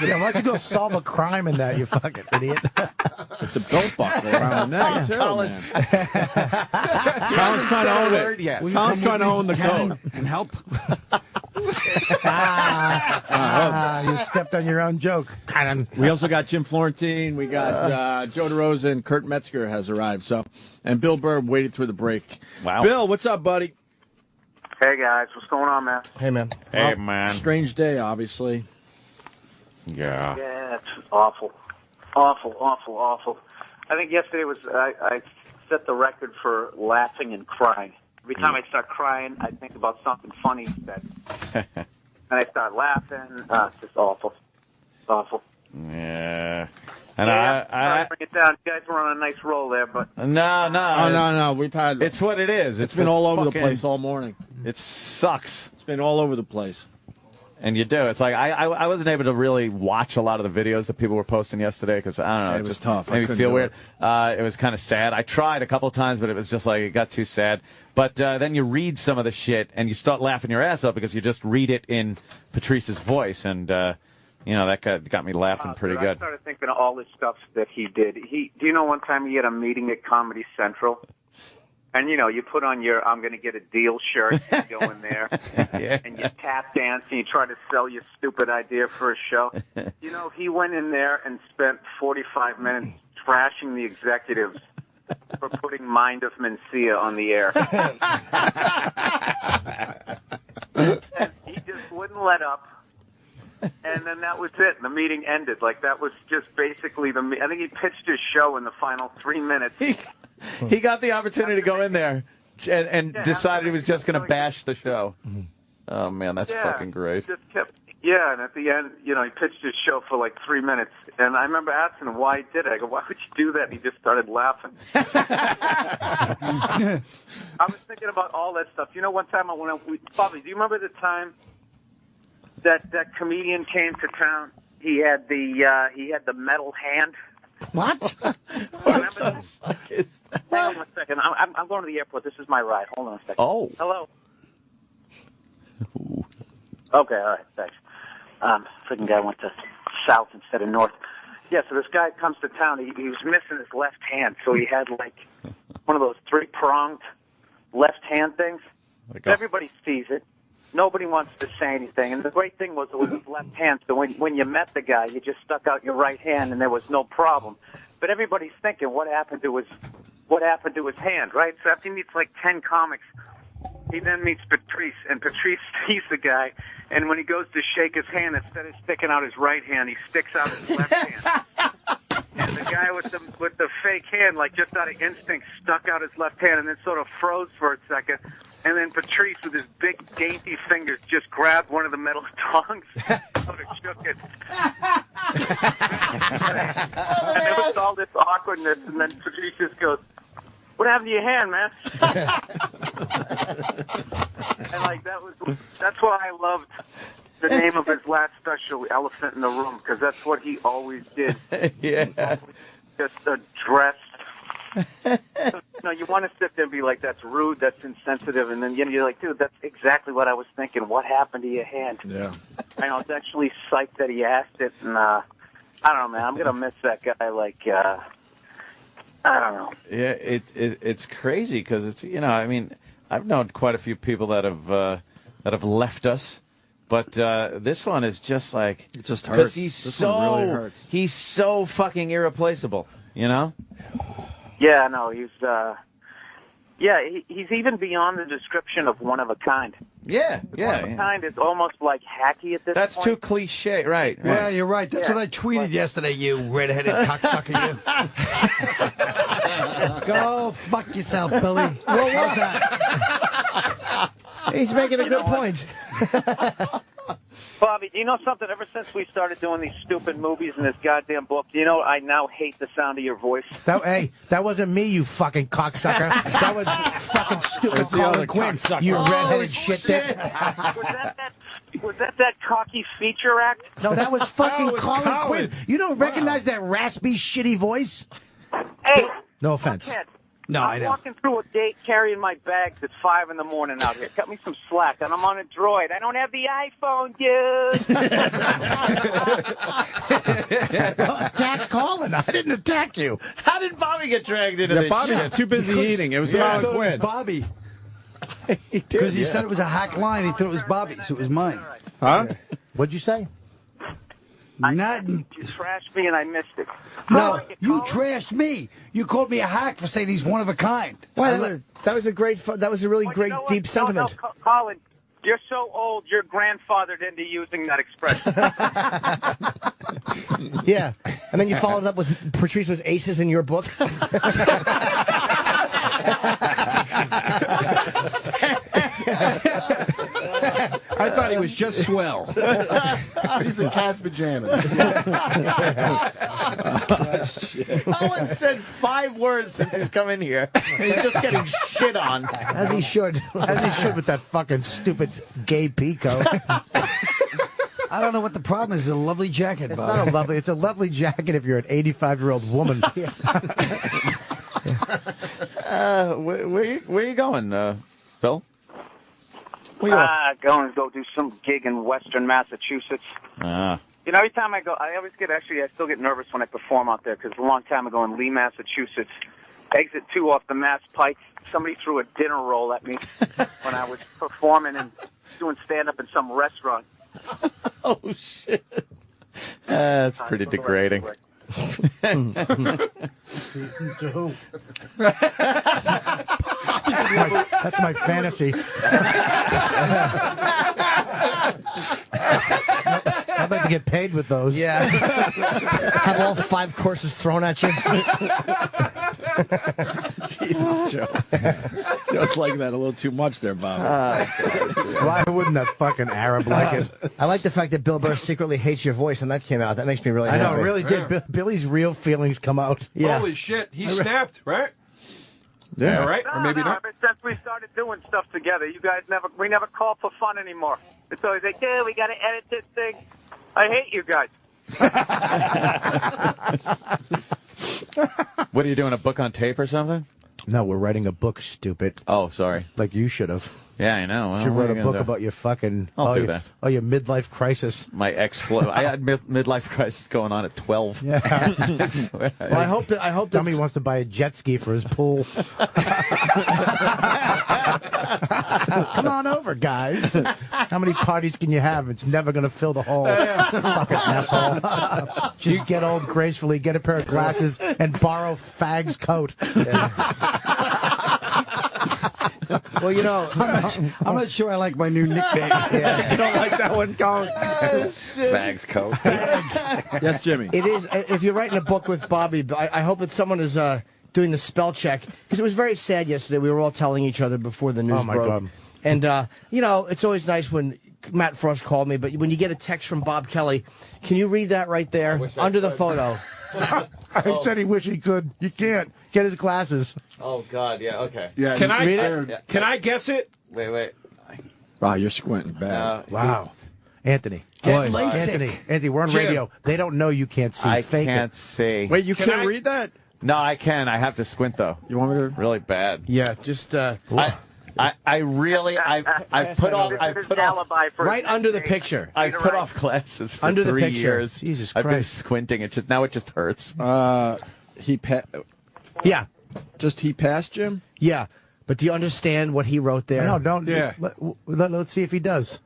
Yeah, why don't you go solve a crime in that, you fucking idiot? It's a belt buckle around the neck, too, Colin's- man. Colin's trying to own word it. yet. Colin's trying to own the coat. And help. You stepped on your own joke. We also got Jim Florentine. We got Joe DeRosa, and Kurt Metzger has arrived. So, and Bill Burr waited through the break. Wow. Bill, what's up, buddy? Hey guys, what's going on, man? Hey, man. Hey man. Strange day, obviously. Yeah. Yeah, it's awful, awful, awful, awful. I think yesterday was I set the record for laughing and crying. Every time I start crying, I think about something funny that, and I start laughing. It's just awful, awful. Yeah. And Yeah, I sorry to bring it down. You guys were on a nice roll there, but no. Oh, no. We've had. It's what it is. It's been all over the fucking- place all morning. It sucks. It's been all over the place. And you do. It's like I wasn't able to really watch a lot of the videos that people were posting yesterday because I don't know. It was just tough. I Made me couldn't feel do weird. It was kind of sad. I tried a couple of times, but it was just like it got too sad. But then you read some of the shit and you start laughing your ass off because you just read it in Patrice's voice, and that got me laughing pretty I good. started thinking of all the stuff that he did. Do you know one time he had a meeting at Comedy Central? And, you put on your I'm going to get a deal shirt and you go in there Yeah. and you tap dance and you try to sell your stupid idea for a show. He went in there and spent 45 minutes trashing the executives for putting Mind of Mencia on the air. And he just wouldn't let up. And then that was it. The meeting ended. Like, that was just basically I think he pitched his show in the final 3 minutes. He got the opportunity to go in there and decided he was just going to bash the show. Oh, man, that's fucking great. Just kept, and at the end, he pitched his show for like 3 minutes. And I remember asking him why he did it. I go, why would you do that? And he just started laughing. I was thinking about all that stuff. One time Bobby, do you remember the time that comedian came to town? He had the metal hand. What? Remember that? Hang on a second. I'm going to the airport. This is my ride. Hold on a second. Oh. Hello. Okay, all right, thanks. Freaking guy went to south instead of north. Yeah, so this guy comes to town. He was missing his left hand, so he had like one of those 3-pronged left hand things. Everybody sees it. Nobody wants to say anything. And the great thing was it was his left hand, so when you met the guy, you just stuck out your right hand and there was no problem. But everybody's thinking, what happened to his hand, right? So after he meets like 10 comics, he then meets Patrice, and Patrice sees the guy, and when he goes to shake his hand, instead of sticking out his right hand, he sticks out his left hand. And the guy with the fake hand, like just out of instinct, stuck out his left hand and then sort of froze for a second. And then Patrice, with his big, dainty fingers, just grabbed one of the metal tongs and sort of shook it. And there was all this awkwardness, and then Patrice just goes, "What happened to your hand, man?" And like that's why I loved the name of his last special, Elephant in the Room, because that's what he always did. Yeah. Just addressed you want to sit there and be like, that's rude, that's insensitive, and then you're like, dude, that's exactly what I was thinking. What happened to your hand? Yeah. I know, it's actually psyched that he asked it, and I don't know, man. I'm going to miss that guy like, I don't know. Yeah, it's crazy because it's, I mean, I've known quite a few people that have left us. But this one is just like, it just because hurts. This one really hurts. He's so fucking irreplaceable, Yeah, no, he's even beyond the description of one of a kind. Yeah, One of a kind is almost like hacky at this That's point. too cliche, right? Yeah, you're right. That's what I tweeted yesterday, you red-headed cocksucker, you. Go fuck yourself, Billy. How's that? He's making a good point. Bobby, do you know something? Ever since we started doing these stupid movies and this goddamn book, I now hate the sound of your voice. That wasn't me, you fucking cocksucker. That was fucking stupid Colin Quinn, you redheaded shit dick. Was that cocky feature act? No, that was fucking was Colin Colin. Quinn. You don't recognize that raspy, shitty voice? Hey, No offense. Ted, No, I I'm know. walking through a gate carrying my bags at 5 in the morning out here. Cut me some slack, and I'm on a Droid. I don't have the iPhone, dude. Attack Colin. I didn't attack you. How did Bobby get dragged into this Bobby's shit? too busy eating. It was I Colin thought it was Quinn. Bobby. He did, Because he said it was a hack line. He thought it was Bobby, so it was mine. Huh? What'd you say? Not. You trashed me, and I missed it. No, you trashed me. You called me a hack for saying he's one of a kind. Well, that was a really great, You know what? deep sentiment. No, Colin, you're so old, you're grandfathered into using that expression. Yeah, and then you followed up with Patrice was aces in your book. I thought he was just swell. He's in cat's pajamas. Colin said 5 words since he's come in here. He's just getting shit on. As he should. As he should with that fucking stupid gay pico. I don't know what the problem is. It's a lovely jacket, It's Bob. not a lovely. It's a lovely jacket if you're an 85-year-old woman. Where you going, Bill? Where you off? Going to go do some gig in Western Massachusetts. Every time I go, I still get nervous when I perform out there because a long time ago in Lee, Massachusetts, exit 2 off the Mass Pike, somebody threw a dinner roll at me when I was performing and doing stand-up in some restaurant. Oh, shit. That's pretty degrading. That's my fantasy. I'd like to get paid with those. Yeah. Have all 5 courses thrown at you. Jesus, Joe. Just like that a little too much there, Bob. Why wouldn't that fucking Arab like it? I like the fact that Bill Burr secretly hates your voice, and that came out. That makes me really I happy. know, it really did. Billy's real feelings come out. Yeah. Holy shit, he snapped, right? Yeah. All right, or maybe not. Ever since we started doing stuff together, we never call for fun anymore. It's always like, yeah, we got to edit this thing. I hate you guys. What are you doing, a book on tape or something? No, we're writing a book, stupid. Oh, sorry. Like you should have. Yeah, I know. You should write a book about your fucking... I'll do that. Oh, your midlife crisis. My I had midlife crisis going on at 12. Yeah. I swear. Well, I hope that Dummy wants to buy a jet ski for his pool. Come on over, guys. How many parties can you have? It's never going to fill the hole. Fucking asshole. Just get old gracefully, get a pair of glasses, and borrow Fag's coat. Well, I'm not sure I like my new nickname. Yeah. You don't like that one, Colin? Fag's coat. Yes, Jimmy. It is. If you're writing a book with Bobby, I hope that someone is doing the spell check, because it was very sad yesterday. We were all telling each other before the news broke. God. And, it's always nice when Matt Frost called me, but when you get a text from Bob Kelly, can you read that right there under the photo? I said he wish he could. You can't. Get his glasses. Oh, God, yeah, okay. Yeah, Can I read it? Can I guess it? Wait. Wow, you're squinting bad. Wow. Anthony. Get Boy, LASIK. Anthony, we're on Jim. radio. They don't know you can't see. I Fake can't it. see. Wait, you Can can't I- read that? No, I can. I have to squint though. You want me to? Really bad. Yeah, just. I put off right under the picture. I put off glasses for under 3 the picture. years. Jesus I've been Christ. squinting. It just hurts. Yeah. Just he passed, Jim? Yeah. But do you understand what he wrote there? No, don't. Yeah. Let's see if he does.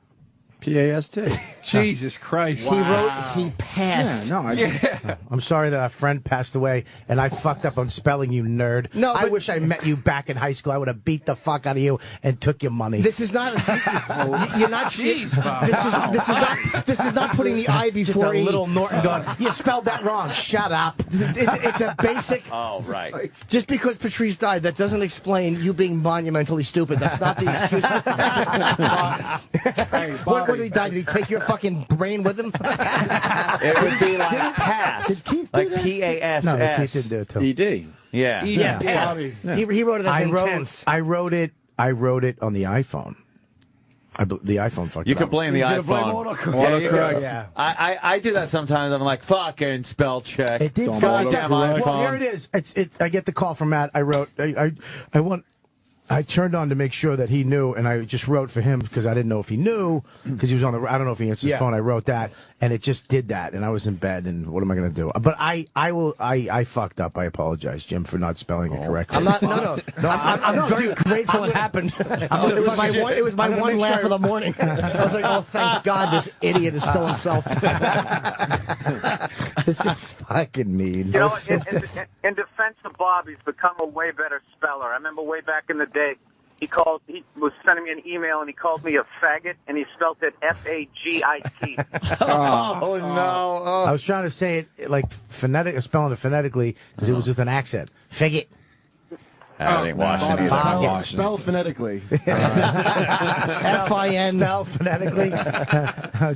P-A-S-T. Jesus Christ. He wrote, he passed. Yeah, no, I'm sorry that our friend passed away, and I fucked up on spelling, you nerd. No, I wish I met you back in high school. I would have beat the fuck out of you and took your money. This is not. You're not. Jeez, Bob. This is not putting the I Just before a E. little Norton going, you spelled that wrong. Shut up. It's a basic. Oh, right. Just because Patrice died, that doesn't explain you being monumentally stupid. That's not the excuse. What did he die? Did he take your fucking brain with him? It would be like pass. Did Keith like do that? P-A-S-S. No, Keith didn't do it too. E-D. Yeah. Yeah. He wrote it as intense. I wrote it on the iPhone. The iPhone fucked You it could up. blame the iPhone. Autocorrect. Yeah. I do that sometimes. I'm like, fucking spell check. It did. Goddamn iPhone. Well, here it is. I get the call from Matt. I wrote. I turned on to make sure that he knew, and I just wrote for him because I didn't know if he knew because he was on the. I don't know if he answered his phone. I wrote that, and it just did that, and I was in bed, and what am I going to do? But I fucked up. I apologize, Jim, for not spelling it correctly. I'm not. No. I'm very grateful it happened. It was my one laugh of the morning. I was like, oh, thank God this idiot is still himself. This is fucking mean. You know, in defense of Bob, he's become a way better speller. I remember way back in the day, he was sending me an email, and he called me a faggot, and he spelled it F-A-G-I-T. Oh, no. I was trying to say it like spelling it phonetically because it was with an accent. Faggot. I didn't watch it. Spell phonetically. F-I-N. Spell phonetically.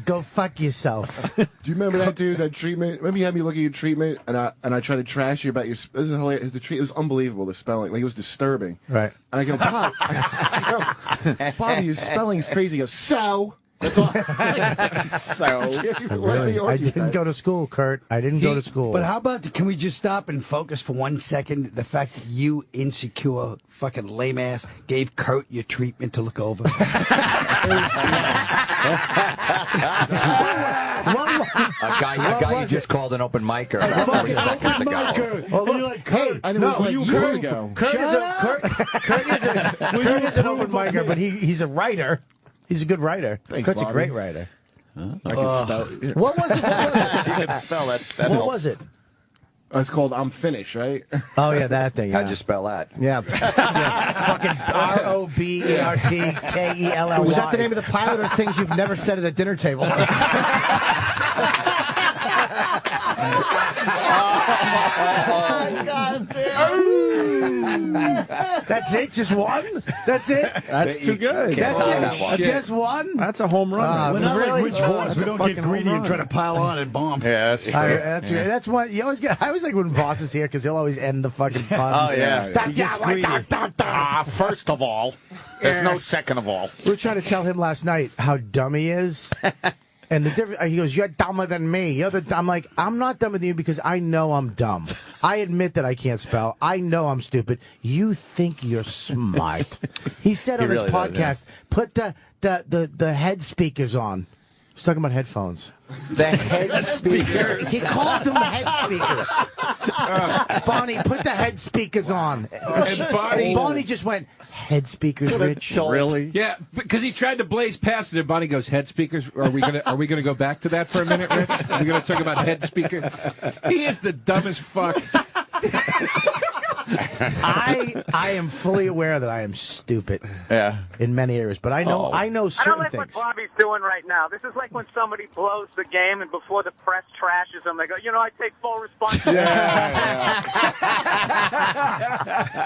Go fuck yourself. Do you remember that dude, that treatment? Remember you had me look at your treatment, and I tried to trash you about your. This is hilarious. It was unbelievable. The spelling, like it was disturbing. Right. And I go, Bob, Bobby, your spelling's crazy. He goes, so. That's all. I didn't go to school, Kurt. I didn't go to school. But how about, can we just stop and focus for 1 second? The fact that you, insecure, fucking lame ass, gave Kurt your treatment to look over. A guy you just called an open micer about 3 seconds ago. Well, look, Kurt, and it was like years ago. Kurt is an open micer, but he's a writer. He's a good writer. Thanks, Kurt's Bobby. a great writer. I can spell it. What was it? You can spell it. What was it? It's called I'm Finished, right? Oh, yeah, that thing. Yeah. How'd you spell that? Yeah. Fucking ROBERTKELLY. Was that the name of the pilot or things you've never said at a dinner table? That's it? Just one? That's it? That's too good. That's just one? That's a home run. We're not like Rich Voss. We don't get greedy and try to pile on and bomb. Yeah, that's true. That's one. You always get. I always like when Voss is here because he'll always end the fucking fun. Oh, yeah. He gets greedy. First of all, there's no second of all. We were trying to tell him last night how dumb he is. And the difference, he goes, "You're dumber than me." I'm like, I'm not dumber than you because I know I'm dumb. I admit that I can't spell. I know I'm stupid. You think you're smart. He said on his podcast, put the head speakers on. He's talking about headphones. The head speakers. He called them head speakers. Bonnie, put the head speakers on. And Bonnie just went, head speakers, Rich? Really? Yeah, because he tried to blaze past it, and Bonnie goes, "Head speakers? Are we gonna go back to that for a minute, Rich? Are we gonna talk about head speakers?" He is the dumbest fuck. I am fully aware that I am stupid. Yeah. In many areas, but I know certain I don't like things. what Bobby's doing right now. This is like when somebody blows the game, and before the press trashes them, they go, "You know, I take full responsibility."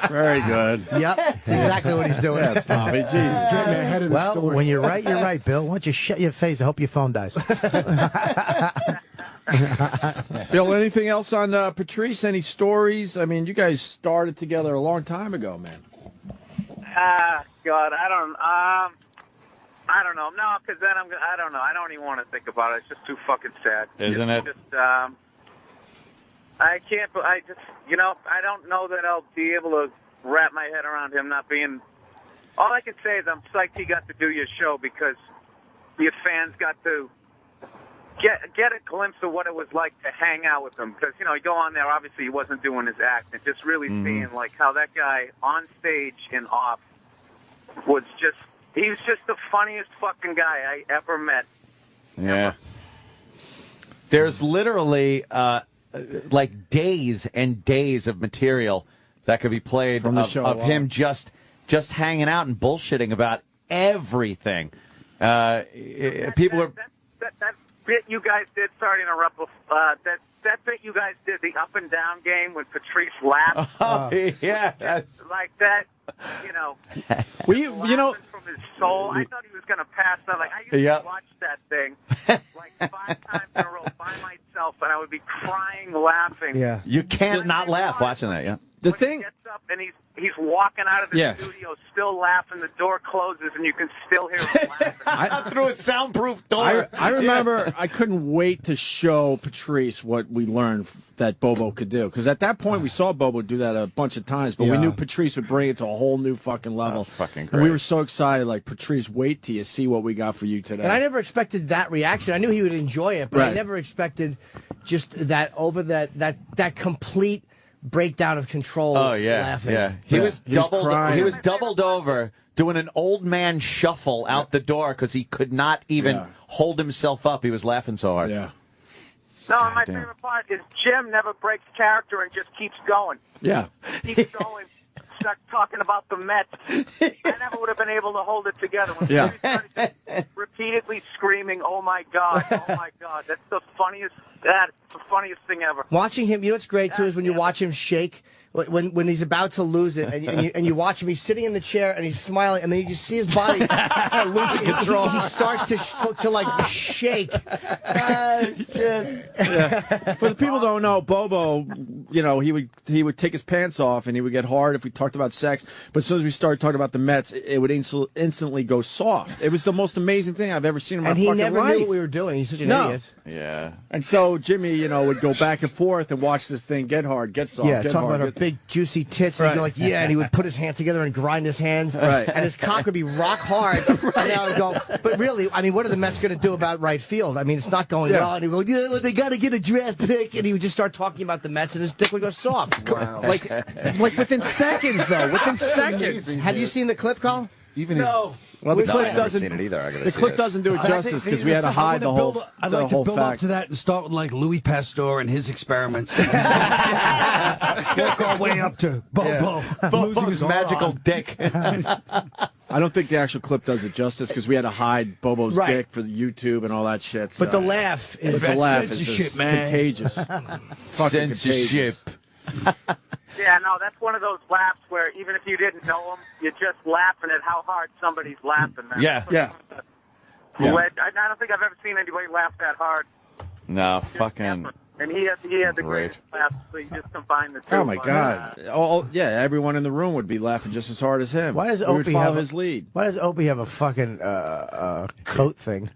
Very good. Yep, that's exactly what he's doing. Yeah, Bobby, Jesus. Getting ahead of the Well, story. when you're right, Bill. Why don't you shut your face? I hope your phone dies. Bill, anything else on Patrice? Any stories? I mean, you guys started together a long time ago, man. God, I don't know. No, because then I don't know. I don't even want to think about it. It's just too fucking sad. Isn't it? Just, I can't. I just, I don't know that I'll be able to wrap my head around him not being. All I can say is I'm psyched he got to do your show because your fans got to get a glimpse of what it was like to hang out with him. Because you go on there, obviously he wasn't doing his act, and just really seeing like how that guy on stage and off was just. He was just the funniest fucking guy I ever met. Yeah. There's literally like days and days of material that could be played from the show of him just hanging out and bullshitting about everything. People are. That bit you guys did. Sorry to interrupt. That bit you guys did, the up and down game when Patrice laughed. Oh, yeah, that's like that. Well, you know, from his soul. I thought he was going to pass out. Like I used to watch that thing like 5 times in a row by myself, and I would be crying, laughing. Yeah, you can't not laugh watching that. Yeah, the when thing. He gets up and he's walking out of the studio, still laughing. The door closes, and you can still hear him laughing through a soundproof door. I remember I couldn't wait to show Patrice what we learned that Bobo could do. Because at that point, we saw Bobo do that a bunch of times, but we knew Patrice would bring it to a whole new fucking level. Fucking great. And we were so excited, like, Patrice, wait till you see what we got for you today. And I never expected that reaction. I knew he would enjoy it, but I never expected just that complete breakdown of control. Oh yeah, laughing. yeah. He was doubled over doing an old man shuffle out the door because he could not even hold himself up. He was laughing so hard. Yeah. No, my favorite part is Jim never breaks character and just keeps going. Yeah. Keeps going. Start talking about the Mets. I never would have been able to hold it together. When he started repeatedly screaming, "Oh my God! Oh my God!" That's the funniest. That's the funniest thing ever. Watching him, you know what's great too is when you watch him shake. When he's about to lose it, and you watch him, he's sitting in the chair and he's smiling, and then you just see his body losing control. He starts to like shake. For the people who don't know, Bobo, he would take his pants off and he would get hard if we talked about sex. But as soon as we started talking about the Mets, it would instantly go soft. It was the most amazing thing I've ever seen in my fucking life. And he never knew what we were doing. He's such an idiot. Yeah. And so Jimmy, would go back and forth and watch this thing get hard, get soft, yeah, get talk hard. about her big juicy tits, and he'd go like, yeah, and he would put his hands together and grind his hands, and his cock would be rock hard. And I would go, but really, I mean, what are the Mets going to do about right field? I mean, it's not going well. And he would go, they got to get a draft pick, and he would just start talking about the Mets, and his dick would go soft. Wow. Like within seconds, though. Within seconds. Have you seen the clip, Carl? No. Well, the clip doesn't. Seen it either. The clip doesn't do it justice because we had to hide the whole. I'd like to build up to that and start with like Louis Pasteur and his experiments. Work our way up to Bobo losing his magical dick. I don't think the actual clip does it justice because we had to hide Bobo's dick for the YouTube and all that shit. So. But the laugh is censorship, man. Contagious. Censorship. Yeah, no, that's one of those laughs where even if you didn't know him, you're just laughing at how hard somebody's laughing. Man. Yeah. I don't think I've ever seen anybody laugh that hard. No, fucking. And he had the greatest laugh, so you just combine the two. Oh my God! Everyone in the room would be laughing just as hard as him. Why does we would Opie follow have his lead? Why does Opie have a fucking coat thing?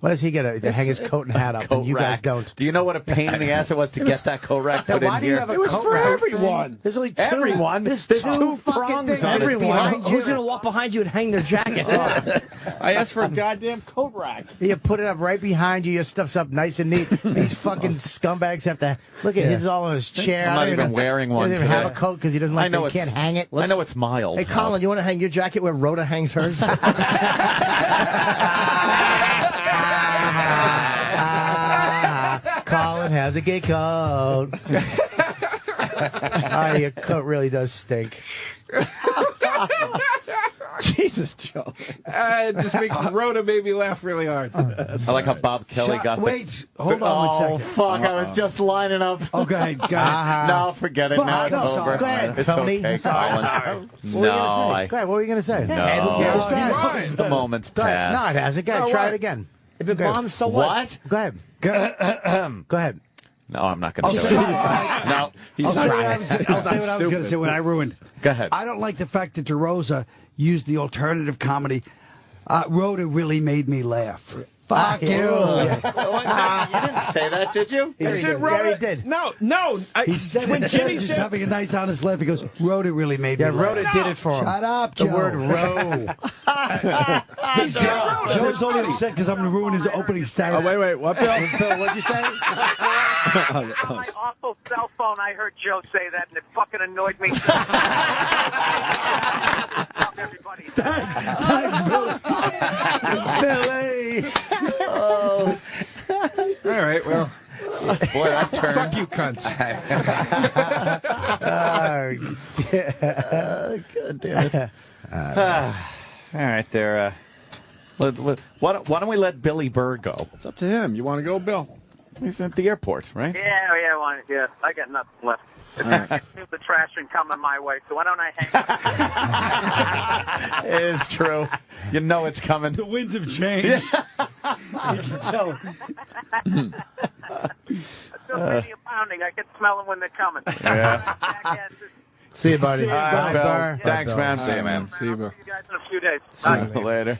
Why does he get to hang his coat and hat up, and you guys don't? Do you know what a pain in the ass it was to get that coat rack put in why do you here? have a It was coat for rack everyone. thing? There's only two. Everyone. There's There's two two fucking prongs things. on it. Everyone. Who's going to walk behind you and hang their jacket? I asked for a goddamn coat rack. You put it up right behind you. Your stuff's up nice and neat. These fucking scumbags have to look at his all on his chair. I'm not even wearing one. He doesn't even have a coat because he doesn't like. I know He can't hang it. I know it's mild. Hey, Colin, you want to hang your jacket where Rhoda hangs hers? Colin has a gay coat. Your coat really does stink. Jesus, Joe. It just makes Rhoda made me laugh really hard. I like how Bob Kelly got Hold on 1 second. Oh, fuck, I was just lining up. Oh, go ahead. Go ahead. No, forget it. Now it's over. Go ahead, it's Tony. okay, Colin. What were you gonna say? Go ahead, what were you going to say? No. The moment's Go ahead. passed. No, it hasn't. Go ahead, try it again. If it bombs, so what? Go ahead. Go ahead. No, I'm not going to do it. No, I'll say what I was going to say when I ruined. Go ahead. I don't like the fact that DeRosa used the alternative comedy. Rhoda really made me laugh. Fuck you. You didn't say that, did you? He said, wrote he did. No. He said when it. Jimmy Just said, having a nice, honest laugh. He goes, Rhoda really made me laugh. Rhoda did it for him. Shut up, The Joe. word row. Joe's only upset because I'm going to ruin his opening status. Oh, wait. What, Bill? Bill, what'd you say? On my awful cell phone, I heard Joe say that, and it fucking annoyed me. Everybody. Thanks, Billy. Billy. All right, well. Boy, that turned. Fuck you, cunts. God damn it. All right, there. Why don't we let Billy Burr go? It's up to him. You want to go, Bill? He's at the airport, right? Yeah, I got nothing left. The trash ain't coming my way, so why don't I hang? It is true. You know it's coming. The winds have changed. You can tell. Still pretty pounding. I can smell them when they're coming. Yeah. See you, buddy. Bye, Bill. Thanks, man. See you, man. See you, Bill. See you guys in a few days. See you later.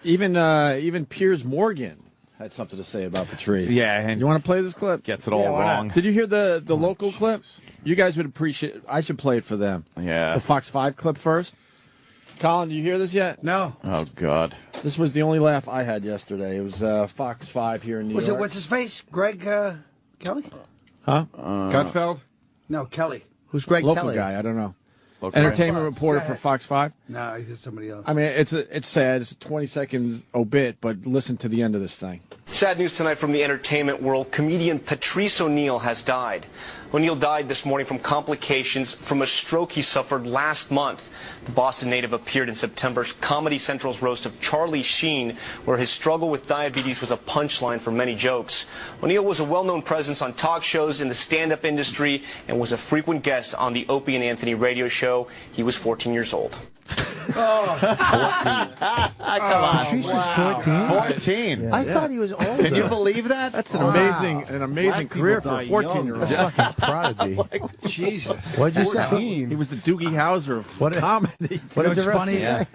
Even Piers Morgan had something to say about Patrice. Yeah, and you want to play this clip? Gets it all wrong. Did you hear the local clip? You guys would appreciate. I should play it for them. Yeah. The Fox 5 clip first. Colin, did you hear this yet? No. Oh God. This was the only laugh I had yesterday. It was Fox 5 here in New Was York. it, what's his face? Greg Kelly? Huh? Gutfeld? No, Kelly. Who's Greg Local Kelly? guy. I don't know. Local Entertainment guy. reporter Yeah. for Fox 5. No, he's somebody else. I mean, it's sad. It's a 20-second obit, but listen to the end of this thing. Sad news tonight from the entertainment world. Comedian Patrice O'Neal has died. O'Neal died this morning from complications from a stroke he suffered last month. The Boston native appeared in September's Comedy Central's roast of Charlie Sheen, where his struggle with diabetes was a punchline for many jokes. O'Neal was a well-known presence on talk shows in the stand-up industry and was a frequent guest on the Opie and Anthony radio show. He was 14 years old. 14. Come on. Patrice was 14? 14. I thought he was older. Can you believe that? That's an amazing career for a 14-year-old. That's fucking prodigy. Jesus. What'd you say? He was the Doogie Howser of comedy. What did it's the rest funny? say?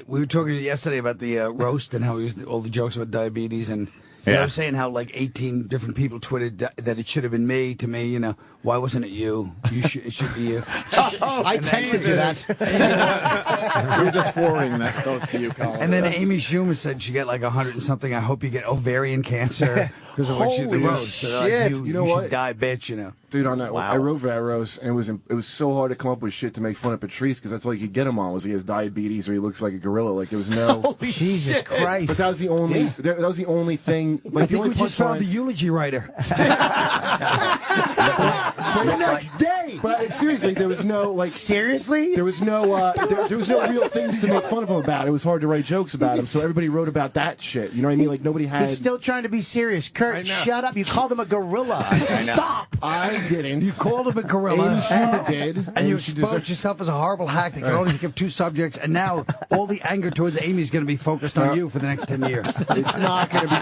We were talking yesterday about the roast and how he was all the jokes about diabetes, and I was saying how like 18 different people tweeted that it should have been me. To me, why wasn't it you? It should be you. I texted you that. We were just forwarding those to you, Colin. And then Amy Schumer said she get like 100 and something. I hope you get ovarian cancer because of what she Holy wrote. So like, shit. you You know should what? die, bitch. Dude, on that, Wow. I wrote for that roast, and it was so hard to come up with shit to make fun of Patrice because that's all you could get him on was he has diabetes or he looks like a gorilla. Like there was no. Holy Jesus Christ! But that was the only. That was the only thing. Like I the think only we just found the punchlines- eulogy writer. The next day. But seriously, there was no like. Seriously, there was no there was no real things to make fun of him about. It was hard to write jokes about him, so everybody wrote about that shit. You know what I mean? Like nobody had. He's still trying to be serious. Kurt, shut up. You called him a gorilla. Stop. I didn't. You called him a gorilla. Amy Schumer did, And you she exposed deserved- yourself as a horrible hack that can only think of two subjects, and now all the anger towards Amy is going to be focused on you for the next 10 years. It's not going to be.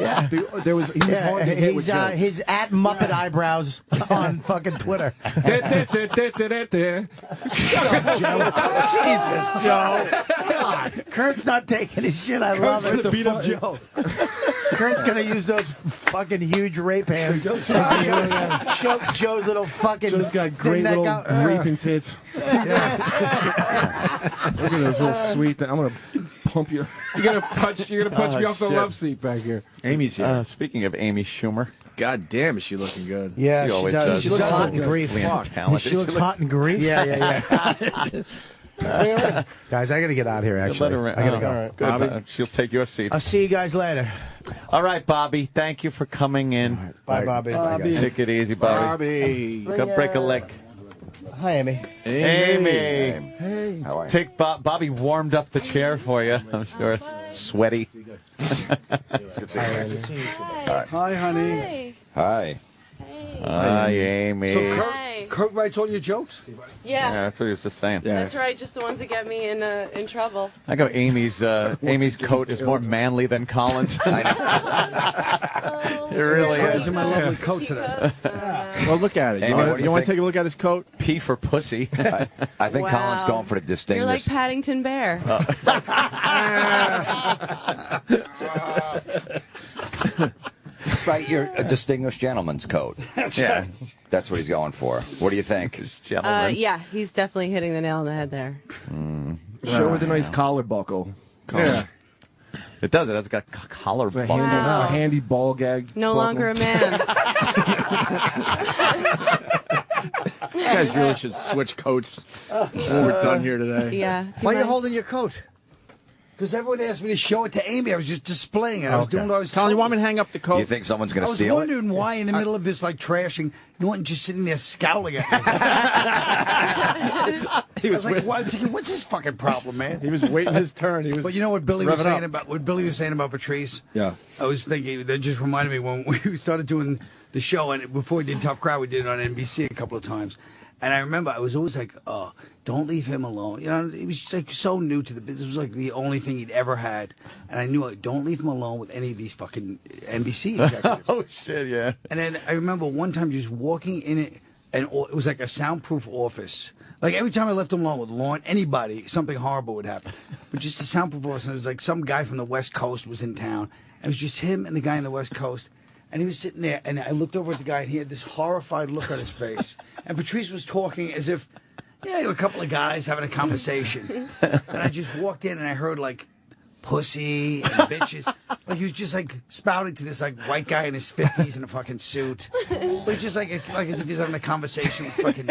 Yeah. He was hard to hit with jokes. His at Muppet eyebrows on fucking Twitter. Shut up, Joe. Jesus, Joe. God, Kurt's not taking his shit. I love it. Kurt's gonna beat up Joe. Kurt's gonna use those fucking huge rape hands to choke Joe's little fucking. Joe's got thin great neck little out. raping tits. Look at those little sweet. I'm gonna pump you. You're gonna punch me off the shit. love seat back here. Amy's here. Speaking of Amy Schumer, God damn, is she looking good? Yeah, She she always does. does. She looks She hot does. in grief. Fuck. Talented. She looks She hot in grief. Yeah. Guys, I gotta get out here. Actually, Let her, I gotta go. all right. Good. Bobby? She'll take your seat. I'll see you guys later. All right, Bobby. Thank you for coming in. Bye, Bobby. Bye, guys. Take it easy, Bobby. Go break a leg. Hi, Amy. Amy. Hey. How are you? Take Bobby warmed up the chair for you. I'm sure it's sweaty. It's good to see you. Hi, honey. Hi. Hi, Amy. So Hi. Kurt writes all your jokes? Yeah, that's what he was just saying. that's right. Just the ones that get me in trouble. I go. Amy's coat is more manly than Colin's. It really These is. are my lovely coat today. Well, look at it. Amy, You what want do you to think? take a look at his coat? P for pussy. I think Wow. Colin's going for the distinguished. You're like Paddington Bear. Right, you're a distinguished gentleman's coat. Yeah. That's what he's going for. What do you think? Yeah, he's definitely hitting the nail on the head there. Show with a nice collar buckle. Yeah. It does. It has got collar It's a buckle. handy ball gag. No buckle. longer a man. You guys really should switch coats when we're done here today. Yeah. Why are you holding your coat? Because everyone asked me to show it to Amy. I was just displaying it. I was doing what I was Colin, you told. want me to hang up the coat? You think someone's going I to was steal it? wondering why, in the middle of this like trashing, Norton just sitting there scowling at me. He was I was like, what's his fucking problem, man? He was waiting his turn. He was. But you know what Billy was revving saying up. about Patrice? Yeah. I was thinking that just reminded me when we started doing the show, and before we did Tough Crowd, we did it on NBC a couple of times. And I remember I was always like, "Oh, don't leave him alone." You know, he was just like so new to the business. It was like the only thing he'd ever had, and I knew, like, don't leave him alone with any of these fucking NBC executives. Oh shit! Yeah. And then I remember one time just walking in it, and it was like a soundproof office. Like every time I left him alone with Lauren, anybody, something horrible would happen. But just a soundproof office, and it was like some guy from the West Coast was in town. It was just him and the guy on the West Coast. And he was sitting there, and I looked over at the guy, and he had this horrified look on his face. And Patrice was talking as if, yeah, there were a couple of guys having a conversation. And I just walked in, and I heard, like, pussy and bitches. Like, he was just, like, spouting to this, like, white guy in his 50s in a fucking suit. But it's just like as if he's having a conversation with fucking,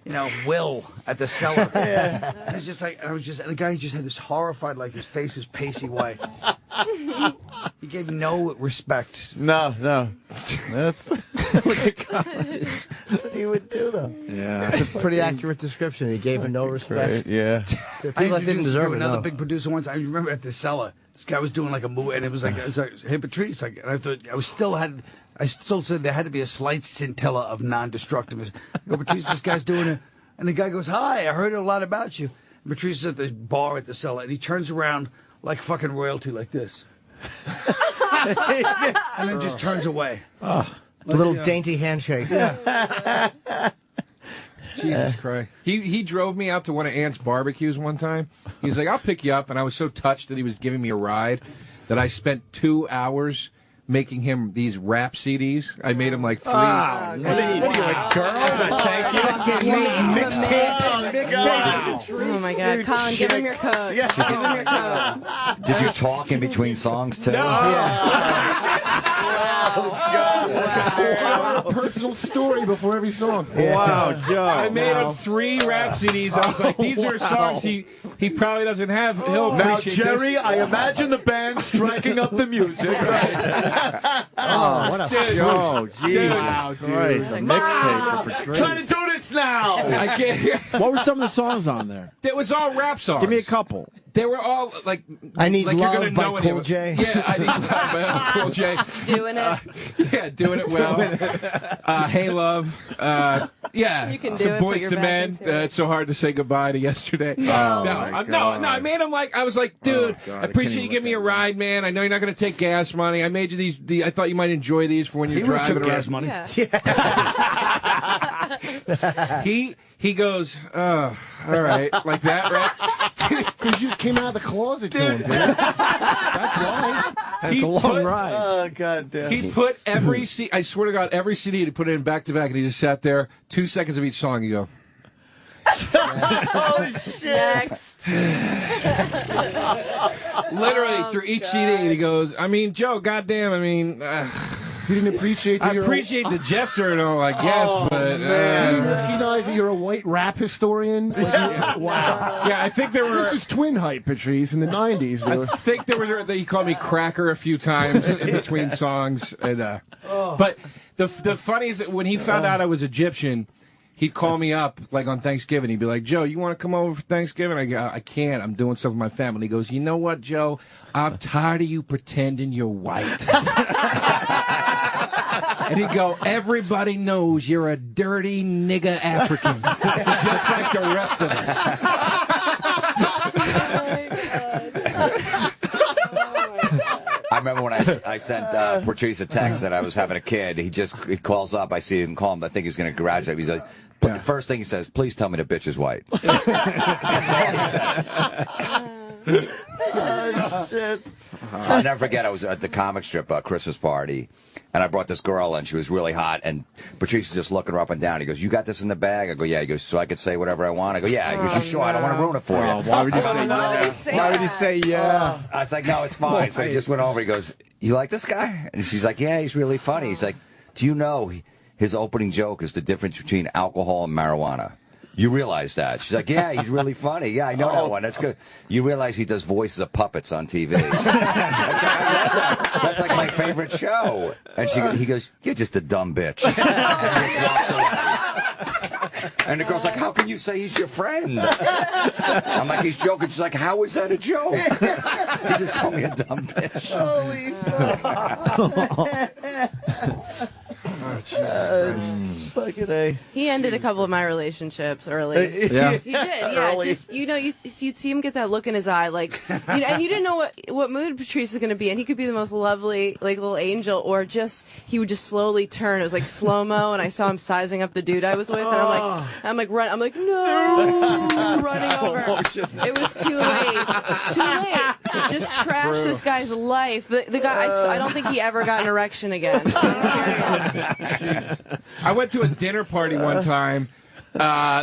you know, Will at the cellar. Yeah. And it's just like, and the guy just had this horrified, like, his face was pasty white. He gave no respect. No. That's Look at Colin. That's what he would do, though. Yeah. That's a pretty accurate description. He gave him no respect. right. Yeah. People that didn't deserve it. Another no. big producer once. I remember at the cellar, this guy was doing like a movie, and it was like, hey Patrice, like, and I thought I still said there had to be a slight scintilla of non-destructiveness. I go, Patrice, this guy's doing it, and the guy goes, "Hi, I heard a lot about you." And Patrice is at the bar at the cellar, and he turns around like fucking royalty, like this, and then just turns away. A little dainty handshake. Yeah. Jesus Christ. He drove me out to one of Ant's barbecues one time. He was like, I'll pick you up. And I was so touched that he was giving me a ride that I spent 2 hours making him these rap CDs. I made him like 3. What are you, a girl? Thank you. Oh my God, Colin, give him your coat. Give him your coat. Did you talk in between songs too? A personal story before every song. Wow, Joe. I made him 3 rap CDs. I was like, these are songs he probably doesn't have. He'll Now, appreciate Jerry, this. I imagine the band striking up the music. Oh, what a Joe, Jesus Wow, Christ. A mixtape for Patrice. Trying to do this now. I can't. What were some of the songs on there? It was all rap songs. Give me a couple. They were all like. I Need like Love you're gonna by know any Cool of it. J. Yeah, I Need Love by Cool J. Doing it. Yeah, doing it well. Hey Love. Yeah, You can do some it, Boys put your to back Men. into it. It's so hard to say goodbye to yesterday. my No, God. I made him like I was like, dude, God, I I appreciate can't you giving me a ride, man. I know you're not going to take gas money. I made you these. I thought you might enjoy these for when you're He would have driving took around. gas money. Yeah. He goes, all right, like that, right? Because you just came out of the closet to him, dude. That's why. That's a long ride. Oh, God damn. He put every CD, I swear to God, every CD, he put it in back to back, and he just sat there, 2 seconds of each song, you go. Oh, shit. Next. Literally, through each CD, and he goes, I mean, Joe, goddamn, I mean, You didn't appreciate that I appreciate the gesture and all, I guess, but... you recognize that you're a white rap historian? Like, wow. Yeah, I think there were... This is twin hype, Patrice, in the 90s. I think there was he called me cracker a few times in between songs, and but the funny is that when he found out I was Egyptian, he'd call me up like on Thanksgiving. He'd be like, "Joe, you want to come over for Thanksgiving?" I go, "I can't. I'm doing stuff with my family." He goes, "You know what, Joe? I'm tired of you pretending you're white." And he'd go, "Everybody knows you're a dirty nigga African, just like the rest of us." I remember when I sent Patrice a text that I was having a kid. He calls up. I see him call him. I think he's going to congratulate me. He's like, but the first thing he says, please tell me the bitch is white. That's all he said. Oh, shit. I'll never forget, I was at the comic strip Christmas party, and I brought this girl, and she was really hot, and Patrice is just looking her up and down. He goes, you got this in the bag? I go, yeah. He goes, so I could say whatever I want? I go, yeah. He goes, you sure? I don't want to ruin it for you. Why would you say yeah? Why would you say yeah? I was like, no, it's fine. So he just went over. He goes, you like this guy? And she's like, yeah, he's really funny. He's like, do you know his opening joke is the difference between alcohol and marijuana? You realize that? She's like, yeah, he's really funny. Yeah, I know that one. That's good. You realize he does voices of puppets on TV. That's like my favorite show. And he goes, you're just a dumb bitch. And the girl's like, how can you say he's your friend? I'm like, he's joking. She's like, how is that a joke? He just called me a dumb bitch. Holy fuck. Oh, Jesus Christ. A. He ended a couple of my relationships early. Yeah. He did, yeah. Early. Just, you'd see him get that look in his eye, like, and you didn't know what mood Patrice is going to be in. He could be the most lovely, like, little angel, or he would just slowly turn. It was like slow-mo, and I saw him sizing up the dude I was with, and I'm like, no, running over. It was too late. Just trashed this guy's life. The guy, I don't think he ever got an erection again. I'm serious. I went to a dinner party one time.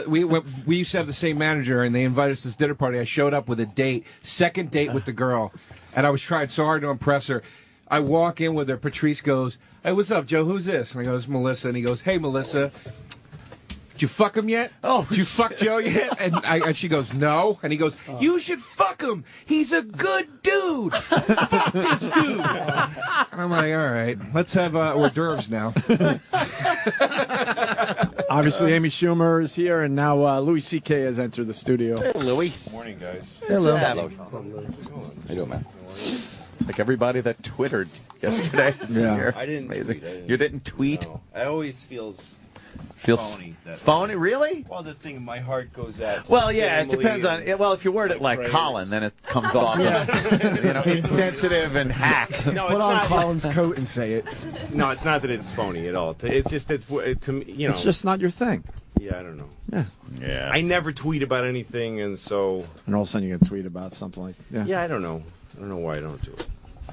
We used to have the same manager, and they invited us to this dinner party. I showed up with a second date with the girl, and I was trying so hard to impress her. I walk in with her. Patrice goes, hey, what's up, Joe? Who's this? And I go, it's Melissa. And he goes, hey, Melissa. Did you fuck him yet? Oh, did you fuck Joe yet? And she goes, no. And he goes, you should fuck him. He's a good dude. Fuck this dude. And I'm like, all right, let's have hors d'oeuvres now. Obviously, Amy Schumer is here, and now Louis C.K. has entered the studio. Hey, Louis. Morning, guys. Hello. How you doing, man? It's like everybody that Twittered yesterday. Yeah. I didn't Amazing. tweet. You didn't tweet? No. I always feels phony. Phony? Really? Well, the thing, my heart goes out to Well, yeah, it family depends on. and Well, if you word it like prayers. Colin, then it comes off as insensitive and hack. No, Put it's on not. Colin's coat and say it. No, it's not that it's phony at all. It's just that to me, It's just not your thing. Yeah, I don't know. Yeah. I never tweet about anything, and so. And all of a sudden you can tweet about something like. Yeah, I don't know. I don't know why I don't do it.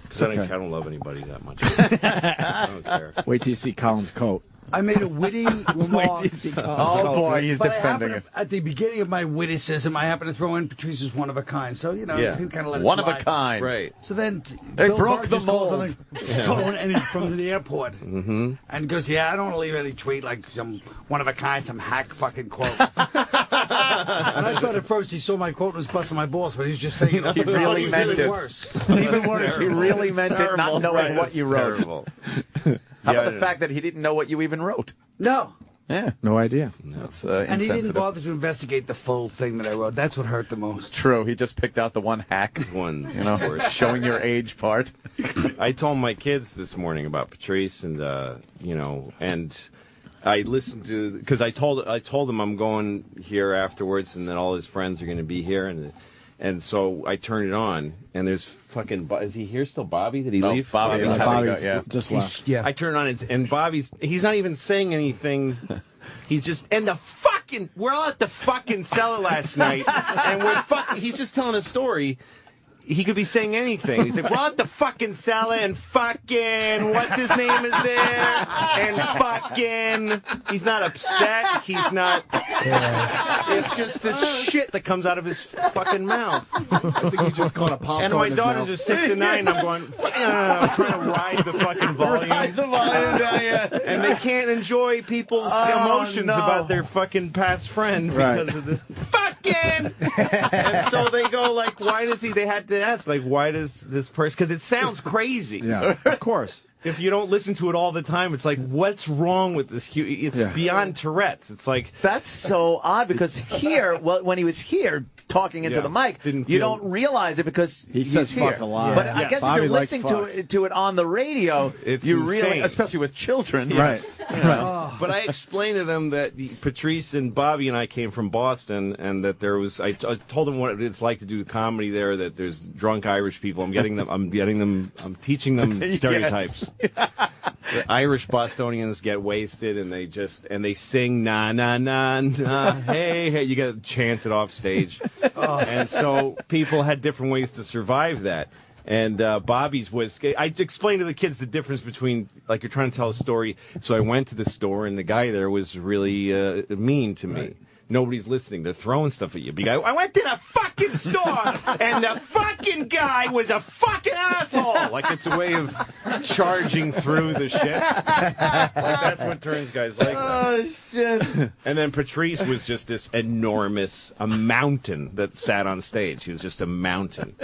Because Okay. I don't love anybody that much. I don't care. Wait till you see Colin's coat. I made a witty remark. Oh, boy, he's But defending it. At the beginning of my witticism, I happened to throw in Patrice's one of a kind. So, people kind of let it One of a slide. kind. Right. So then They Bill broke Burr the just calls on mold. the phone and he from the airport. Mm-hmm. And goes, yeah, I don't want to leave any tweet like some one of a kind, some hack fucking quote. And I thought at first he saw my quote and was busting my balls, but he was just saying He really meant it. worse. Even worse, he really meant it, not knowing what you wrote. Terrible. How about the fact that he didn't know what you even wrote? No. Yeah. No idea. That's And he didn't insensitive. bother to investigate the full thing that I wrote. That's what hurt the most. True. He just picked out the one hack. One. Showing your age part. I told my kids this morning about Patrice, and and I listened to because I told them I'm going here afterwards, and then all his friends are going to be here, and so I turned it on, and there's fucking. Is he here still, Bobby? Did he leave? Bobby yeah. just left. Yeah. I turned on, and he's not even saying anything. He's just we're all at the fucking cellar last night, and he's just telling a story. He could be saying anything. He's like, we're at the fucking cellar, and fucking what's his name is there, and fucking he's not upset. He's not. It's just this shit that comes out of his fucking mouth. I think he just caught a pop. And my daughters are 6 and 9, and I'm going, I'm trying to ride the fucking volume. And they can't enjoy people's emotions about their fucking past friend because of this fucking. And so they go like, why does he? They had to ask like, why does this person? Because it sounds crazy. Yeah, of course. if you don't listen to it all the time, it's like, what's wrong with this? It's beyond Tourette's. It's like that's so odd because here, when he was here talking into the mic, you don't realize it because he says here. fuck a lot. But I guess Bobby if you're listening to it on the radio, it's you insane. really, especially with children, right? But I explained to them that Patrice and Bobby and I came from Boston, and that there was. I told them what it's like to do comedy there. That there's drunk Irish people. I'm teaching them stereotypes. The Irish Bostonians get wasted and they sing na na na na hey. You got to chant it off stage, and so people had different ways to survive that. And Bobby's was, I explained to the kids the difference between, like, you're trying to tell a story. So I went to the store, and the guy there was really mean to me. Right. Nobody's listening. They're throwing stuff at you. But I went to the fucking store, and the fucking guy was a fucking asshole. Like, it's a way of charging through the shit. Like, that's what turns guys like that. Oh, shit. And then Patrice was just this a mountain that sat on stage. He was just a mountain.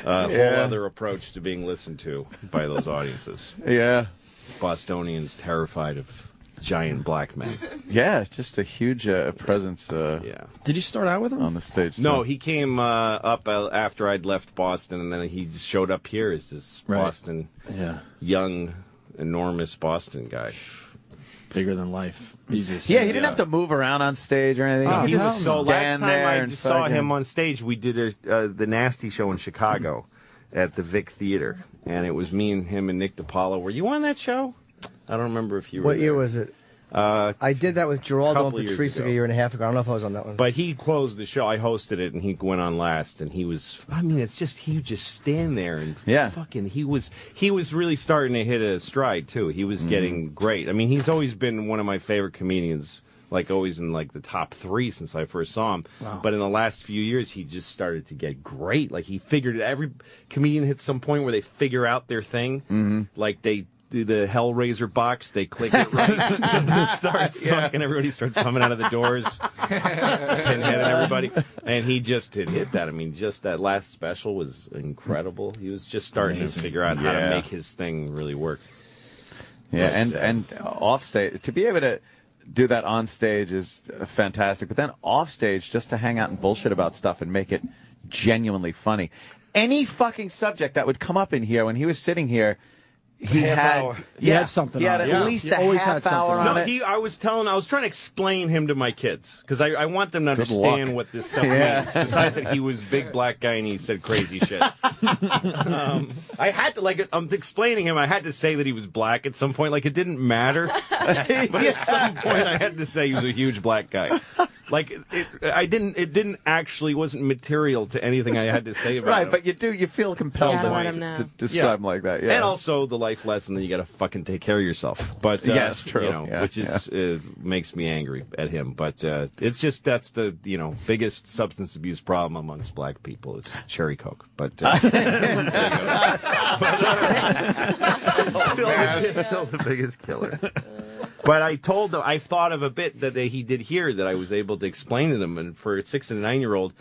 Whole other approach to being listened to by those audiences. Yeah. Bostonians terrified of giant black men. Yeah, just a huge presence. Did you start out with him on the stage? No, he came up after I'd left Boston, and then he just showed up here as this Boston, young, enormous Boston guy. Bigger than life. He didn't have to move around on stage or anything. He just last stand time there I and saw him on stage, we did the Nasty Show in Chicago at the Vic Theater, and it was me and him and Nick DiPaolo. Were you on that show? I don't remember if you were. What year was it? I did that with Geraldo and Patrice a year and a half ago. I don't know if I was on that one. But he closed the show. I hosted it, and he went on last. And he was, he would just stand there and fucking, he was really starting to hit a stride, too. He was getting great. I mean, he's always been one of my favorite comedians, like always in like the top 3 since I first saw him. Wow. But in the last few years, he just started to get great. Like, he figured it. Every comedian hits some point where they figure out their thing. Like, they do the Hellraiser box, they click it right, and it starts fucking, everybody starts coming out of the doors, Pinhead and everybody, and he just hit that. I mean, just that last special was incredible. He was just starting to figure out how to make his thing really work. Yeah, but, and off stage, to be able to do that on stage is fantastic, but then off stage, just to hang out and bullshit about stuff and make it genuinely funny. Any fucking subject that would come up in here when he was sitting here, he had something. He had at least a half hour on it. I was trying to explain him to my kids because I want them to understand what this stuff means. Besides that, he was a big black guy and he said crazy shit. I had to I'm explaining him. I had to say that he was black at some point. Like, it didn't matter, but at some point I had to say he was a huge black guy. Like, it didn't actually wasn't material to anything I had to say about him. But you feel compelled to describe him like that. Yeah. And also the life lesson that you got to fucking take care of yourself. But yes, true. Which is makes me angry at him. But it's just that's the biggest substance abuse problem amongst black people is cherry Coke. But it's still the biggest killer. But I told them, I thought of a bit that he did here that I was able to explain to them. And for a 6- and 9-year-old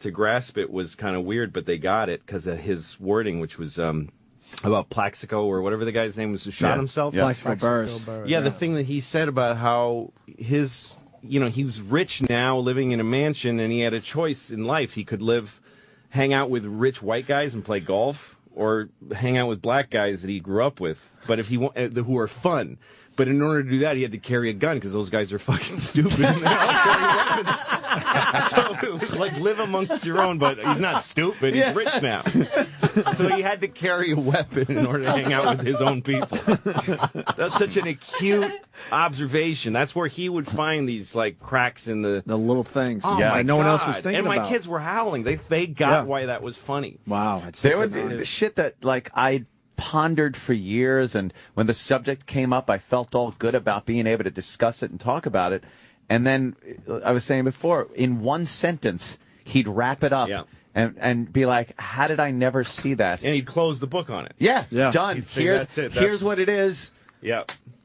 to grasp it was kind of weird, but they got it because of his wording, which was about Plaxico or whatever the guy's name was who shot himself. Yeah. Plaxico Burress. Yeah, the thing that he said about how he was rich now, living in a mansion, and he had a choice in life. He could hang out with rich white guys and play golf, or hang out with black guys that he grew up with, but who are fun. But in order to do that, he had to carry a gun because those guys are fucking stupid and they all carry weapons. So it was like live amongst your own, but he's not stupid. He's rich now. So he had to carry a weapon in order to hang out with his own people. That's such an acute observation. That's where he would find these like cracks in the little things. Oh yeah, my no one God. else was thinking about. And my about. kids were howling. They got why that was funny. Wow. There was shit that like I pondered for years, and when the subject came up, I felt all good about being able to discuss it and talk about it. And then I was saying before, in one sentence, he'd wrap it up and be like, "How did I never see that?" And he'd close the book on it. Yeah. Done. He'd say, Here's that's it. Here's what it is. Yeah.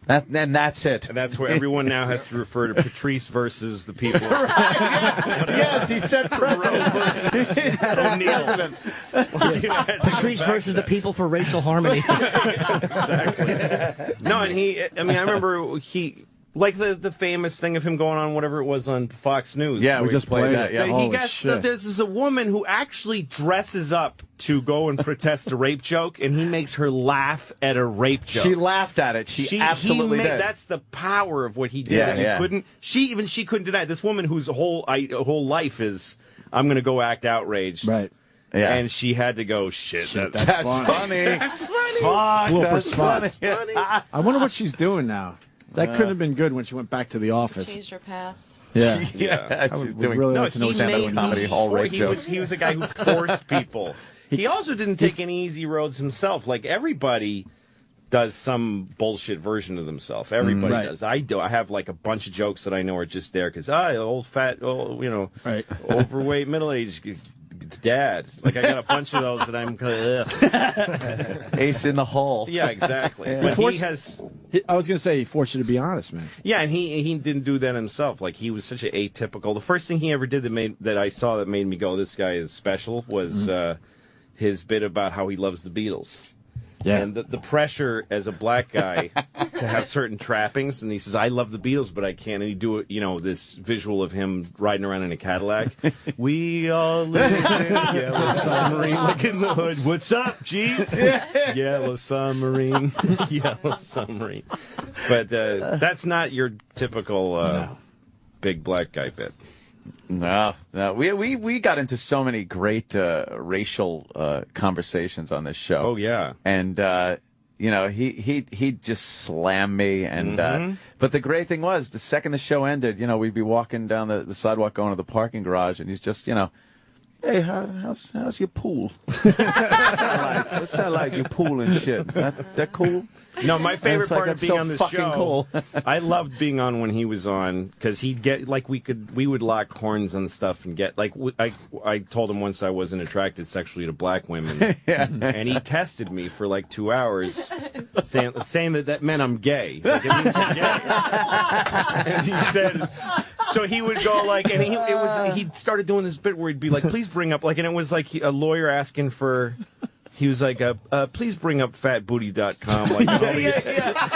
And that's it. And that's where everyone now has to refer to Patrice versus the people. Yes, he said president. O'Neill. Patrice versus the people for racial harmony. No, and I remember like the famous thing of him going on whatever it was on Fox News. Yeah, we just played that. Yeah. There's a woman who actually dresses up to go and protest a rape joke, and he makes her laugh at a rape joke. She laughed at it. She absolutely did. That's the power of what he did. Yeah, and yeah. She couldn't deny it. This woman whose whole life is, I'm going to go act outraged. Right. Yeah. And she had to go, shit, that's funny. That's funny. Fuck, Blooper that's spots. funny. I wonder what she's doing now. That could have been good when she went back to the office. Changed her path. Yeah. She's doing really No, like to know he stand-up made comedy, all rape jokes. He was a guy who forced people. He also didn't take any easy roads himself. Like, everybody does some bullshit version of themselves. Everybody Right. does. I do. I have like a bunch of jokes that I know are just there because old fat, overweight, middle-aged dad. Like, I got a bunch of those that I'm Ace in the hole. Yeah, exactly. Yeah. But he has. I was going to say he forced you to be honest, man. Yeah, and he didn't do that himself. Like, he was such an atypical. The first thing he ever did that I saw that made me go, this guy is special, was his bit about how he loves the Beatles. Yeah. And the pressure as a black guy to have certain trappings, and he says, I love the Beatles, but I can't. And he do it, this visual of him riding around in a Cadillac. We all live in a yellow submarine, like in the hood. What's up, G? Yellow submarine. Yellow submarine. But that's not your typical big black guy bit. No. We got into so many great racial conversations on this show. Oh yeah, and he just slammed me, and but the great thing was, the second the show ended, we'd be walking down the sidewalk going to the parking garage, and he's just hey, how's your pool? What's that like your pool and shit? That cool? No, my favorite part of being so on this fucking show, cool. I loved being on when he was on, because he'd get, like, we would lock horns on stuff and get, like, I told him once I wasn't attracted sexually to black women, and he tested me for like 2 hours, saying that meant I'm gay. He's like, it means you're gay. And he said, so he would go like, and he started doing this bit where he'd be like, please bring up, like, and it was like a lawyer asking for. He was like, please bring up fatbooty.com. Like,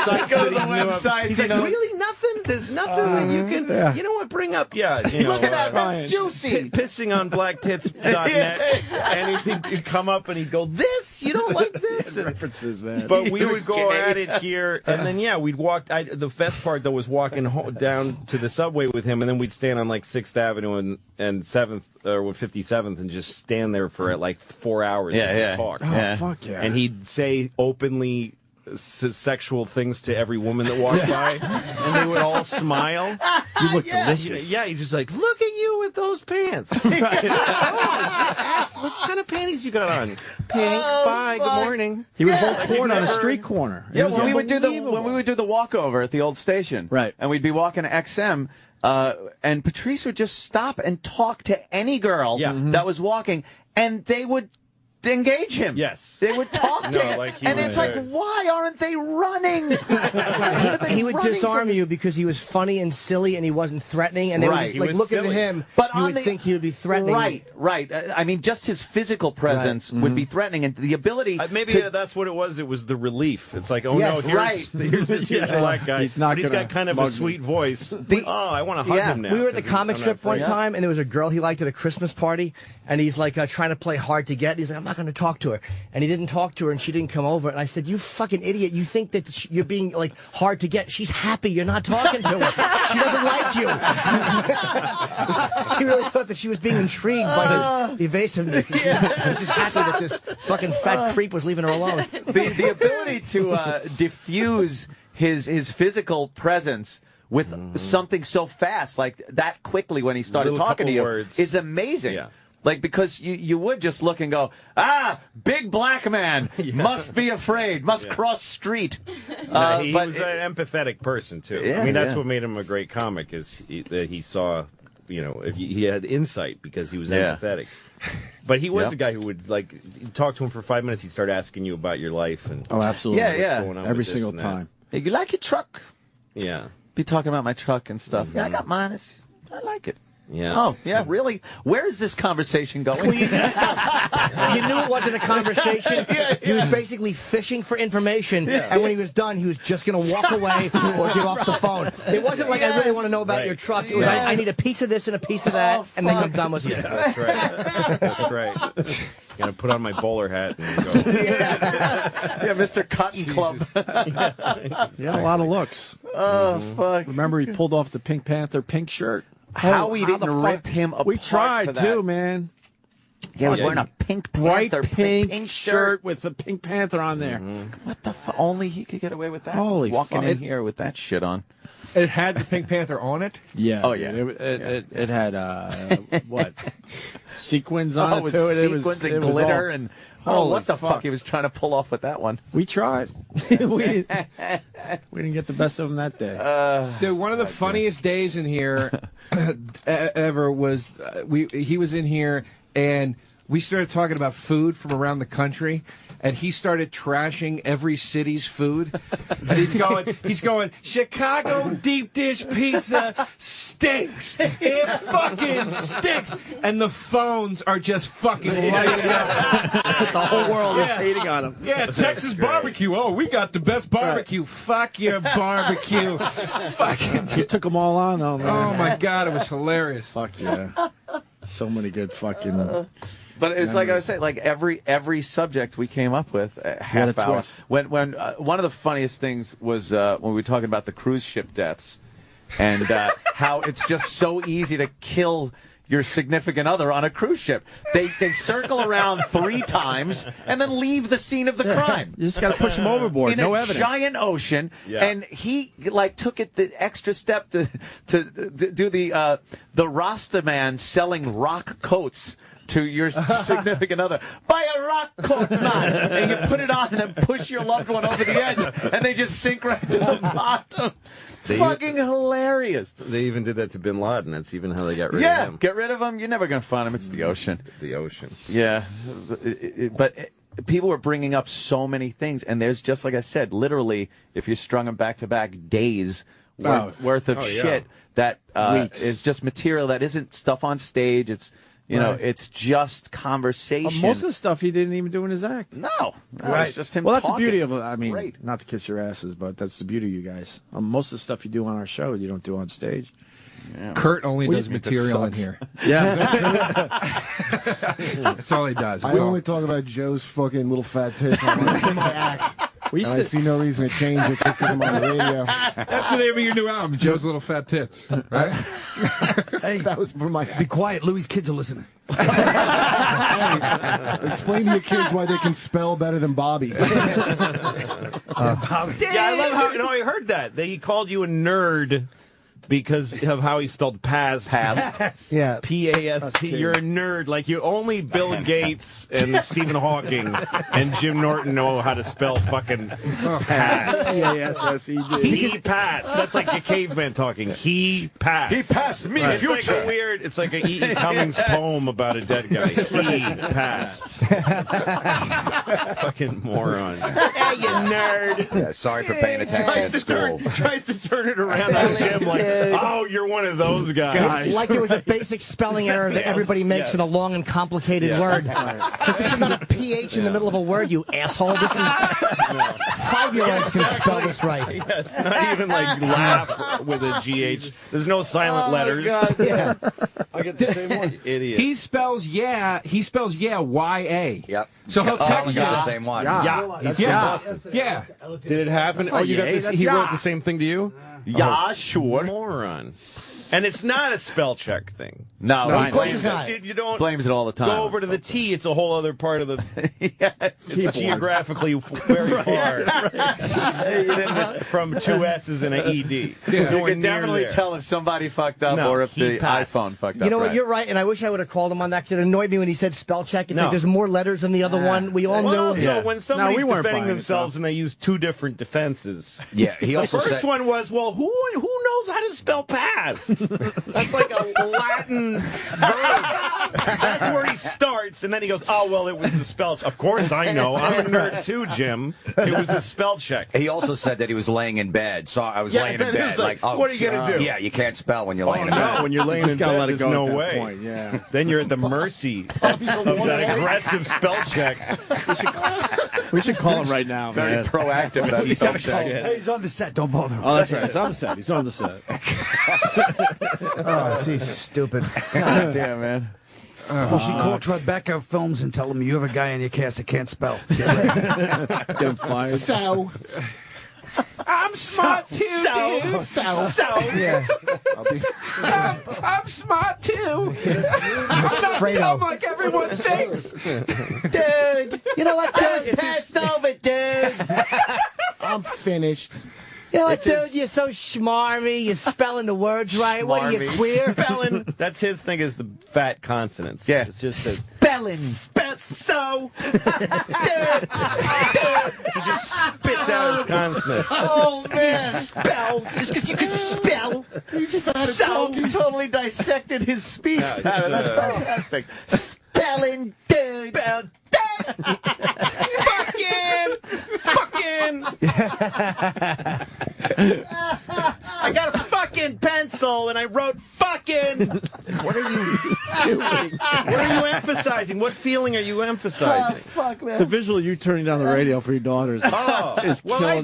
sites Go to that the he knew of. websites, He's like, really? Nothing? There's nothing that you can, you know what, bring up? Yeah. Look at that, that's juicy. Pissing on blacktits.net. And he'd come up and he'd go, this? You don't like this? References, man. But we would go at it here. And then, we'd walk. The best part, though, was walking down to the subway with him. And then we'd stand on, like, 6th Avenue and 7th, or 57th, and just stand there for, like, 4 hours and just talk. Oh, fuck yeah. And he'd say openly sexual things to every woman that walked by, and they would all smile. You look delicious. Yeah, he's just like, look at you with those pants. What kind of panties you got on? Pink. Bye. Good morning. He would hold court on a street corner. Yeah, when we would do the walkover at the old station, right, and we'd be walking to XM, and Patrice would just stop and talk to any girl that was walking, and they would engage him. Yes. They would talk to him. And it's like, why aren't they running? He would disarm you because he was funny and silly and he wasn't threatening. And they were just, like, looking at him, but you would think he would be threatening. Right. I mean, just his physical presence would be threatening, and the ability maybe that's what it was. It was the relief. It's like, oh, no, here's this huge black guy. He's got kind of a sweet voice. I want to hug him now. We were at the comic strip one time, and there was a girl he liked at a Christmas party, and he's like trying to play hard to get. He's like, I'm not going to talk to her, and he didn't talk to her, and she didn't come over. And I said, you fucking idiot, you think that you're being like hard to get. She's happy you're not talking to her. She doesn't like you. He really thought that she was being intrigued by his evasiveness. He was just happy that this fucking fat creep was leaving her alone. The ability to diffuse his physical presence with something so fast, like that quickly when he started talking to you, is amazing. Yeah. Like, because you would just look and go, big black man, must be afraid, must cross street. But he was an empathetic person, too. Yeah, I mean, that's what made him a great comic, is that he saw, he had insight because he was empathetic. But he was a guy who would, like, talk to him for 5 minutes, he'd start asking you about your life. And absolutely. what's going on every with this single and that. time. Hey, you like your truck? Yeah. Be talking about my truck and stuff. Yeah, I got mine. I like it. Yeah. Oh, yeah, really? Where is this conversation going? You knew it wasn't a conversation. He was basically fishing for information, and when he was done, he was just going to walk away or get off the phone. It wasn't like, I really want to know about your truck. It was, I need a piece of this and a piece of that, and then I'm done with you. Yeah, that's right. That's right. Gonna put on my bowler hat and go. Yeah, Mr. Cotton Club. He had a lot of looks. Oh, fuck. Remember, he pulled off the Pink Panther pink shirt. How we didn't rip him apart. We tried for that. too, man. Yeah, he was wearing a Pink bright Panther pink shirt with the Pink Panther on there. What the fuck? Only he could get away with that. Holy Walking fuck. in here with that shit on. It had the Pink Panther on it? Yeah. Oh, dude. yeah. It had what? Sequins on Oh, it with too. sequins and glitter and Holy what the fuck. fuck he was trying to pull off with that one. We tried. we didn't get the best of him that day. Dude, one of the funniest days in here ever was he was in here and we started talking about food from around the country. And he started trashing every city's food. And he's going, Chicago deep dish pizza stinks. It fucking stinks. And the phones are just fucking lighting up. The whole world is hating on him. Yeah, Texas barbecue. Oh, we got the best barbecue. Fuck your barbecue. Fucking. You took them all on, though, man. Oh, my God. It was hilarious. Fuck yeah. So many good fucking... But it's like I was saying, like every subject we came up with, half hour. twist. When one of the funniest things was when we were talking about the cruise ship deaths, and how it's just so easy to kill your significant other on a cruise ship. They circle around 3 times and then leave the scene of the crime. You just got to push him overboard. In No a evidence. giant ocean, and he like took it the extra step to do the Rasta man selling rock coats to your significant other. Buy a rock coat, man, and you put it on and then push your loved one over the edge, and they just sink right to the bottom. Fucking hilarious. They even did that to Bin Laden. That's even how they got rid of Yeah, him. get rid of him. You're never going to find him. It's the ocean. The ocean. Yeah. But people were bringing up so many things, and there's just, like I said, literally, if you strung them back to back, days worth of shit that is just material that isn't stuff on stage. It's you know, it's just conversation. Most of the stuff he didn't even do in his act. No, Right. it's just him. Well, that's talking. the beauty of it. I mean, Great. not to kiss your asses, but that's the beauty of you guys. Most of the stuff you do on our show, you don't do on stage. Yeah. Kurt only Well, does you think that material in sucks. here. Yeah. That's all he does. I That's all. only talk about Joe's fucking little fat tits on my acts. We And I see no reason to change it just because I'm on the radio. That's the name of your new album, Joe's Little Fat Tits. Right? Hey, that was for my. Be quiet. Louis' kids are listening. Explain to your kids why they can spell better than Bobby. Yeah, I love how I heard that. He called you a nerd because of how he spelled past. Yeah. P-A-S-T. You're a nerd. Like you only Bill Gates and Stephen Hawking and Jim Norton know how to spell fucking past. P-A-S-S-E-D. He passed. That's like a caveman talking. He passed. He passed me, It's like future. a weird. It's like a E.E. Cummings poem about a dead guy. He passed. Fucking moron. Hey, you nerd. Yeah, sorry for paying attention at school. Tries to turn it around on Jim like, oh, you're one of those guys. Like it was a basic spelling error that everybody makes in a long and complicated word. So this is not a PH in the middle of a word, you asshole. This is 5-year-olds can spell this right. Yeah, it's not even like laugh with a GH. There's no silent letters. Yeah. I get the same one. Idiot. He spells Y-A. Yep. So he'll Oh, text we got you. the same one. Yeah. He's Yeah. from Boston. Yeah. Did it happen? Oh, you got this. He wrote the same thing to you? Yeah, sure. Moron. And it's not a spell check thing. No, of course it's not. You don't blames it all the time. go over to the T. It's a whole other part of the. Yes. It's geographically very far. From 2 S's and an ED. You Nowhere can near definitely there. tell if somebody fucked up No, or if he the passed. iPhone fucked up. You know what? right. You're right, and I wish I would have called him on that because it annoyed me when he said spell check. It's No. like there's more letters than the other one. We all Well, knew. so when somebody's we weren't defending buying it, themselves and they use 2 different defenses. Yeah, he The also first said. one was, well, who knows how to spell pass? That's like a Latin verb. That's where he starts, and then he goes, oh, well, it was the spell check. Of course I know. I'm a nerd too, Jim. It was the spell check. He also said that he was laying in bed. So I was laying in bed. Like, what are you going to do? Yeah, you can't spell when you're laying in bed. No, when you're laying in bed, there's no way. Point, yeah. Then you're at the mercy of that aggressive spell check. We should call him right now. Very proactive about spell check. Hey, he's on the set. Don't bother him. Oh, that's right. He's on the set. He's on the set. Oh, she's stupid. God damn, man. Well, she called Tribeca Films and tell them you have a guy in your cast that can't spell. Get him fired. So. I'm smart too, dude. Yeah. I'm smart too. I'm not dumb like everyone thinks. Dude, you know what? Just passed over, dude. I'm finished. You know what, dude? You're so schmarmy. You're spelling the words right. What are you, queer? Spelling. That's his thing is the fat consonants. Yeah. It's just a Spelling. so. He just spits out his consonants. Oh, man. Spell. Just because you can spell. He just started So talking. totally dissected his speech. Yeah, That's fantastic. Spelling, dude. Spell, Fucking. I got a fucking pencil and I wrote fucking. What are you doing? What are you emphasizing? What feeling are you emphasizing? fuck, man. The visual you turning down the radio for your daughters. Oh, is well, I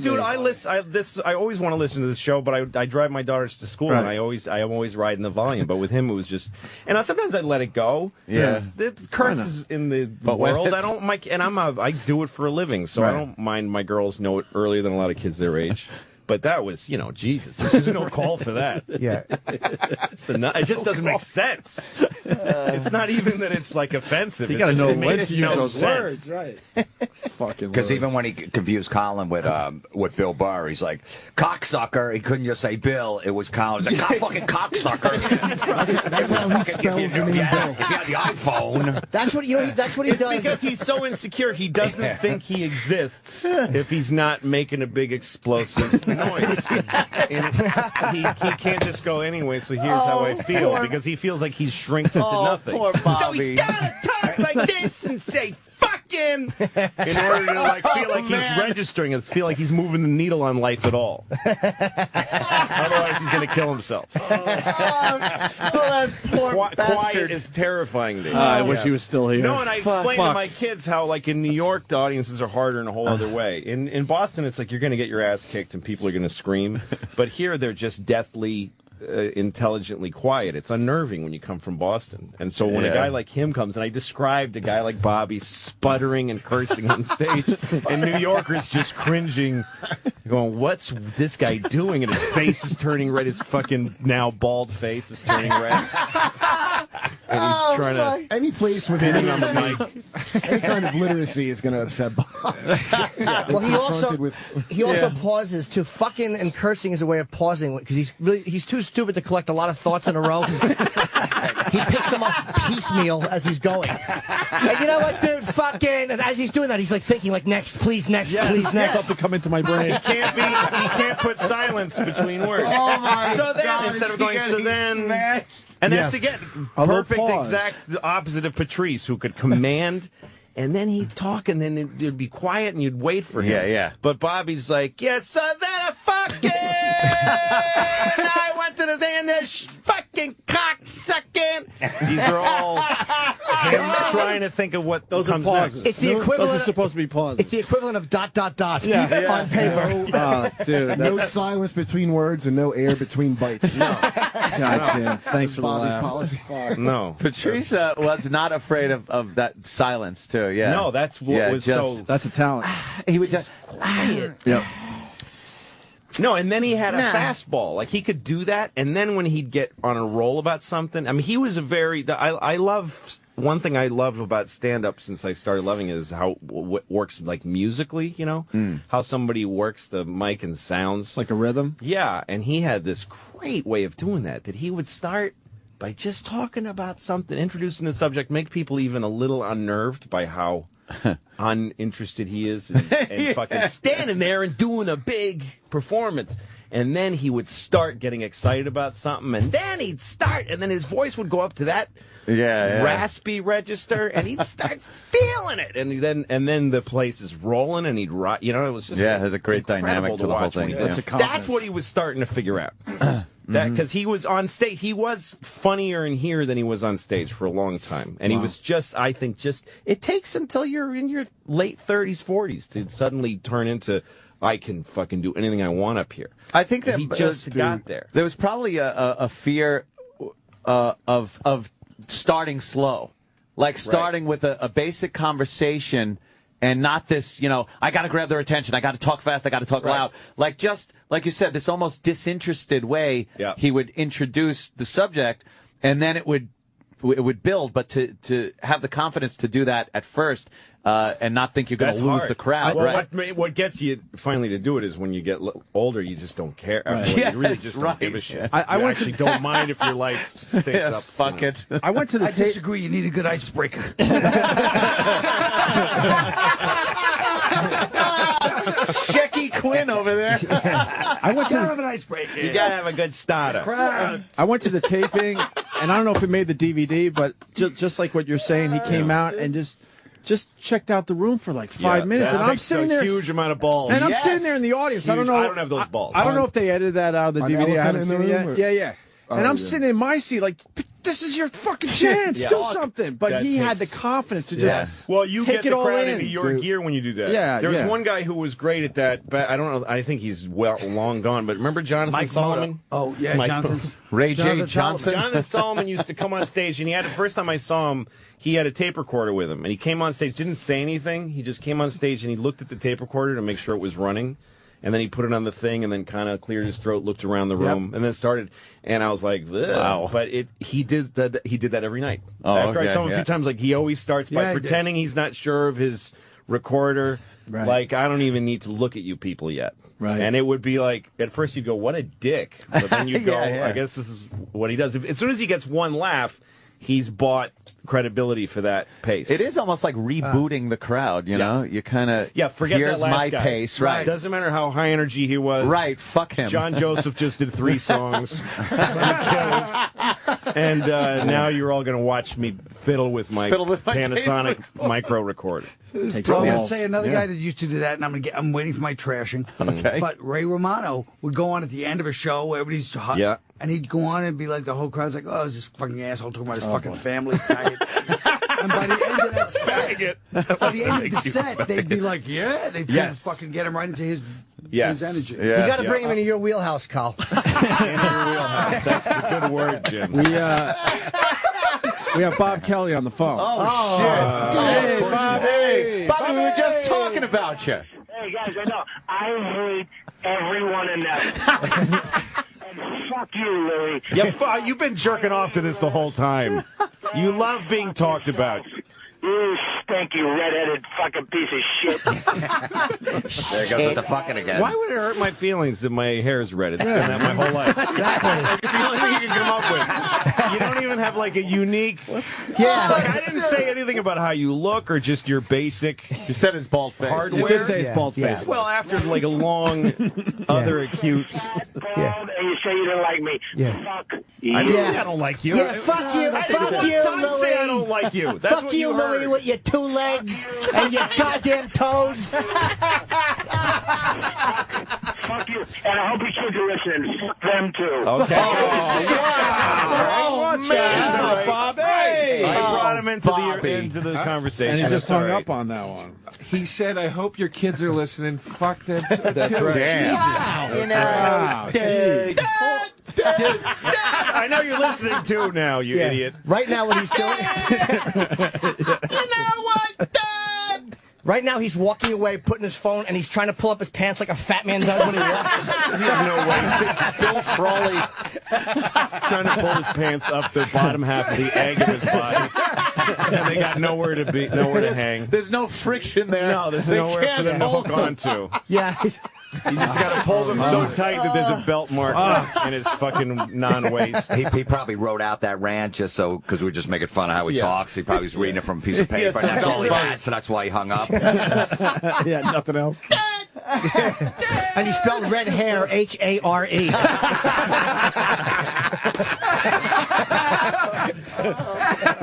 always want to listen to this show, but I drive my daughters to school, and I'm always riding the volume. But with him, it was just, and sometimes I let it go. Yeah. The curses in the world. I don't like, and I do it for a living, so I don't mind my girls know it earlier than a lot of kids their age. But that was, Jesus. There's no call for that. Yeah. It just doesn't make sense. It's not even that it's like offensive. You got to know when when to use those words, right? Fucking. Because even when he confused Colin with Bill Burr, he's like, cocksucker. He couldn't just say Bill. It was Colin. He's like, fucking cocksucker. That's how he spells the name Bill. If you had the iPhone. That's what that's what he does. Because he's so insecure, he doesn't think he exists if he's not making a big explosive noise. And he can't just go anyway, so here's how I feel. Because he feels like he's shrinked into nothing. Poor Bobby. So he's gotta talk like this and say fucking in order to feel like he's registering it, feel like he's moving the needle on life at all. Otherwise he's gonna kill himself. That poor Quiet is terrifying to me. I wish he was still here. No, and I explained to my kids how, in New York, the audiences are harder in a whole other way. In Boston, it's like you're going to get your ass kicked and people are going to scream. But here, they're just deathly, intelligently quiet. It's unnerving when you come from Boston. And so when a guy like him comes, and I described a guy like Bobby sputtering and cursing on stage, and New Yorkers just cringing, going, what's this guy doing? And his face is turning red. His fucking now bald face is turning red. And he's trying to any place with spinning on the mic. Any kind of literacy is going to upset Bob. Well, he also pauses to fucking, and cursing is a way of pausing because he's too stupid to collect a lot of thoughts in a row. He picks them up piecemeal as he's going. And you know what, dude? Fucking, and as he's doing that, he's thinking next, please, next, please, next. Something come into my brain. He can't put silence between words. Oh my God, instead of going, so then. And that's, again, perfect exact opposite of Patrice, who could command, and then he'd talk, and then it'd be quiet, and you'd wait for him. Yeah. But Bobby's like, yeah, so then I fucking, I went to the thing, and there's fucking cocksucking. These are all him trying to think of what those comes are pauses. next. It's the equivalent. Those are supposed to be pauses. It's the equivalent of ... on Yeah. paper. Dude, No silence between words and no air between bites. No. God damn. Thanks for the Bobby's laugh. policy. No. Patrice was not afraid of that silence, too. Yeah. No, that's what was so. That's a talent. He would just quiet. Yep. No, and then he had a fastball. Like, he could do that, and then when he'd get on a roll about something, I mean, he was a very... I love... One thing I love about stand-up since I started loving it is how it works, musically, How somebody works the mic and sounds. Like a rhythm? Yeah, and he had this great way of doing that he would start by just talking about something, introducing the subject, make people even a little unnerved by how uninterested he is and fucking standing there and doing a big performance. and then he would start getting excited about something, and then he'd start, and then his voice would go up to that raspy register, and he'd start feeling it, and then the place is rolling, and he'd rock. You know, it was just it had a great dynamic to the whole thing. That's what he was starting to figure out. That because he was on stage, he was funnier in here than he was on stage for a long time, and he was just, I think, it takes until you're in your late 30s, 40s to suddenly turn into, I can fucking do anything I want up here. I think that he just got there. There was probably a fear of starting slow, like starting with a basic conversation. And not this, I got to grab their attention. I got to talk fast. I got to talk loud. Like just, like you said, this almost disinterested way he would introduce the subject, and then it would build. But to have the confidence to do that at first and not think you're going to lose the crowd. What gets you finally to do it is when you get older, you just don't care. Right. You really just don't give a shit. I actually don't mind if your life stinks up. Fuck it. I disagree. You need a good icebreaker. Shecky Quinn over there. I went to have an icebreaker. You gotta have a good starter. I went to the taping, and I don't know if it made the DVD, but just like what you're saying, he came out and just checked out the room for like 5 minutes, and I'm sitting there, a huge amount of balls, and I'm sitting there in the audience. I don't know. I don't have those balls. I don't know if they edited that out of the DVD. I haven't seen it yet. Or? Yeah. And I'm sitting in my seat like, this is your fucking chance. Do something. But he had the confidence to just Well, you take get it the all crowd in. into your gear when you do that. Yeah, there was one guy who was great at that, but I don't know. I think he's long gone. But remember Jonathan Solomon? Oh, yeah, Jonathan. Ray J. Johnson. Jonathan Solomon used to come on stage, and the first time I saw him, he had a tape recorder with him, and he came on stage, didn't say anything. He just came on stage, and he looked at the tape recorder to make sure it was running. And then he put it on the thing, and then kind of cleared his throat, looked around the room, and then started. And I was like, wow! But he did that every night. After I saw him a few times, like he always starts by pretending he's not sure of his recorder. Right. Like, I don't even need to look at you people yet. Right. And it would be like, at first you'd go, what a dick. But then you'd go, I guess this is what he does. As soon as he gets one laugh, he's bought credibility for that pace. It is almost like rebooting the crowd, you know? You kind of, forget here's that last my guy. pace, right? Doesn't matter how high energy he was. Right, fuck him. John Joseph just did 3 songs. And now you're all going to watch me fiddle with my Panasonic micro recorder. I'm going to say another guy that used to do that, and I'm waiting for my trashing. Okay. But Ray Romano would go on at the end of a show, everybody's hot. Yeah. And he'd go on and be like, the whole crowd's like, oh, is this fucking asshole talking about his fucking family? And by the end of that set, by the end of the set, they'd be like, yeah, they'd fucking get him right into his energy. Yeah. You got to bring him into your wheelhouse, Carl. Into your wheelhouse. That's a good word, Jim. We have Bob Kelly on the phone. Oh shit! Hey, Bob. Hey, Bobby, we were just talking about you. Hey, guys, I know. I hate everyone in that. And fuck you, Louie. Yeah, you've been jerking off to this the whole time. You love being talked about. You stinky redheaded fucking piece of shit. There goes with the fucking again. Why would it hurt my feelings that my hair is red? It's been that my whole life. Exactly. It's the only thing you can come up with. You don't even have like a unique. Yeah. Like, I didn't say anything about how you look or just your basic. You said his bald face. Hardware. You did say his bald face. Well, after like a long, other acute. And you say you didn't like me. Yeah. Fuck I didn't say I don't like you. Yeah, fuck you. Fuck you, Don't say I don't like you. That's Fuck what you, heard. Louie, with your 2 legs and your goddamn toes. Fuck you. And I hope your kids are listening. Fuck them too. Okay. man. Bob. Hey. I brought him into the conversation. And he just hung up on that one. He said, I hope your kids are listening. Fuck them too. That's right. Damn. You know, I know you're listening too now, you idiot. right now what he's doing. You know what, Dad? Right now he's walking away, putting his phone, and he's trying to pull up his pants like a fat man does when he walks. There's no way. Bill Frawley trying to pull his pants up the bottom half of the egg of his body. And they got nowhere to hang. There's no friction there. No, there's nowhere for them to hook onto. Yeah. You just got to pull them so tight that there's a belt mark in his fucking non-waist. He probably wrote out that rant just so, because we were just making fun of how he talks. He probably was reading it from a piece of paper, and that's all he had, so that's why he hung up. Yeah, nothing else. And he spelled red hair H-A-R-E.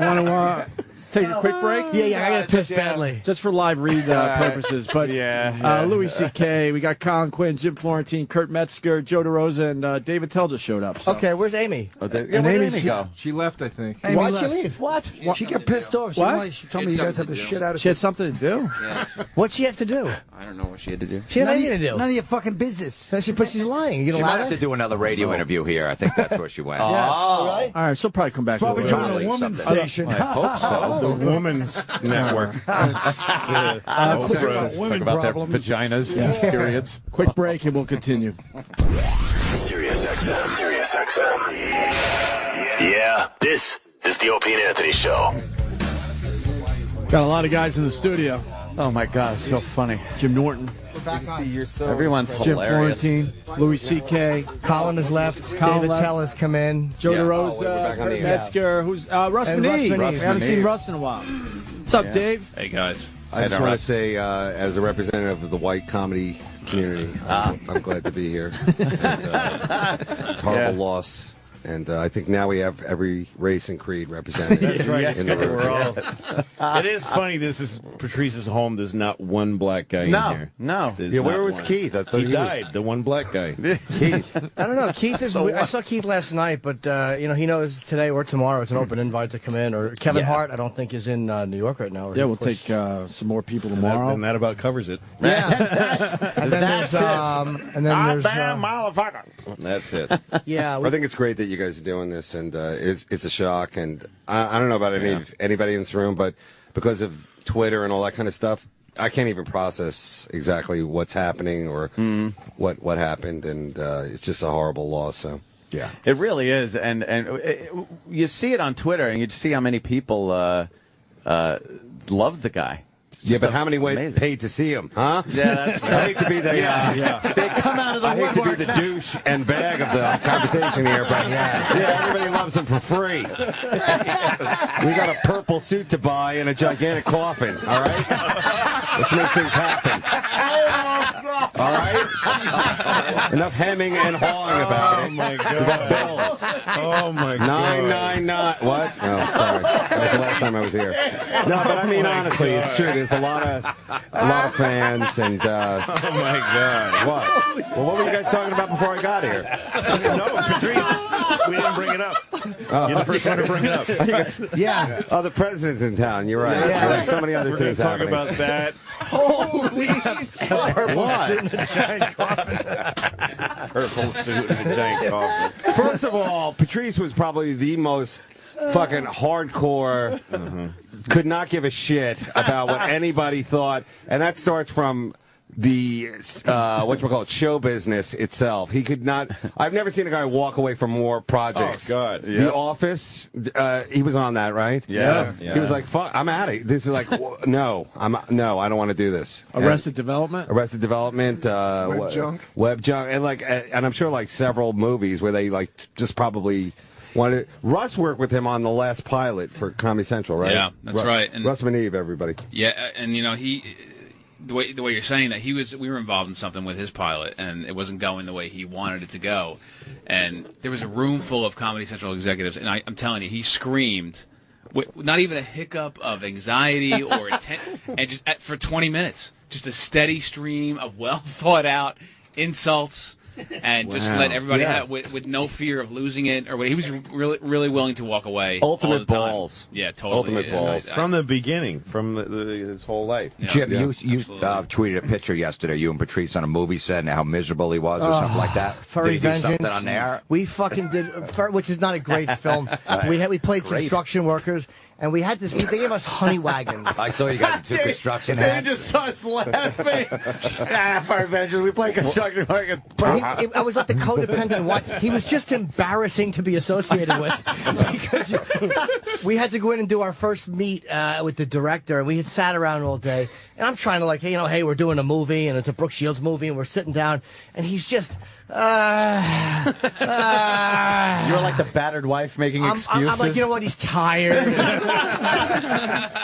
Want to take a quick break? Yeah, I got to piss badly. Just for live read purposes. But Louis C.K., we got Colin Quinn, Jim Florentine, Kurt Metzger, Joe DeRosa, and David Tell just showed up. So. Okay, where's Amy? And Amy's go? She left, I think. Amy Why'd she leave? What? She got pissed off. She told me you guys have the shit out of She had something to do? Yeah. What'd she have to do? I don't know what she had to do. She had anything to do. None of your fucking business. But she's lying. You She know might have to do another radio interview here. I think that's where she went. Yes. All right. All right, she'll probably come back. Probably a little doing early. a woman's Something. station. I hope so. The Woman's Network. Talk about their vaginas, periods. Quick break and we'll continue. Sirius XM. Sirius XM. Yeah, this is the Opie and Anthony Show. Got a lot of guys in the studio. Oh my God, it's so funny. Jim Norton. Everyone's Jim hilarious. Florentine, Louis C.K. Colin has left. Colin David left. Tell has come in. Joe Yeah. DeRosa, Kurt Metzger, who's Russ And Manee. Russ We haven't Manee. seen Russ in a while. What's up, Dave? Hey, guys. I just want to say, as a representative of the white comedy community, I'm glad to be here. And, it's a horrible loss. And I think now we have every race and creed represented That's right. in the room. We're all, it is funny. This is Patrice's home. There's not one black guy in here. No. There's Yeah, where not was one. Keith? I thought He he was- died. The one black guy. Keith. I don't know. Keith is. I saw Keith last night, but he knows today or tomorrow it's an open invite to come in. Or Kevin Hart, I don't think is in New York right now. Yeah, we'll take some more people tomorrow. And that about covers it. Yeah. And then there's motherfucker. That's it. Yeah. I think it's great that you guys are doing this, and it's a shock. And I don't know about anybody in this room, but because of Twitter and all that kind of stuff, I can't even process exactly what's happening or what happened, and it's just a horrible loss. So. Yeah, it really is, and you see it on Twitter, and you see how many people love the guy. Yeah, but how many paid to see him, huh? Yeah, that's true. I hate to be the They come out of the I hate to be the douche and bag of the conversation here, but yeah, everybody loves him for free. We got a purple suit to buy and a gigantic coffin. All right, let's make things happen. All right, enough hemming and hawing about it. Oh my God. We got bills. Oh my God. 999. What? Oh, sorry. That was the last time I was here. No, but I mean honestly, it's true. There's a lot of fans and. Oh my God. What? Well, what were you guys talking about before I got here? No, Patrice. We didn't bring it up. You're the first one to bring it up. Yeah. Oh, the president's in town. You're right. Yeah. There's so many other We're things going to talk happening. about that. Holy purple suit and a giant coffin. Purple suit and a giant coffin. First of all, Patrice was probably the most fucking hardcore, could not give a shit about what anybody thought, and that starts from the show business itself. He could not. I've never seen a guy walk away from more projects. Oh God! The Office. He was on that, right? Yeah. He was like, "Fuck, I'm out of it. This is like, no, I don't want to do this." Arrested Development. Arrested Development. Web Junk, and I'm sure like several movies where they like just probably. Russ worked with him on the last pilot for Comedy Central, right? Yeah, that's right. And Russ Maneve, everybody. Yeah, and the way you're saying that we were involved in something with his pilot, and it wasn't going the way he wanted it to go, and there was a room full of Comedy Central executives, and I'm telling you, he screamed, not even a hiccup of anxiety or and just for 20 minutes, just a steady stream of well thought out insults. And just let everybody have with no fear of losing it, or he was really willing to walk away. Ultimate all the time. balls. Yeah, totally. Ultimate balls. From the beginning, from his whole life. Yeah. Jim, you tweeted a picture yesterday, you and Patrice on a movie set, and how miserable he was, or something like that. Furry Did he do Vengeance. something on there? We fucking did, which is not a great film. We played construction workers, and we had this. They gave us honey wagons. I saw you guys in two construction Dave hats. just starts laughing. Fire Vengeance. We play construction workers. But I was like the codependent wife. He was just embarrassing to be associated with because we had to go in and do our first meet with the director, and we had sat around all day. And I'm trying to hey, we're doing a movie, and it's a Brooke Shields movie, and we're sitting down, and he's just You're like the battered wife making excuses. I'm like, you know what? He's tired.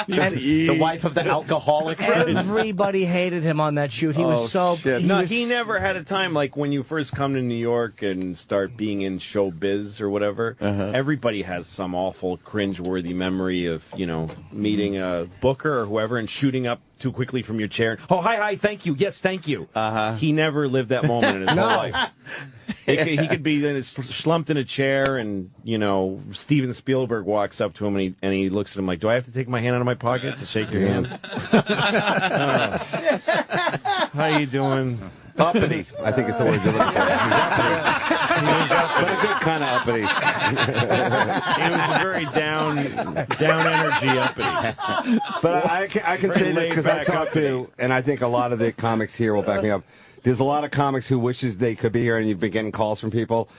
The wife of the alcoholic. Everybody hated him on that shoot. He was so. He never had a time like when you first come to New York and start being in showbiz or whatever. Everybody has some awful cringeworthy memory of meeting a booker or whoever and shooting up too quickly from your chair. Oh, hi, thank you. Yes, thank you. He never lived that moment in his whole life. He could be slumped in a chair, and Steven Spielberg walks up to him and he looks at him like, "Do I have to take my hand out of my pocket to shake your hand?" How you doing? Uppity, I think it's the word you're looking for. He's uppity. But a good kind of uppity. He was a very down energy uppity. But I can say this because I talked to, and I think a lot of the comics here will back me up. There's a lot of comics who wishes they could be here, and you've been getting calls from people.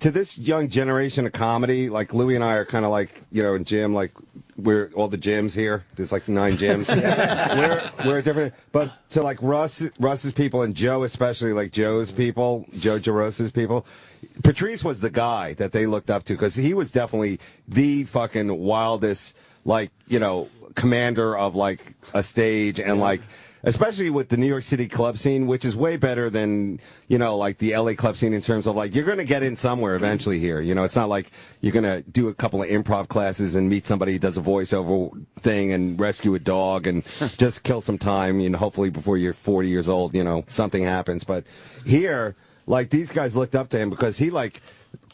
To this young generation of comedy, like Louie and I are kind of like, in gym, like we're all the gyms here. There's like 9 gyms. we're different. But to like Russ's people and Joe especially, like Joe's people, Joe Jarosa's people, Patrice was the guy that they looked up to because he was definitely the fucking wildest, like, commander of like a stage and like. Especially with the New York City club scene, which is way better than, like the LA club scene in terms of like, you're going to get in somewhere eventually here. It's not like you're going to do a couple of improv classes and meet somebody who does a voiceover thing and rescue a dog and just kill some time, hopefully before you're 40 years old, something happens. But here, like these guys looked up to him because he like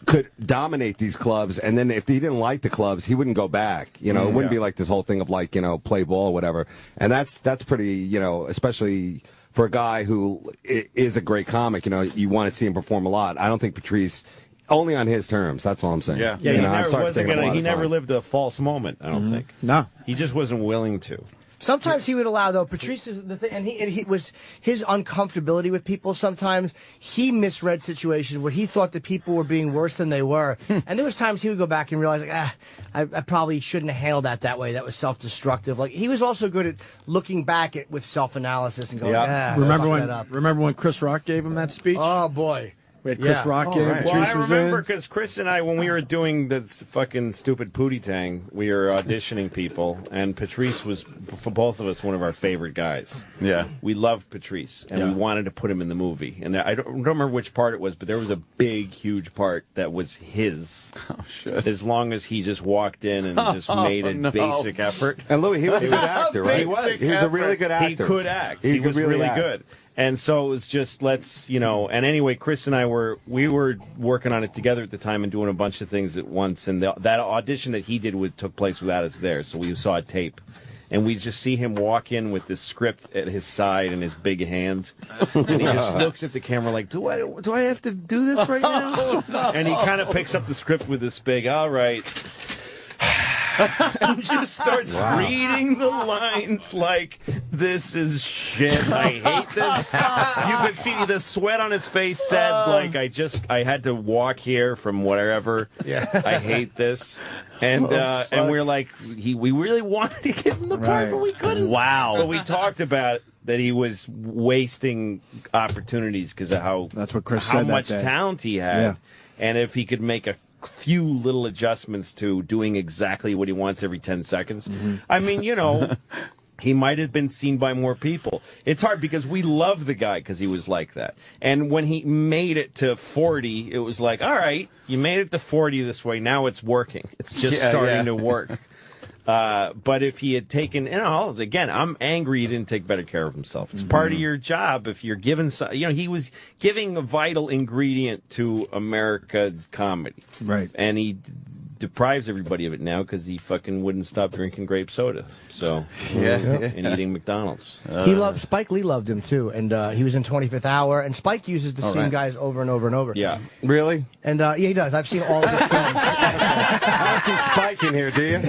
could dominate these clubs, and then if he didn't like the clubs, he wouldn't go back. It wouldn't be like this whole thing of like, play ball or whatever. And that's pretty, especially for a guy who is a great comic, you want to see him perform a lot. I don't think Patrice, only on his terms, that's all I'm saying. Yeah, he never lived a false moment, I don't think. No. He just wasn't willing to. Sometimes he would allow, though. Patrice is the thing, and he was his uncomfortability with people. Sometimes he misread situations where he thought that people were being worse than they were, and there was times he would go back and realize, like, I probably shouldn't have handled that way. That was self-destructive. Like he was also good at looking back with self-analysis and going, Remember when Chris Rock gave him that speech? Oh boy. We had Chris Rock in. Well, I remember because Chris and I, when we were doing this fucking stupid Pootie Tang, we were auditioning people, and Patrice was, for both of us, one of our favorite guys. Yeah. We loved Patrice, and we wanted to put him in the movie. And I don't remember which part it was, but there was a big, huge part that was his. Oh, shit. As long as he just walked in and just made a basic effort. And Louis, he was a good actor, right? He was. He was a really good actor. He could act. He was really good. And so it was just, and anyway, Chris and I were working on it together at the time and doing a bunch of things at once. And that audition that he did took place without us there. So we saw a tape. And we just see him walk in with this script at his side and his big hand. And he just looks at the camera like, do I have to do this right now? And he kind of picks up the script with this big, all right. And just starts reading the lines like, this is shit. I hate this. You could see the sweat on his face said, like, I had to walk here from whatever. Yeah. I hate this. And we're like, we really wanted to give him the part, but we couldn't. Wow. But we talked about that he was wasting opportunities because of how much talent he had. Yeah. And if he could make a few little adjustments to doing exactly what he wants every 10 seconds. I mean, he might have been seen by more people. It's hard because we love the guy because he was like that. And when he made it to 40, it was like, all right, you made it to 40 this way. Now it's working. It's just starting to work. But if he had taken, again, I'm angry he didn't take better care of himself. It's part of your job. If you're given, he was giving a vital ingredient to America comedy. Right. And he deprives everybody of it now because he fucking wouldn't stop drinking grape soda. So, and eating McDonald's. Spike Lee loved him too. And he was in 25th Hour. And Spike uses the same guys over and over and over. Yeah. Really? And he does. I've seen all of his films. I don't see Spike in here, do you?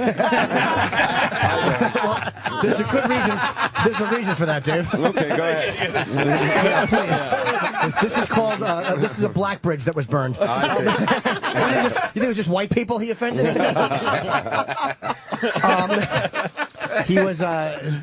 Well, there's a good reason. There's a reason for that, Dave. Okay, go ahead. Please. This is called. This is a black bridge that was burned. You think it was just white people he offended? He was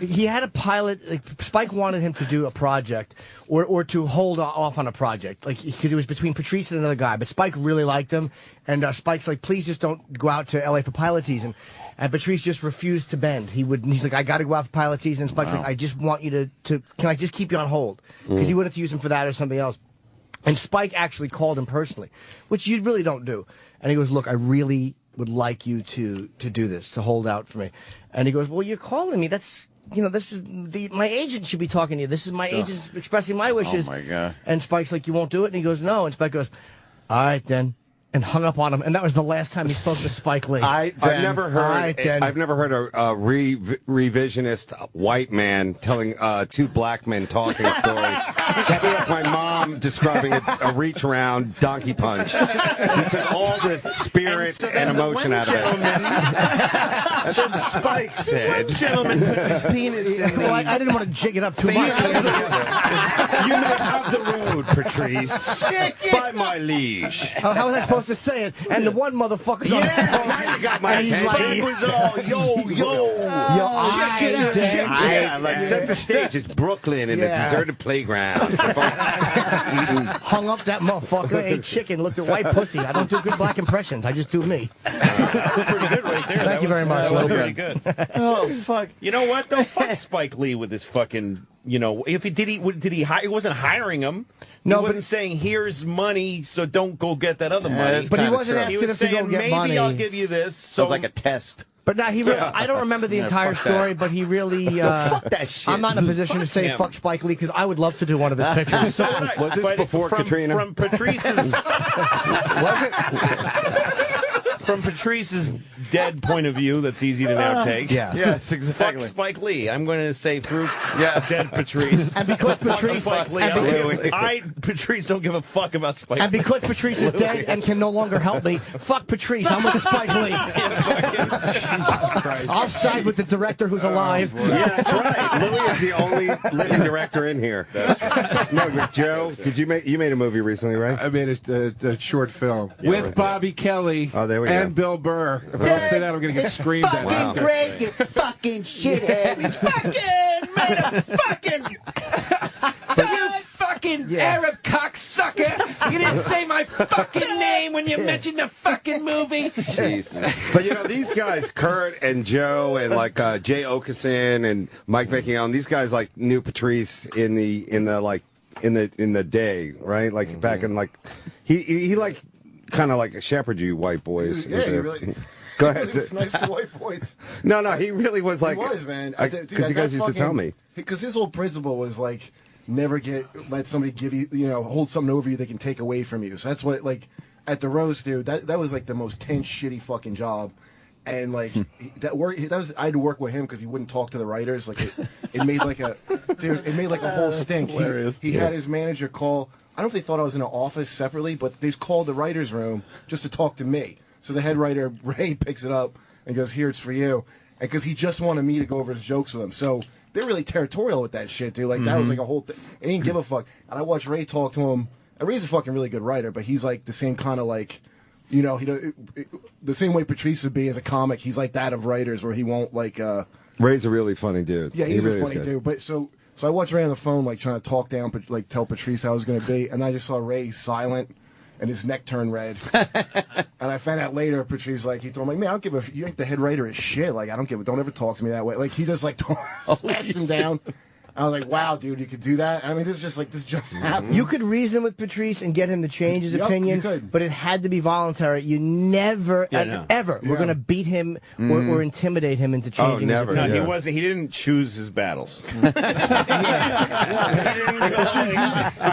he had a pilot. Like, Spike wanted him to do a project or to hold off on a project, like because it was between Patrice and another guy. But Spike really liked him, and Spike's like, please just don't go out to L.A. for pilot season. And Patrice just refused to bend. He's like, I got to go out for pilot season. And Spike's like, I just want you to can I just keep you on hold? Because he wanted to use him for that or something else. And Spike actually called him personally, which you really don't do. And he goes, look, I really would like you to do this, to hold out for me. And he goes, well, you're calling me. That's, this is my agent should be talking to you. This is my agent expressing my wishes. Oh, my God. And Spike's like, you won't do it? And he goes, no. And Spike goes, all right, then. And hung up on him, and that was the last time he spoke to Spike Lee. I've never heard a revisionist white man telling two black men talking a story. That'd be like my mom describing a reach around donkey punch. He took all the spirit and emotion out of it. And then Spike said, "One gentleman puts his penis in." Well, I didn't want to jig it up too much. You may have the road, Patrice, by my liege. How was I supposed to say it? And the one motherfucker's on the phone. Now you got my attention. Like, It was all yeah, like set the stage. It's Brooklyn in a deserted playground. Hung up that motherfucker, ate chicken, looked at white pussy. I don't do good black impressions. I just do me. That was pretty good right there. Thank you very much. That was pretty good. Oh fuck! You know what though? Fuck Spike Lee with his fucking. If he wasn't hiring him. No, he wasn't saying here's money, so don't go get that other money. But he wasn't asking he was him to saying, go get maybe money. I'll give you this. So it was like a test. But now I don't remember the entire story, but he really. Fuck that shit. I'm not in a position to say fuck Spike Lee because I would love to do one of his pictures. Was this before Katrina? From Patrice's. Was it? From Patrice's dead point of view, that's easy to now take. Yeah. Yes, exactly. Fuck Spike Lee. I'm going to say through dead Patrice. And because Patrice, Spike Lee. Patrice don't give a fuck about Spike Lee. And because Patrice is dead and can no longer help me, fuck Patrice. I'm with Spike Lee. Jesus Christ! I'll side with the director who's alive. Yeah, that's right. Louis is the only living director in here. That's right. No, Joe, you made a movie recently, right? I made a short film with Bobby Kelly. Oh, there we go. And Bill Burr. If I don't say that, I'm going to get screamed at. Fucking great, you fucking shithead. You fucking Arab cocksucker. You didn't say my fucking name when you mentioned the fucking movie. Jesus. But these guys, Kurt and Joe and like Jay Okerson and Mike Vecchione, these guys like knew Patrice in the day, right? Like back in like he like kind of like shepherded you white boys. Yeah, he really. Go ahead. He was nice to white boys. No, he really was like. He was, man. Because you guys used to tell me. Because his whole principle was like, never let somebody give you, hold something over you they can take away from you. So that's what, like, at the roast, dude, that was like the most tense, shitty fucking job. And like I had to work with him because he wouldn't talk to the writers. Like it made like a whole stink. He had his manager call. I don't know if they thought I was in an office separately, but they called the writer's room just to talk to me. So the head writer, Ray, picks it up and goes, here, it's for you. And because he just wanted me to go over his jokes with him. So they're really territorial with that shit, dude. Like, that was like a whole thing. And he didn't give a fuck. And I watched Ray talk to him. And Ray's a fucking really good writer, but he's like the same kind of like, the same way Patrice would be as a comic. He's like that of writers where he won't like... Ray's a really funny dude. Yeah, he's a funny dude. But so I watched Ray on the phone, like, trying to talk down, like, tell Patrice how it was going to be. And I just saw Ray silent, and his neck turned red. And I found out later, Patrice, like, he told me, man, I don't give a... You ain't the head writer of shit. Like, I don't give a... Don't ever talk to me that way. Like, he just, like, slashed him down. I was like, wow, dude, you could do that? I mean, this just happened. You could reason with Patrice and get him to change his opinion, but it had to be voluntary. You never, ever were going to beat him or intimidate him into changing his opinion. No, he wasn't. He didn't choose his battles. I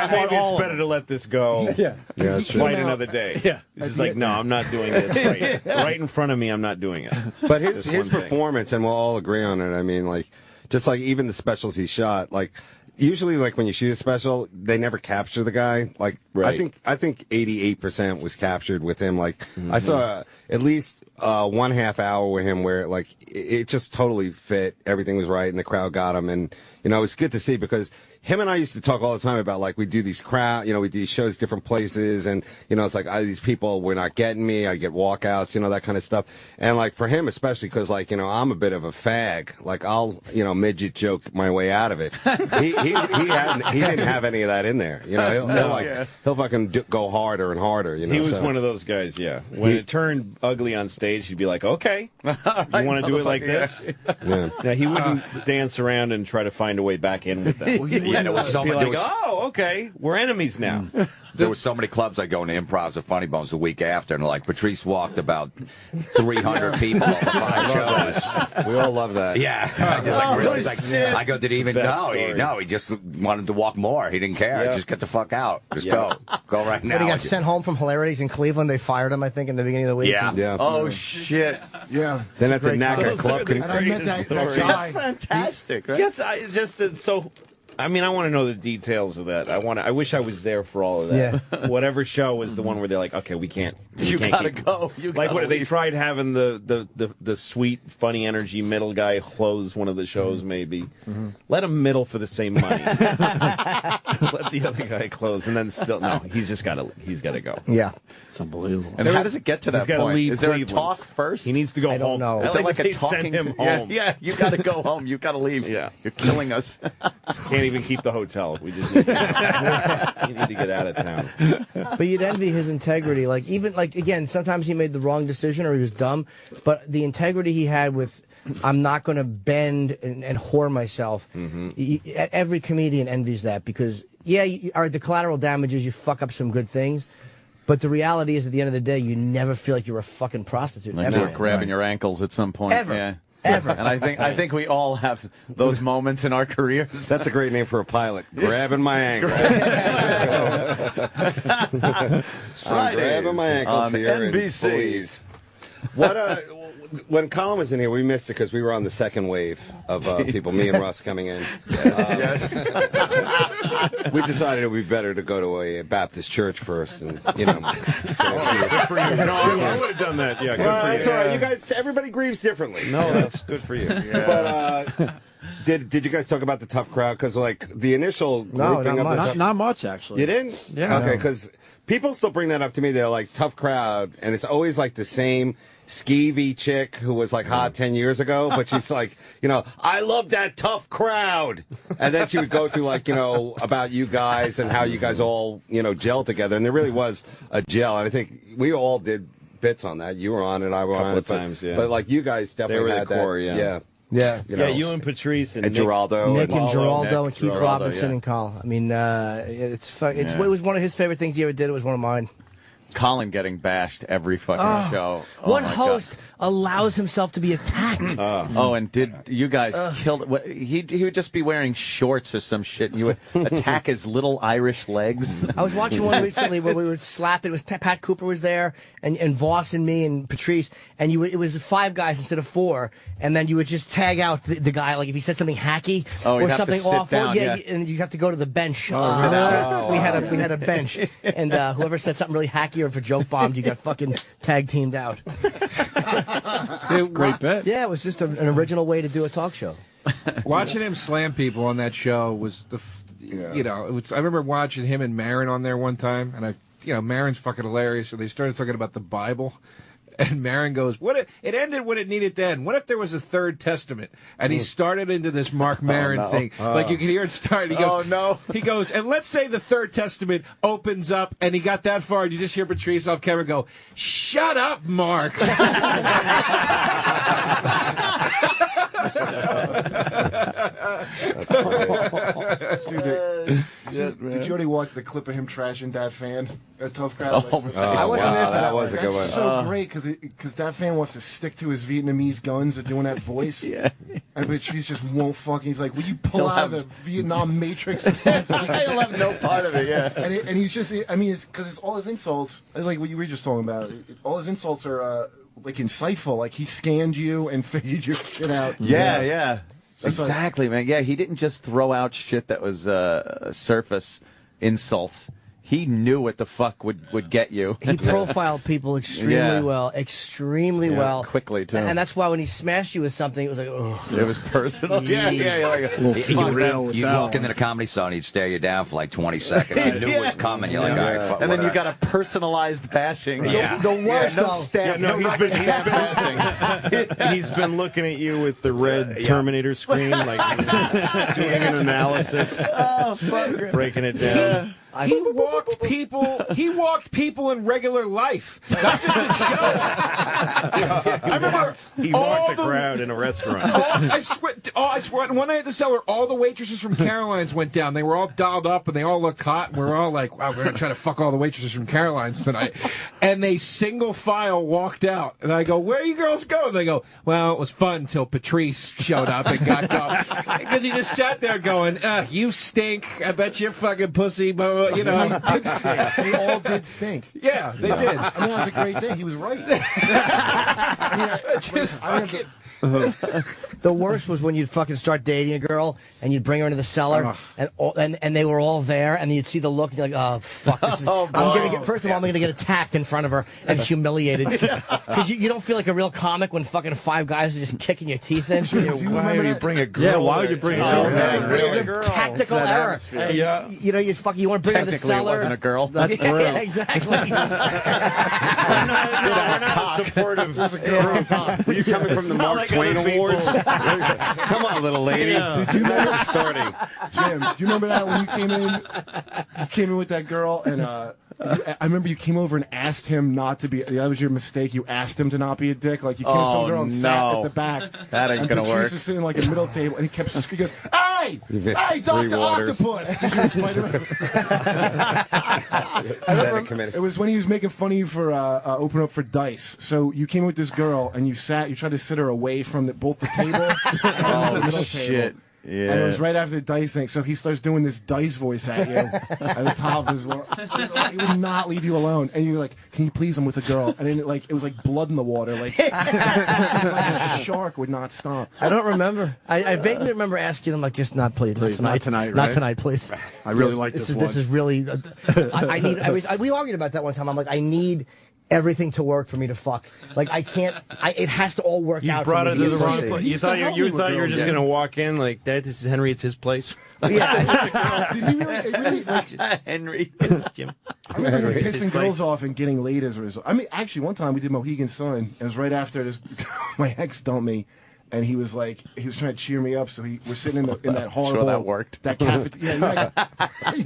think it's better to let this go. Yeah, that's true. Fight another day. Yeah. He's just like, no, I'm not doing this. Right in front of me, I'm not doing it. But his performance, and we'll all agree on it, I mean, like, just like even the specials he shot, like usually like when you shoot a special, they never capture the guy. Like I think 88% was captured with him. Like I saw at least 1/2 hour with him where like it just totally fit. Everything was right and the crowd got him. And it was good to see because him and I used to talk all the time about, like, we do these we do these shows different places, and, it's like, these people were not getting me, I get walkouts, that kind of stuff. And, like, for him especially, because, like, I'm a bit of a fag. Like, I'll, midget joke my way out of it. He didn't have any of that in there. He'll fucking go harder and harder, He was one of those guys, yeah. When it turned ugly on stage, he'd be like, okay, you want to do it like this? Yeah. Now, he wouldn't dance around and try to find a way back in with them. There was so many. Okay, we're enemies now. There were so many clubs I go into improvs at Funny Bones the week after, and like Patrice walked about 300 people over 5 shows. We all love that. Yeah, I go, did he even know? He just wanted to walk more. He didn't care. Yeah. Just get the fuck out. Just go right now. But he got sent home from Hilarities in Cleveland. They fired him, I think, in the beginning of the week. Yeah. Oh shit. Yeah. Then at the NACA Club, And I met that guy. That's fantastic, right? Yes, I want to know the details of that. I wish I was there for all of that. Yeah. Whatever show was the one where they're like, okay, we can't. You gotta go. They tried having the sweet, funny energy middle guy close one of the shows. Maybe let him middle for the same money. Let the other guy close, and then he's got to go. Yeah, it's unbelievable. And how does it get to that point? Leave Is there Cleveland. a talk first? He needs to go I home. don't know. Is it like a they talking send him yeah, home? Yeah, you got to go home. You got to leave. Yeah. You're killing us. Can't even keep the hotel. We just need to get out of town. But you'd envy his integrity. Again, sometimes he made the wrong decision or he was dumb, but the integrity he had with, I'm not going to bend and whore myself. Every comedian envies that because, the collateral damage is you fuck up some good things. But the reality is, at the end of the day, you never feel like you're a fucking prostitute. Like you're grabbing your ankles at some point. Ever. Yeah. Ever. And I think we all have those moments in our careers. That's a great name for a pilot. Grabbing my ankle. I'm grabbing my ankles here NBC. in Belize. When Colin was in here, we missed it because we were on the second wave of people, me and Russ coming in. Yes. We decided it would be better to go to a Baptist church first, and Good for you. I would have done that. Yeah, good for you. That's all right. You guys, everybody grieves differently. No, that's good for you. Yeah. But did you guys talk about the tough crowd? Because the initial grouping of the not much actually. You didn't? Yeah. Okay, because people still bring that up to me. They're like tough crowd, and it's always like the same skeevy chick who was like hot 10 years ago, but she's like, I love that tough crowd. And then she would go through about you guys and how you guys all, gel together. And there really was a gel. And I think we all did bits on that. You were on it, I were on it. Times, yeah. But you guys definitely they were had the core, that. Yeah. You and Patrice and Geraldo. Nick and Geraldo and Nick, Keith Geraldo, Robinson and Colin. I mean, it was one of his favorite things he ever did. It was one of mine. Colin getting bashed every fucking show. What host allows himself to be attacked? And did you guys kill? He would just be wearing shorts or some shit, and you would attack his little Irish legs. I was watching one recently where we were slapping. It was Pat Cooper was there, and Voss and me and Patrice, and it was 5 guys instead of 4, and then you would just tag out the guy, like if he said something hacky or something awful, and you have to go to the bench. We had a bench, and whoever said something really hacky or if a joke bombed, you got fucking tag teamed out. That's a great bet. Yeah, it was just an original way to do a talk show. Watching him slam people on that show was I remember watching him and Marin on there one time, and Marin's fucking hilarious. So they started talking about the Bible. And Marin goes, it ended when it needed to end. What if there was a third testament? And he started into this Mark Maron thing. Like you can hear it start. He goes, He goes, and let's say the third testament opens up and he got that far and you just hear Patrice off camera go, shut up, Mark. Did you already watch the clip of him trashing that fan? A tough crowd. I wasn't there for that was a good one. That's so great because that fan wants to stick to his Vietnamese guns and doing that voice. Yeah. And Patrice just won't fucking. He's like, "Will you pull out of the Vietnam Matrix?" For God's sake?" He'll have no part of it. Yeah. And he's just. I mean, it's because it's all his insults. It's like what you were just talking about. All his insults are like insightful. Like he scanned you and figured your shit out. Yeah. Exactly, man. Yeah, he didn't just throw out shit that was surface insults. he knew what the fuck would get you. He profiled people extremely well. Quickly, too. And that's why when he smashed you with something, it was like, oh. It was personal. Yeah. Like, you walk into the Comedy Store and he'd stare you down for like 20 seconds. You knew it was coming. You're like, all right, fuck. And then you got a personalized bashing. The worst, no though. stab. He's been looking at you with the red Terminator screen, like doing an analysis, breaking it down. He walked people in regular life, not just in show. I remember he walked the crowd in a restaurant. I swear, one night at the Cellar, all the waitresses from Caroline's went down. They were all dolled up, and they all looked hot, and we're all like, wow, we're going to try to fuck all the waitresses from Caroline's tonight. And they single file walked out. And I go, where are you girls going? They go, well, it was fun until Patrice showed up and got going. Because he just sat there going, you stink. I bet you're fucking pussy, but you know. They did stink. They all did stink. Yeah, they did. I mean, that was a great day. He was right. The worst was when you'd fucking start dating a girl and you'd bring her into the cellar and they were all there and you'd see the look and you're like, oh fuck, this is, first of all I'm gonna get attacked in front of her and humiliated because you don't feel like a real comic when fucking 5 guys are just kicking your teeth in. Why would you bring a girl? Yeah, why would you bring a girl? It was a tactical error. Yeah. You know, you want to bring her to the cellar. It wasn't a girl. That's yeah, real. exactly. We're not supportive. Were you coming from the Mark Twain Awards? Come on, little lady. Dude, do you remember starting? Jim, do you remember that when you came in? You came in with that girl, and I remember you came over and asked him not to be. That was your mistake. You asked him to not be a dick. Like you came to some girl and sat at the back. That ain't gonna work. Patrice was sitting like in the middle table, and he kept. He goes, "Hey, Dr. Octopus!" It was when he was making fun of you for opening up for Dice. So you came with this girl, and you tried to sit her away from both the table and the middle table. Yeah. And it was right after the Dice thing, so he starts doing this Dice voice at you at the top of his lungs. He would not leave you alone. And you're like, can you please, I'm with a girl. And then it was like blood in the water. Like, just like a shark would not stop. I don't remember. I vaguely remember asking him, like, just not please. Please, not tonight, right? Not tonight, please. I really like this one. This is really... we argued about that one time. I'm like, I need everything to work for me to fuck. Like, I can't... it has to all work out. You brought her to the wrong place. place. You thought you were just going to walk in like, Dad, this is Henry, it's his place? Yeah. Did he really Henry, Jim. I remember pissing girls off and getting laid as a result. I mean, actually, one time we did Mohegan Sun. It was right after this. My ex dumped me, and he was like, he was trying to cheer me up. So we're sitting in that horrible. Sure that worked. That cafeteria. You know,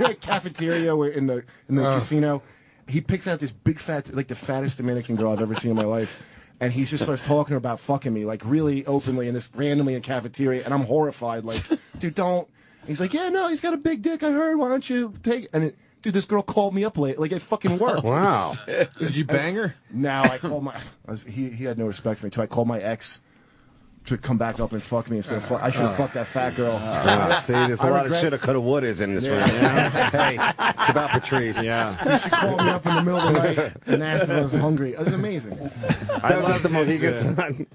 that cafeteria where in the casino. He picks out this big fat, like the fattest Dominican girl I've ever seen in my life. And he just starts talking about fucking me, like really openly, and this randomly in cafeteria. And I'm horrified, like, dude, don't. He's like, yeah, no, he's got a big dick. I heard. Why don't you take? And dude, this girl called me up late. Like it fucking worked. Wow. Did you bang her? Now I called my. He had no respect for me, so I called my ex to come back up and fuck me instead of fuck. I should have fucked that fat girl. See, there's a lot of shoulda, coulda, wouldas in this room. You know? Hey, it's about Patrice. Yeah. Dude, she called me up in the middle of the night and asked if I was hungry. It was amazing. That was at the Mohegan Sun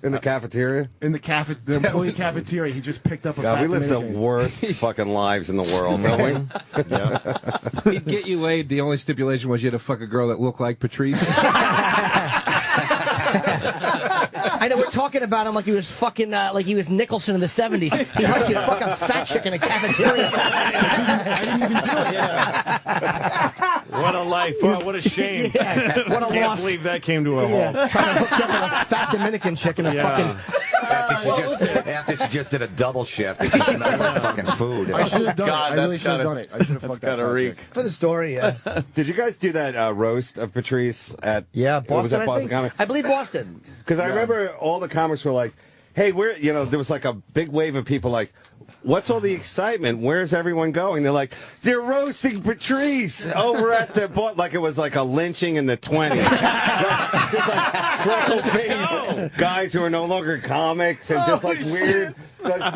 in the cafeteria? In the employee cafeteria, he just picked up a fat we live the Dominican. worst fucking lives in the world, don't we? Yeah. He'd get you laid. The only stipulation was you had to fuck a girl that looked like Patrice. I know we're talking about him like he was fucking like he was Nicholson in the 70s. He helped you fuck a fat chick in a cafeteria. I didn't even do it. What a life. What a shame. Yeah, what a Can't loss. believe that came to a halt. Trying to hook up with a fat Dominican chick in a fucking... After she just did a double shift, it just smelled like fucking food. I should have done it. I really should have done it. I should have fucked that fat chick. For the story, yeah. Did you guys do that roast of Patrice at Boston, was that I Boston think? Comics? I believe Boston. Because I remember all the comics were like, hey, there was like a big wave of people like, what's all the excitement? Where's everyone going? They're like, they're roasting Patrice over at the like it was like a lynching in the 20s. Just like freckle face guys who are no longer comics and just like weird. Like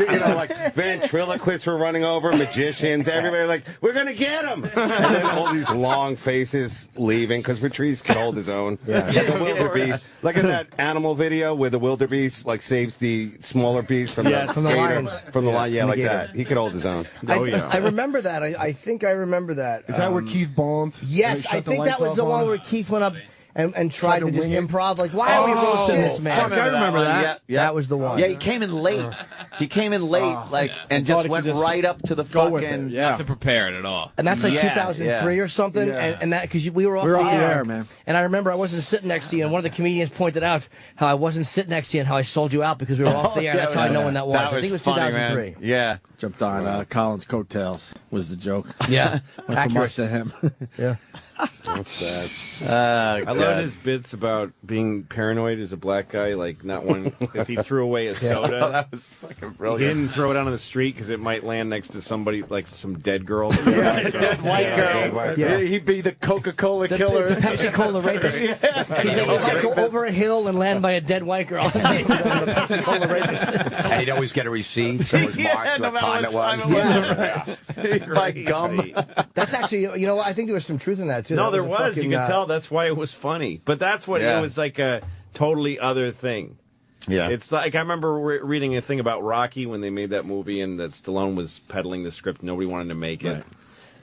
ventriloquists were running over, magicians, everybody like, we're going to get him. And then all these long faces leaving because Patrice can hold his own. Yeah. Like a wildebeest. Like in that animal video where the wildebeest like saves the smaller beast from the lions. From the lion. Yeah, like that. He could hold his own. I remember that. I think I remember that. Is that where Keith bombed? Yes, I think that was the one where Keith went up and tried to just improv. Like, why are we roasting this man? I remember that. Yeah, that was the one. Yeah, he came in late. He came in late, and just went right up to the fucking. Nothing prepared at all. And that's like 2003 or something. Yeah. And that because we were off the air, man. And I remember I wasn't sitting next to you, and one of the comedians pointed out how I wasn't sitting next to you and how I sold you out because we were off the air. That's how I know when that was. I think it was 2003. Yeah. Jumped on Colin's coattails was the joke. Yeah. Went from us to him. Yeah. That's sad. I love his bits about being paranoid as a black guy, like not one. If he threw away a soda, Oh, that was fucking brilliant. He didn't throw it out on the street because it might land next to somebody, like some dead girl. Dead white girl. Yeah. He'd be the Coca-Cola killer. The Pepsi Cola rapist. He's like, go over a hill and land by a dead white girl. The Pepsi Cola rapist. And he'd always get a receipt, so it was marked what time it was. By gum. That's actually, you know what? I think there was some truth in that, too. No, That there a was. fucking, You could tell. That's why it was funny. But that's what it was like a totally other thing. Yeah. It's like I remember reading a thing about Rocky when they made that movie and that Stallone was peddling the script. Nobody wanted to make it. Right.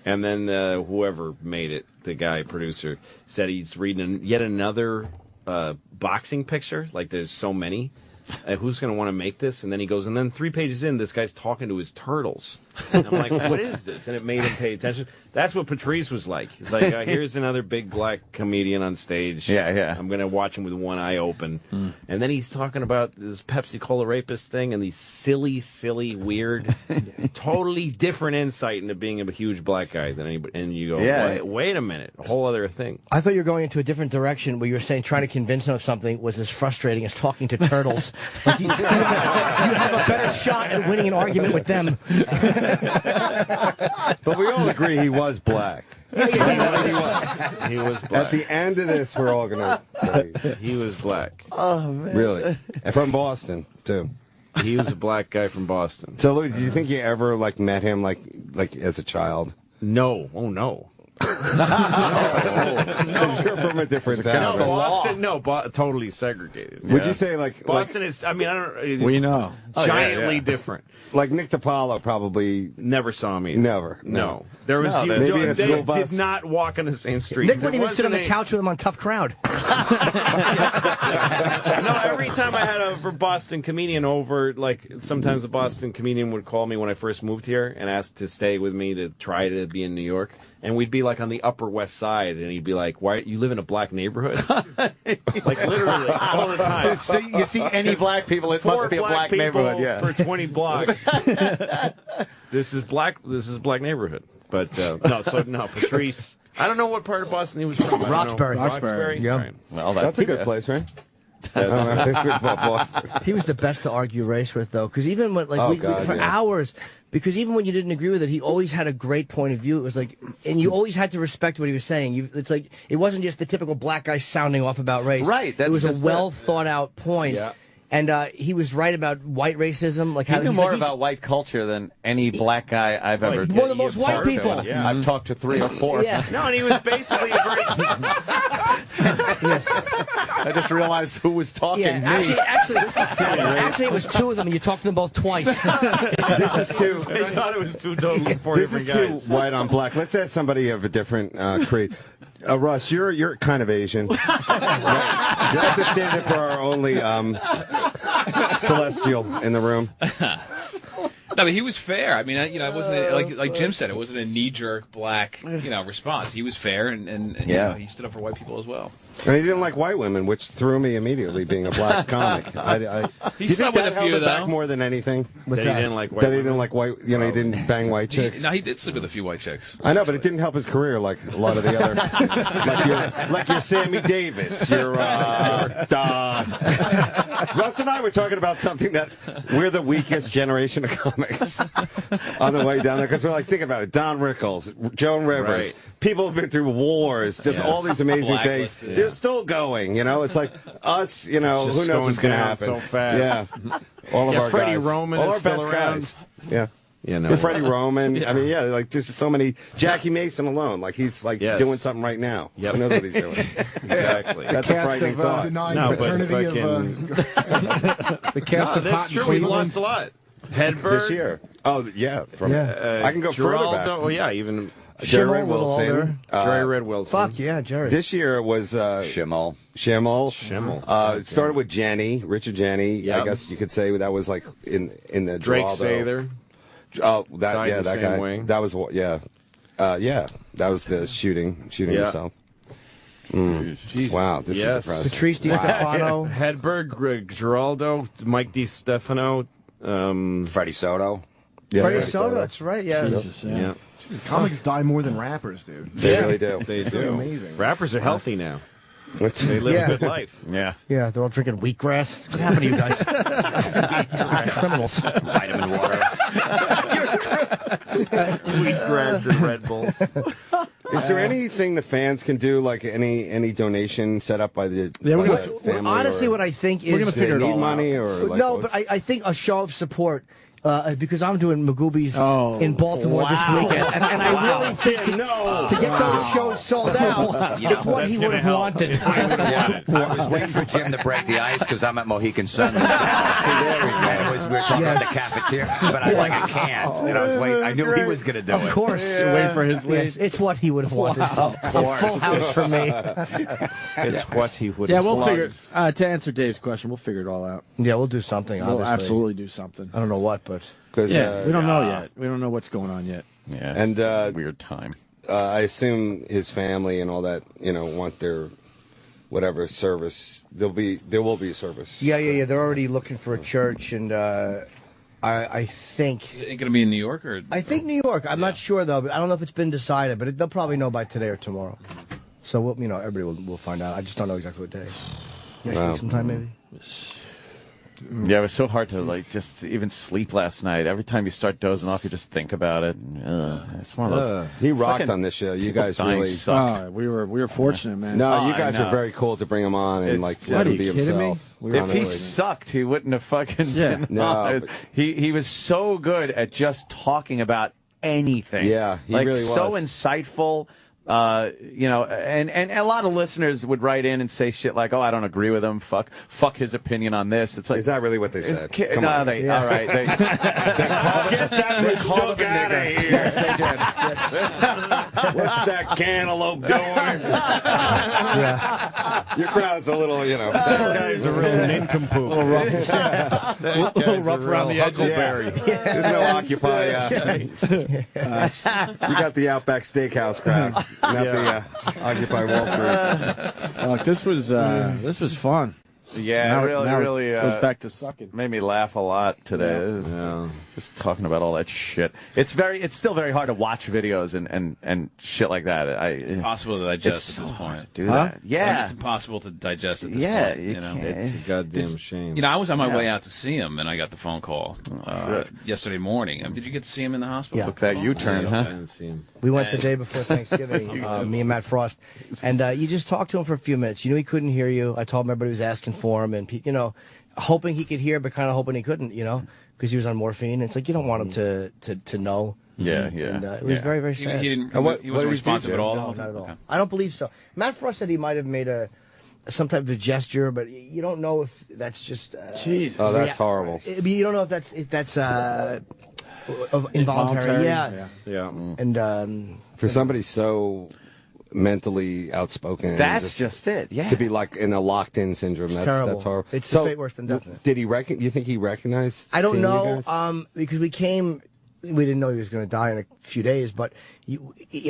And then whoever made it, the guy, producer, said he's reading yet another boxing picture. Like there's so many. Who's going to want to make this? And then he goes, and then 3 pages in, this guy's talking to his turtles. And I'm like, what is this? And it made him pay attention. That's what Patrice was like. He's like, here's another big black comedian on stage. Yeah. I'm going to watch him with one eye open. And then he's talking about this Pepsi Cola rapist thing and these silly, weird, totally different insight into being a huge black guy than anybody. And you go, wait a minute, a whole other thing. I thought you were going into a different direction where you were saying trying to convince him of something was as frustrating as talking to turtles. Like you have a better shot at winning an argument with them. But we all agree he was black. He was black. At the end of this, we're all going to say he was black. Oh, man. Really? And from Boston, too. He was a black guy from Boston. So, Louis, do you think you ever met him like as a child? No. Oh, no. Because you're from a different town. No, Boston, totally segregated. Would you say Boston is? I mean, I don't. We know. Giantly different. Like Nick DiPaolo probably never saw me. Never. No. There was maybe in a they school bus. did not walk on the same street. Nick wouldn't even sit on the couch with him on Tough Crowd. No, every time I had a Boston comedian over, like sometimes a Boston comedian would call me when I first moved here and ask to stay with me to try to be in New York. And we'd be like on the Upper West Side, and he'd be like, "Why you live in a black neighborhood?" Like literally all the time. You see any black people, it must be a black neighborhood. Yeah, for 20 blocks. This is black neighborhood. But Patrice. I don't know what part of Boston he was from. Roxbury. Yeah. Right. Well, that's a good place, right? He was the best to argue race with, though, because even when hours, because even when you didn't agree with it, he always had a great point of view. It was like, and you always had to respect what he was saying. It's like it wasn't just the typical black guy sounding off about race. Right. It was a well thought out point. Yeah. And he was right about white racism. Like he knew more about white culture than any black guy I've ever. One of the most white people. Yeah. I've talked to 3 or 4. Yeah. No, and he was basically a very. Yes. I just realized who was talking. Yeah, actually, it was 2 of them, and you talked to them both twice. This is too. I thought it was 2 totally different This is guys. too white on black. Let's ask somebody of a different creed. Russ, you're kind of Asian. You have to stand up for our only celestial in the room. No, but he was fair. I mean, it wasn't like Jim said. It wasn't a knee-jerk black, response. He was fair, and he stood up for white people as well. And he didn't like white women, which threw me immediately, being a black comic. He do you think slept that with a held few, it back though. more than anything? That he didn't like white That he women? didn't like white. He didn't bang white chicks. He did sleep with a few white chicks. I know, but it didn't help his career like a lot of the other. like your Sammy Davis. Your Russ and I were talking about something that we're the weakest generation of comics on the way down there, because we're like, think about it: Don Rickles, Joan Rivers, people have been through wars, just all these amazing things. They're still going. It's like us. Who knows what's going to happen? So fast. Yeah, all of our Freddie guys, Roman all is our still best around. guys. Yeah. And Freddie Roman. I mean, like just so many. Jackie Mason alone, like he's doing something right now. Yep. Who knows what he's doing? Exactly. That's a frightening thought. Denying paternity The cast of that's Hot true. in We Cleveland. lost a lot. Hedberg this year. Oh yeah, I can go further back. Oh yeah, even Jerry Wilson, Jerry Red Wilson. Fuck yeah, Jerry. This year was Schimmel. It started with Jenny, Richard Jenny. Yep. I guess you could say that was like in the Drake Geraldo. Sather. Oh, Died the that same guy. way. That was that was the shooting himself. Wow, this is depressing. Patrice DiStefano. Hedberg, Geraldo, Mike DiStefano, Freddie Soto. Freddie Soto, that's right, yeah. Jesus, yeah. Jesus, comics die more than rappers, dude. They really do. They It's do. amazing. Rappers are healthy now. They live a good life. Yeah. Yeah, they're all drinking wheatgrass. What happened to you guys? Criminals. Vitamin water. Wheatgrass and Red Bull. Is there anything the fans can do, like any donation set up by the family? Honestly, or, what I think is we're gonna figure need money or like, no, but I think a show of support. Because I'm doing Magoobies in Baltimore this weekend, and I really think to get those shows sold out, it's what he would have wanted. I was waiting for Jim to break the ice because I'm at Mohican Sun. See, there we go. We were talking about the cafeteria, but I can't. And I was waiting. I knew he was going to do it. Of course, waiting for his lead. Yes, it's what he would have wanted. Of course, a full house for me. It's what he would. Yeah, we'll figure. To answer Dave's question, we'll figure it all out. Yeah, we'll do something. We'll Obviously. absolutely do something. I don't know what, but we don't know yet. We don't know what's going on yet. Yeah, and weird time. I assume his family and all that, want their whatever service. There will be a service. Yeah. They're already looking for a church, and I think Is it going to be in New York or? I think New York. I'm not sure though. But I don't know if it's been decided, but they'll probably know by today or tomorrow. So we'll, everybody will find out. I just don't know exactly what day. Next week sometime maybe. Yeah, it was so hard to just even sleep last night. Every time you start dozing off, you just think about it. It's one of those. He rocked on this show. You guys really sucked. We were fortunate, man. No, you guys were very cool to bring him on and let him be himself. If he sucked, he wouldn't have fucking been on. but He was so good at just talking about anything. Yeah, he really was. So insightful. And a lot of listeners would write in and say shit like, "Oh, I don't agree with him. Fuck his opinion on this." It's like, is that really what they said? All right. They get that mistook out of here. Yes, they did. What's that cantaloupe doing? Your crowd's a little, That guy's a real nincompoop. A little rough around the edges. There's no Occupy. You got the Outback Steakhouse crowd. Not the Occupy Wall Street. This was fun. Yeah, Now it really goes back to sucking. Made me laugh a lot today. Yeah. Just talking about all that shit. It's still very hard to watch videos and shit like that. Impossible to digest at this point. To do that. Yeah, it's impossible to digest at this point. you can't. It's a goddamn shame. I was on my way out to see him, and I got the phone call yesterday morning. Did you get to see him in the hospital? Yeah. Took that U-turn, huh? I didn't see him. We went the day before Thanksgiving, me and Matt Frost, and you just talked to him for a few minutes. You knew he couldn't hear you. I told him everybody was asking for him, and hoping he could hear, but kind of hoping he couldn't, because he was on morphine. It's like you don't want him to know. Yeah. And, it was very, very sad. He wasn't responsive at all. No, not at all. Okay. I don't believe so. Matt Frost said he might have made some type of a gesture, but you don't know if that's just. Jeez. Oh, that's horrible. You don't know if that's involuntary. Yeah. And for somebody so mentally outspoken, that's just it. Yeah. To be like in a locked-in syndrome. It's That's terrible. That's horrible. It's the fate worse than definite. Did he you think he recognized? I don't seeing you know, guys? because we didn't know he was going to die in a few days, but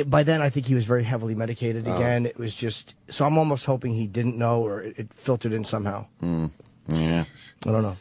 by then I think he was very heavily medicated again. It was just, so I'm almost hoping he didn't know or it filtered in somehow. Yeah. I don't know.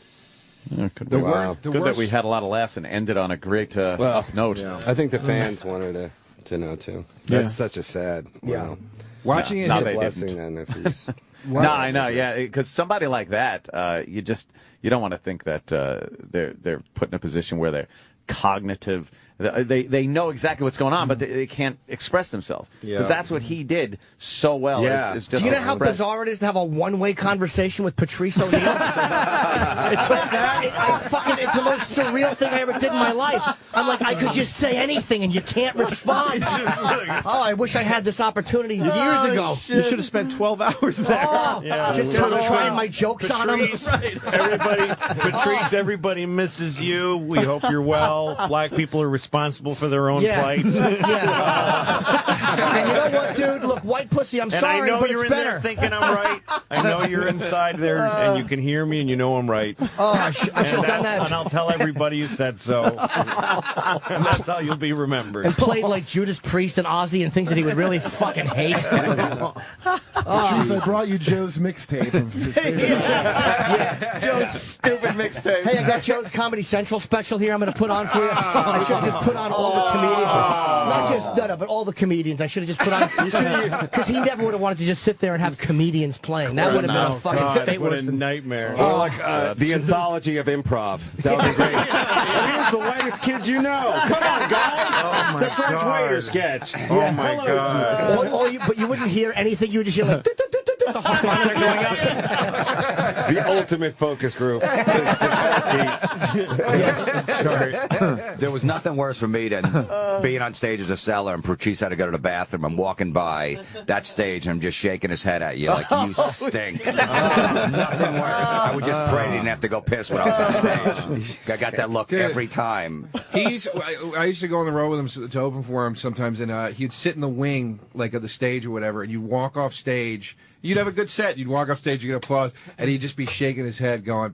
Yeah, good that we had a lot of laughs and ended on a great note. Yeah. I think the fans wanted to know too. That's such a sad. Yeah. Watching it, it's a blessing then if he's. No, I know, yeah, because somebody like that, you don't want to think that they're put in a position where their cognitive They know exactly what's going on, but they can't express themselves. Because that's what he did so well. Yeah. Is just Do you know how bizarre it is to have a one-way conversation with Patrice O'Neill? It's the most surreal thing I ever did in my life. I'm like, I could just say anything and you can't respond. Oh, I wish I had this opportunity years ago. You should have spent 12 hours there. Oh, just trying my jokes on him. Patrice, everybody misses you. We hope you're well. Black people are responsible for their own plight. And you know what, dude? Look, white pussy, I'm sorry, I know but you're it's in better. there thinking I'm right. I know you're inside there, and you can hear me, and you know I'm right. Oh, I should have done that. And I'll tell everybody you said so. And that's how you'll be remembered. And played like Judas Priest and Ozzy and things that he would really fucking hate. Patrice, I brought you Joe's mixtape of his favorite. Joe's stupid mixtape. Hey, I got Joe's Comedy Central special here I'm going to put on for you. I should have just put on all the comedians. Not just, but all the comedians. I should have just put on, because he never would have wanted to just sit there and have comedians playing. That would have been a fucking fate what worse a than nightmare. Or like the anthology of improv. That would be great. Here's the whitest kids you know. Come on, guys. The French waiter sketch. Oh, my God. But you wouldn't hear anything. You would just hear like, the heart monitor going up. The ultimate focus group. There was nothing worse for me than being on stage as a seller and Patrice had to go to the bathroom. I'm walking by that stage and I'm just shaking his head at you like, you stink. Nothing worse. I would just pray he didn't have to go piss when I was on stage. I got that look every time. I used to go on the road with him to open for him sometimes, and he'd sit in the wing, like of the stage or whatever, and you'd walk off stage. You'd have a good set. You'd walk off stage, you get applause, and he'd just be shaking his head, going,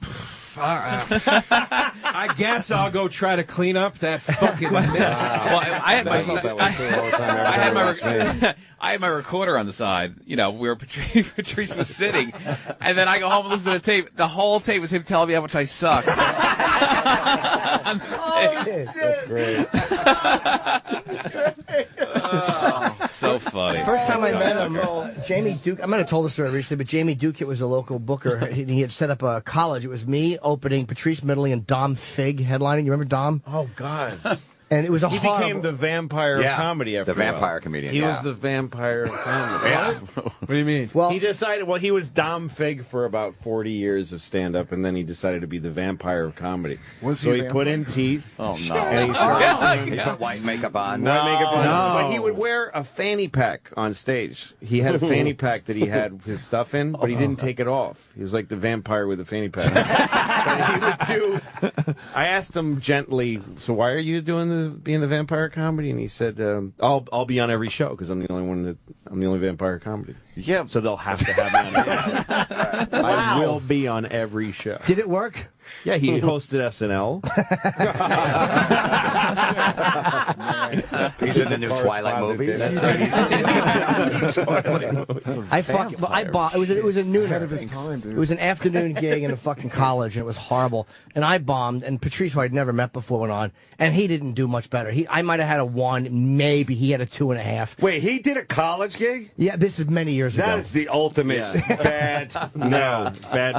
I guess I'll go try to clean up that fucking mess. Well, I had my recorder on the side, where Patrice was sitting, and then I go home and listen to the tape. The whole tape was him telling me how much I suck. That's great. So funny. First time I met him, Jamie Duke, I might have told the story recently, but Jamie Duke, it was a local booker. He had set up a college. It was me opening, Patrice Middling, and Dom Fig headlining. You remember Dom? Oh, God. And it was He became the vampire of comedy after the vampire comedian. He was the vampire of comedy. What do you mean? Well, he decided. Well, he was Dom Fig for about 40 years of stand-up, and then he decided to be the vampire of comedy. So he put in teeth. Oh no! And he started He put white makeup on. white makeup on. But he would wear a fanny pack on stage. He had a fanny pack that he had his stuff in, but he didn't take it off. He was like the vampire with a fanny pack. But he would do. I asked him gently, "So why are you being the vampire comedy?" And he said, "I'll be on every show because I'm the only vampire comedy." Yeah, so they'll have to have me on every show. I will be on every show. Did it work? Yeah, he hosted SNL. He's in the new Twilight movies. It was a nooner. Ahead of his time, dude. It was an afternoon gig in a fucking college, and it was horrible. And I bombed, and Patrice, who I'd never met before, went on, and he didn't do much better. I might have had a 1, maybe he had a 2.5. Wait, he did a college gig? Yeah, this is many years ago. That is the ultimate bad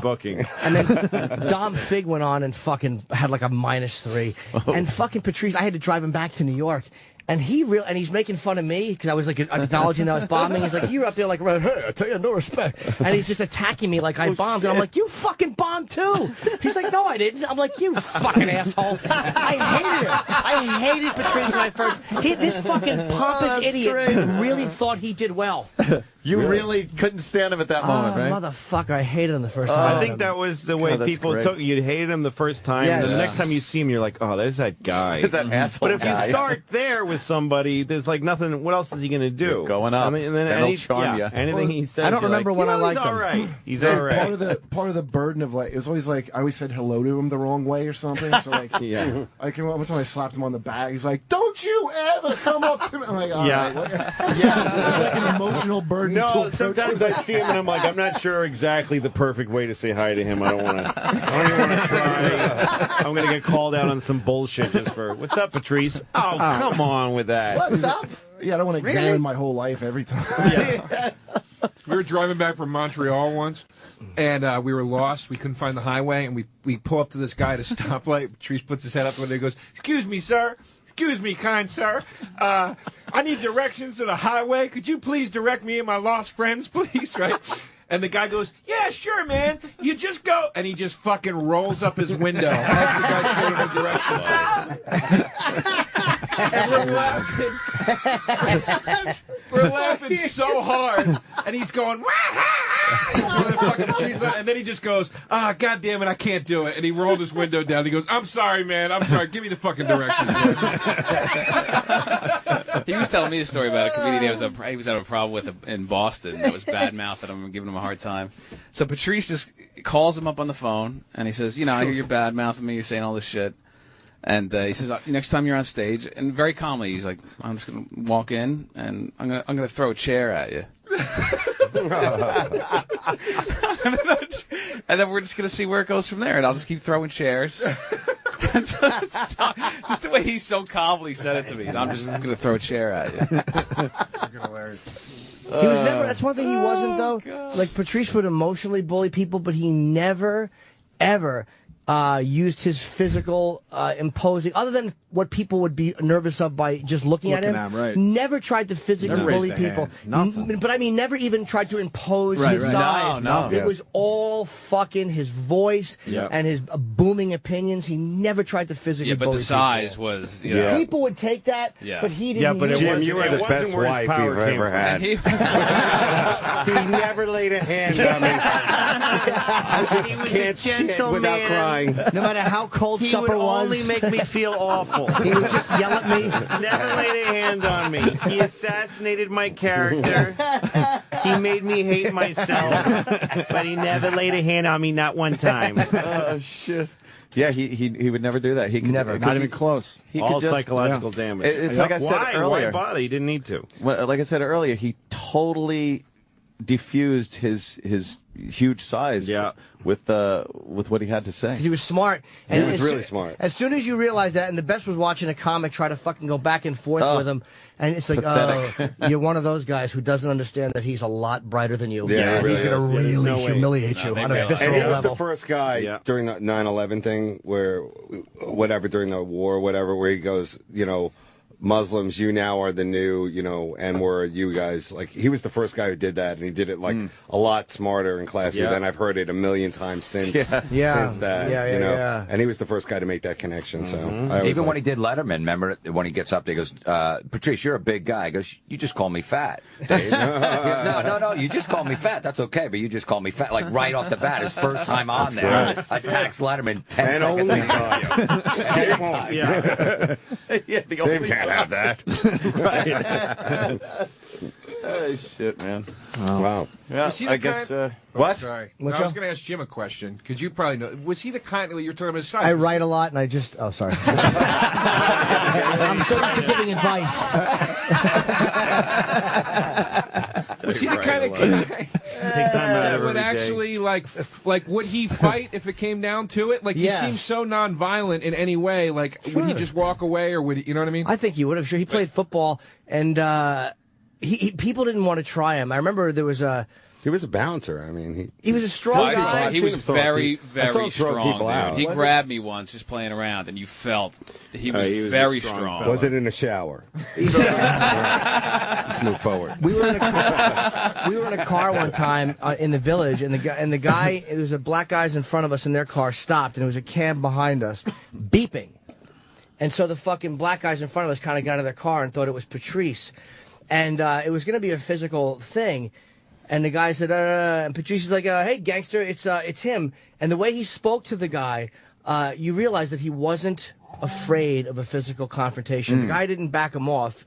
booking. And then Dom Fig went on and fucking had like a -3. And fucking Patrice, I had to drive him back to New York. And he's making fun of me because I was like acknowledging that I was bombing. He's like, "You're up there like, hey, I tell you, no respect." And he's just attacking me like I bombed. And I'm like, "You fucking bombed too." He's like, "No, I didn't." I'm like, "You fucking asshole." I hated it. I hated Patrice when I first. This fucking pompous idiot really thought he did well. You really couldn't stand him at that moment, right? Motherfucker, I hated him the first time. I think that was the way people took you. You hated him the first time, and the next time you see him, you're like, "Oh, there's that guy." There's that asshole But if you start there with somebody, there's like nothing. What else is he going to do? You're going up. And then he'll charm you. Anything he says, I don't remember when I liked him. him. He's all right. He's Like, all right. Part of the burden of it was always like I always said hello to him the wrong way or something. So like, I came up one time I slapped him on the back. He's like, "Don't you ever come up to me!" I'm like, "All right." It's like an emotional burden. No, sometimes I see him and I'm like, I'm not sure exactly the perfect way to say hi to him. I don't even want to try. I'm going to get called out on some bullshit just for, "What's up, Patrice?" Oh, come on with that. What's up? Yeah, I don't want to examine my whole life every time. We were driving back from Montreal once, and we were lost. We couldn't find the highway, and we pull up to this guy at a stoplight. Patrice puts his head up the window and goes, "Excuse me, sir. Excuse me, kind sir. I need directions to the highway. Could you please direct me and my lost friends, please?" Right? And the guy goes, "Yeah, sure, man. You just go." And he just fucking rolls up his window as the guy's giving him directions. And we're laughing so hard. And he's going, "Wah-ha-ha!" He's doing the fucking trees, and then he just goes, "God damn it, I can't do it." And he rolled his window down. He goes, "I'm sorry, man. I'm sorry. Give me the fucking directions." He was telling me a story about a comedian he was having a problem with in Boston that was bad mouth, and I'm giving him a hard time. So Patrice just calls him up on the phone, and he says, "I hear you're bad mouthing me. You're saying all this shit." And he says, "Next time you're on stage," and very calmly, he's like, "I'm just gonna walk in, and I'm gonna throw a chair at you." And then we're just going to see where it goes from there, and I'll just keep throwing chairs. Just the way he so calmly said it to me. And I'm just going to throw a chair at you. He was never. That's one thing he wasn't though. God. Like Patrice would emotionally bully people, but he never, ever used his physical imposing, other than what people would be nervous of by just looking at him. Right. Never tried to physically bully people. But I mean, never even tried to impose his size. No. It was all fucking his voice and his booming opinions. He never tried to physically bully but the size was, People would take that, but he didn't. But Jim, you were the best wife you've ever had. He never laid a hand on me. I just can't shit without crying. No matter how cold supper was. He would only make me feel awful. He would just yell at me. Never laid a hand on me. He assassinated my character. He made me hate myself. But he never laid a hand on me, not one time. Oh, shit. Yeah, he would never do that. He could never, not even close. All psychological damage. It's like I said earlier. Why bother? He didn't need to. Like I said earlier, he totally diffused his huge size with what he had to say. Because he was smart. And he was really smart. As soon as you realize that, and the best was watching a comic try to fucking go back and forth with him, and it's like, you're one of those guys who doesn't understand that he's a lot brighter than you. Yeah, and he's going to really humiliate you on a visceral level. And he level. was the first guy during the 9/11 thing where, during the war, where he goes, Muslims, you now are the new, N-word, you guys. Like, he was the first guy who did that, and he did it, a lot smarter and classier than I've heard it a million times since that, And he was the first guy to make that connection, so. Even when he did Letterman, remember, when he gets up there, he goes, Patrice, you're a big guy. He goes, you just call me fat, Dave. He goes, no, you just call me fat. That's okay, but you just call me fat. Like, right off the bat, his first time on there, attacks Letterman 10 seconds into the only time. Have that. Oh, shit, man. Wow. Yeah, I guess. What? Sorry. I was going to ask Jim a question, because you probably know. Was he the kind that you're talking about his size? I write a lot, and I just. Oh, sorry. I'm so used to giving advice. Was he the kind of guy that would actually, like, would he fight if it came down to it? Like, he seems so nonviolent in any way. Like, would he just walk away, or would he, you know what I mean? I think he would have. Sure, he played football, and people didn't want to try him. I remember there was a. He was a bouncer. I mean, he was a strong guy. He was very, very strong. He Was grabbed me once just playing around, and you felt he was very strong. Was it in a shower? Let's move forward. We were in a car one time in the village, and the guy, there was a black guys in front of us, and their car stopped, and there was a cab behind us, beeping, and so the fucking black guys in front of us kind of got out of their car and thought it was Patrice, and it was going to be a physical thing. And the guy said, and Patrice is like, hey, gangster, it's him. And the way he spoke to the guy, you realize that he wasn't afraid of a physical confrontation. The guy didn't back him off.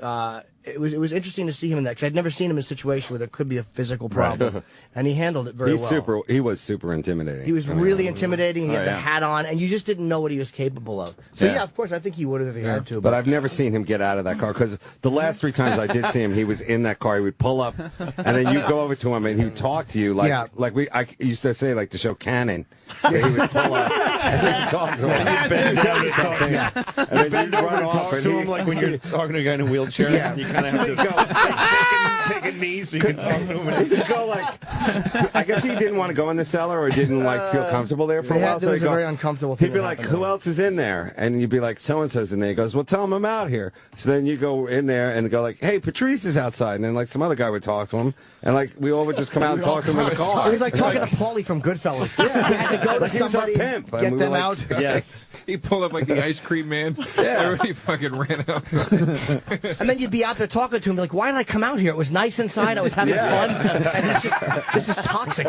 It was interesting to see him in that, because I'd never seen him in a situation where there could be a physical problem. And he handled it very well. He was super intimidating. He was really intimidating. He had the hat on, and you just didn't know what he was capable of. So, yeah, of course, I think he would have if he had to. But I've never seen him get out of that car, because the last 3 times I did see him, he was in that car. He would pull up, and then you'd go over to him, and he would talk to you I used to say, like, the show Cannon. He would pull up, and then talk to him. And you'd bend down or something. And then you run off and to him like when you're talking to a guy in a wheelchair. Yeah. You kind of have to go take a knee so you can talk to him. He'd go like, I guess he didn't want to go in the cellar or didn't like feel comfortable there for a while. It was a very uncomfortable thing. He'd be like, who else is in there? And you'd be like, so-and-so's in there. He goes, well, tell him I'm out here. So then you go in there and go like, hey, Patrice is outside. And then like some other guy would talk to him. And like we all would just come out and talk to him in the car. It was like talking to Paulie from Goodfellas. Yeah, you had to go to somebody, pimp. get we them like, out. Yes. He pulled up like the ice cream man. Everybody fucking ran out. And then you'd be out there talking to him, like, why did I come out here? It was nice inside. I was having fun. And he's just, this is toxic.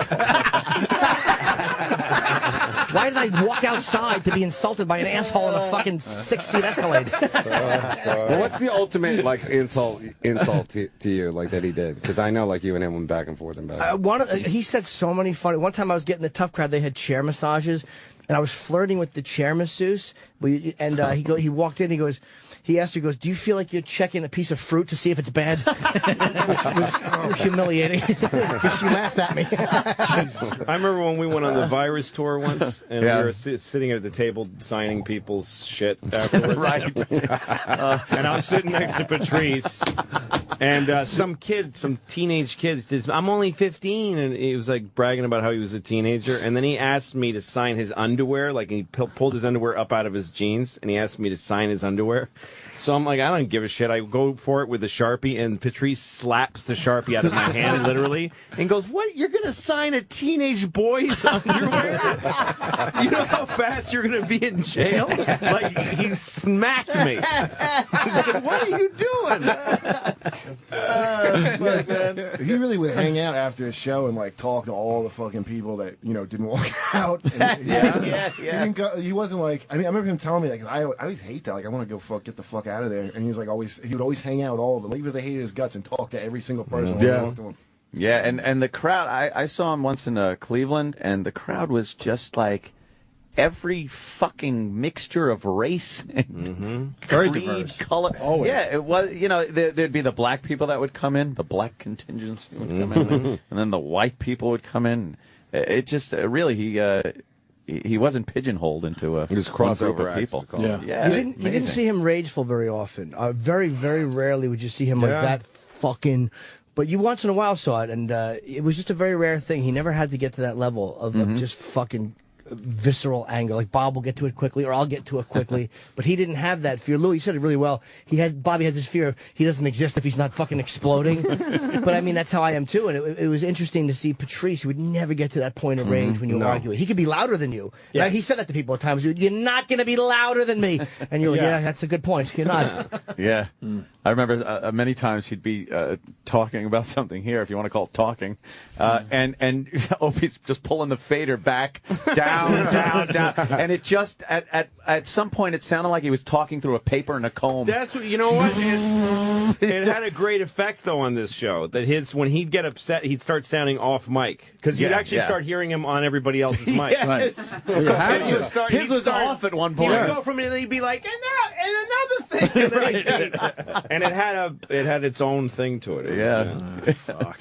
Why did I walk outside to be insulted by an asshole in a fucking 6-seat Escalade? Well, what's the ultimate like insult to you like that he did? Because I know like you and him went back and forth and back. He said so many funny. One time I was getting a tough crowd. They had chair massages, and I was flirting with the chair masseuse. And he walked in. He asked her, he goes, do you feel like you're checking a piece of fruit to see if it's bad? Which was humiliating. Because she laughed at me. I remember when we went on the virus tour once, and we were sitting at the table signing people's shit afterwards. Right. And I'm sitting next to Patrice, and some teenage kid says, I'm only 15, and he was like bragging about how he was a teenager, and then he asked me to sign his underwear, like he pulled his underwear up out of his jeans, and he asked me to sign his underwear. So I'm like, I don't give a shit. I go for it with the Sharpie, and Patrice slaps the Sharpie out of my hand, literally, and goes, what? You're going to sign a teenage boy's underwear? You know how fast you're going to be in jail? Like, he smacked me. He said, what are you doing? He really would hang out after a show and like talk to all the fucking people that didn't walk out. And he wasn't like. I mean, I remember him telling me that because I always hate that. Like, I want to go get the fuck out of there. And he was like he would always hang out with all of them, even if they hated his guts, and talk to every single person. Yeah. Talk to him. Yeah, and the crowd. I saw him once in Cleveland, and the crowd was just like every fucking mixture of race and Very creed, diverse. color. Always. Yeah, it was. There'd be the black people that would come in, the black contingency would come in, and then the white people would come in. It just really he wasn't pigeonholed into a was one group crossover of people. Yeah. You didn't see him rageful very often. Very, very rarely would you see him like that fucking. But you once in a while saw it, and it was just a very rare thing. He never had to get to that level of just fucking visceral anger. Like Bob will get to it quickly, or I'll get to it quickly. But he didn't have that fear. Louis said it really well. Bobby has this fear of he doesn't exist if he's not fucking exploding. But I mean, that's how I am too. And it was interesting to see Patrice. He would never get to that point of rage when you were arguing. He could be louder than you. Yes. Right? He said that to people at times. You're not going to be louder than me. And you're like, yeah, that's a good point. You're not. Yeah. I remember many times he'd be talking about something here, if you want to call it talking, and Opie's just pulling the fader back, down, down, and it just at some point it sounded like he was talking through a paper and a comb. That's what you know. What it had a great effect though on this show. That when he'd get upset, he'd start sounding off mic because you'd actually start hearing him on everybody else's mic. Yes. Right. His was off at one point. He would go from it, and then he'd be like, and another thing, and, then and it had its own thing to it. Fuck.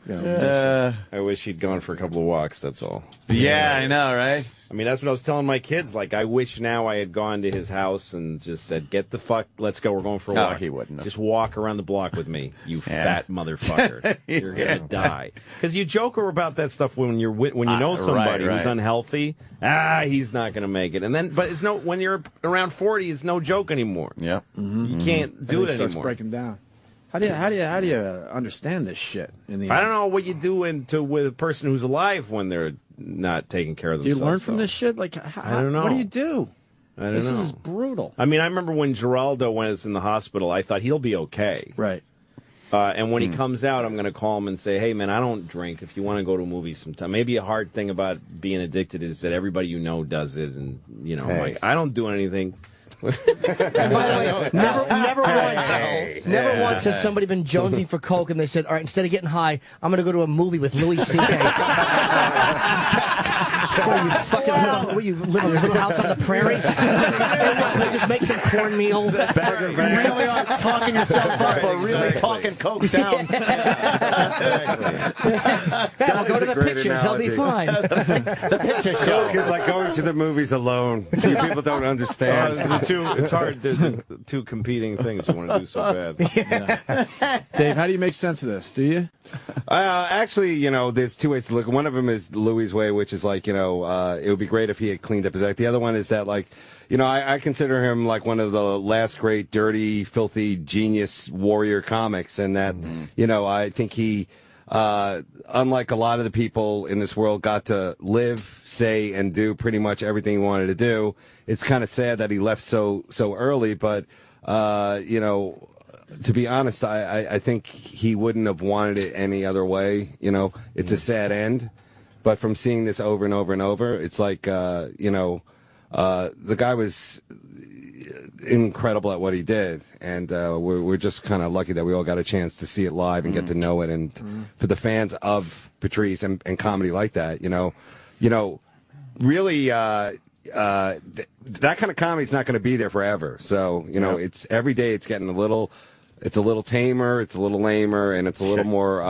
I wish he'd gone for a couple of walks, that's all. Yeah, I know, right? I mean, that's what I was telling my kids. Like, I wish now I had gone to his house and just said, get the fuck, let's go, we're going for a walk. He wouldn't have. Just walk around the block with me, you fat motherfucker. You're going to die. Because you joke about that stuff when you know somebody who's unhealthy. He's not going to make it. And then, but it's when you're around 40, it's no joke anymore. Yeah. You can't do it anymore. Starts breaking down. How do you understand this shit? In the end? I don't know what you do with a person who's alive when they're not taking care of themselves. Do you learn from this shit? Like, I don't know. What do you do? I don't know. This is brutal. I mean, I remember when Geraldo was in the hospital, I thought he'll be okay. Right. And when he comes out, I'm going to call him and say, hey, man, I don't drink. If you want to go to a movie sometime. Maybe a hard thing about being addicted is that everybody you know does it. And, like, I don't do anything. And by the way, never once has somebody been jonesing for coke and they said, all right, instead of getting high, I'm going to go to a movie with Louis C.K. You live in a little house on the prairie? You just make some cornmeal. Bagger bags. Really are talking yourself up or really talking coke down. We'll go to the pictures. He'll be fine. The picture show. Coke is like going to the movies alone. You people don't understand. It's hard. There's two competing things you want to do so bad. Dave, how do you make sense of this? Do you? Actually, there's two ways to look. One of them is Louis' way, which is like, it would be great if he had cleaned up his act. The other one is that, like, I consider him like one of the last great, dirty, filthy, genius warrior comics, and that, I think he, unlike a lot of the people in this world, got to live, say, and do pretty much everything he wanted to do. It's kind of sad that he left so early, but, to be honest, I think he wouldn't have wanted it any other way. It's a sad end. But from seeing this over and over and over, it's like, the guy was incredible at what he did. And we're just kind of lucky that we all got a chance to see it live and get to know it. And for the fans of Patrice and comedy like that, really, that kind of comedy is not going to be there forever. So, it's every day it's getting a little tamer, it's a little lamer, and it's a little more,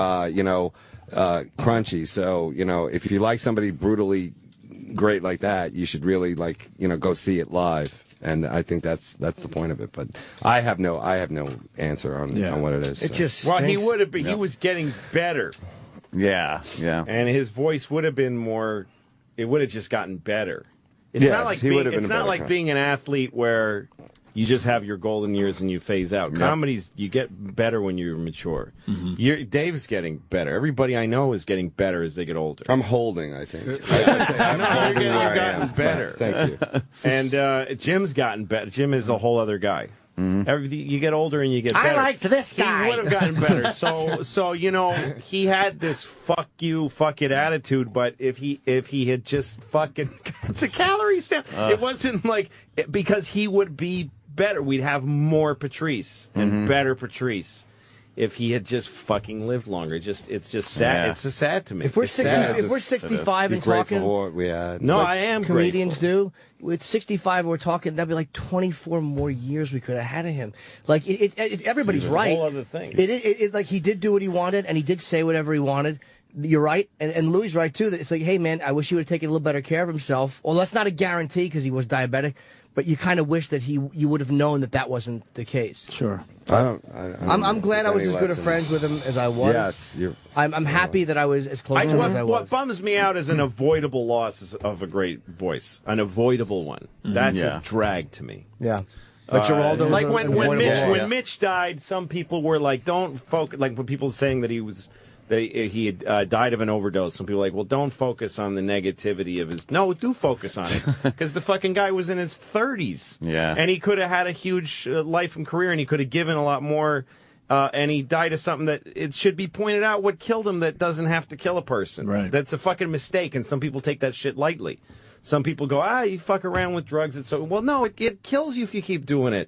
crunchy. So, if you like somebody brutally great like that, you should really go see it live. And I think that's the point of it. But I have no answer on what it is. It just he would have been. He was getting better. Yeah. And his voice would have been more. It would have just gotten better. It's not like being an athlete where you just have your golden years and you phase out. Comedies, you get better when you're mature. Dave's getting better. Everybody I know is getting better as they get older. I'm holding, I think. You've gotten better. Thank you. And Jim's gotten better. Jim is a whole other guy. You get older and you get better. I liked this guy. He would have gotten better. So he had this fuck you, fuck it attitude. But if he had just fucking got the calories down, it wasn't like because he would be better. We'd have more Patrice and better Patrice if he had just fucking lived longer. It's just sad. It's just sad to me. If we're 65 and talking, what we had. No, I am comedians grateful. do. With 65, we're talking. That'd be like 24 more years we could have had of him. Like everybody's right. A whole other thing. Like he did do what he wanted, and he did say whatever he wanted. You're right, and Louis is right too. That it's like, hey man, I wish he would have taken a little better care of himself. Well, that's not a guarantee because he was diabetic. But you kind of wish that you would have known that wasn't the case. Sure. I'm glad I was as good of friends with him as I was. Yes. I'm happy that I was as close to him as I was. What bums me out is an avoidable loss of a great voice. An avoidable one. That's a drag to me. Yeah. But Geraldo like when Mitch died, some people were like, don't focus. Like when people saying that he had died of an overdose. Some people were like, well, don't focus on the negativity of his. No, do focus on it because the fucking guy was in his 30s. Yeah, and he could have had a huge life and career, and he could have given a lot more. And he died of something that it should be pointed out what killed him. That doesn't have to kill a person. Right. That's a fucking mistake, and some people take that shit lightly. Some people go, you fuck around with drugs. It's so well. No, it kills you if you keep doing it.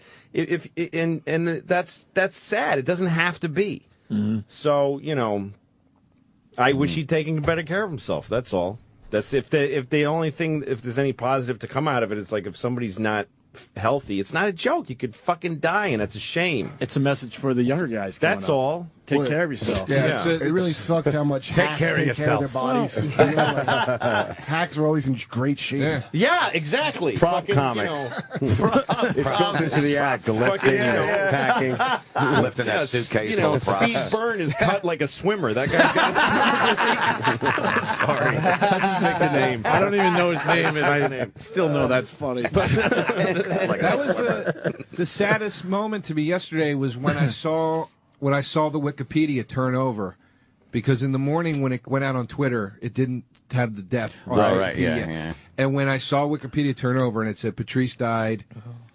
And that's sad. It doesn't have to be. So I wish he'd taken better care of himself. That's all. That's if the only thing, if there's any positive to come out of it, is like if somebody's not healthy, it's not a joke. You could fucking die, and that's a shame. It's a message for the younger guys. That's all. Take care of yourself. Yeah, it really sucks how much hacks take care of their bodies. Hacks are always in great shape. Yeah, exactly. Prop comics. It's built into the act. The lifting, packing, lifting that suitcase full of props. Steve Byrne is cut like a swimmer. That guy's got a Sorry, I just picked a name. I don't even know his name, and I still know that's funny. That was the saddest moment to me yesterday was when I saw the Wikipedia turn over, because in the morning when it went out on Twitter, it didn't have the death on Wikipedia. Right, yeah. And when I saw Wikipedia turn over and it said Patrice died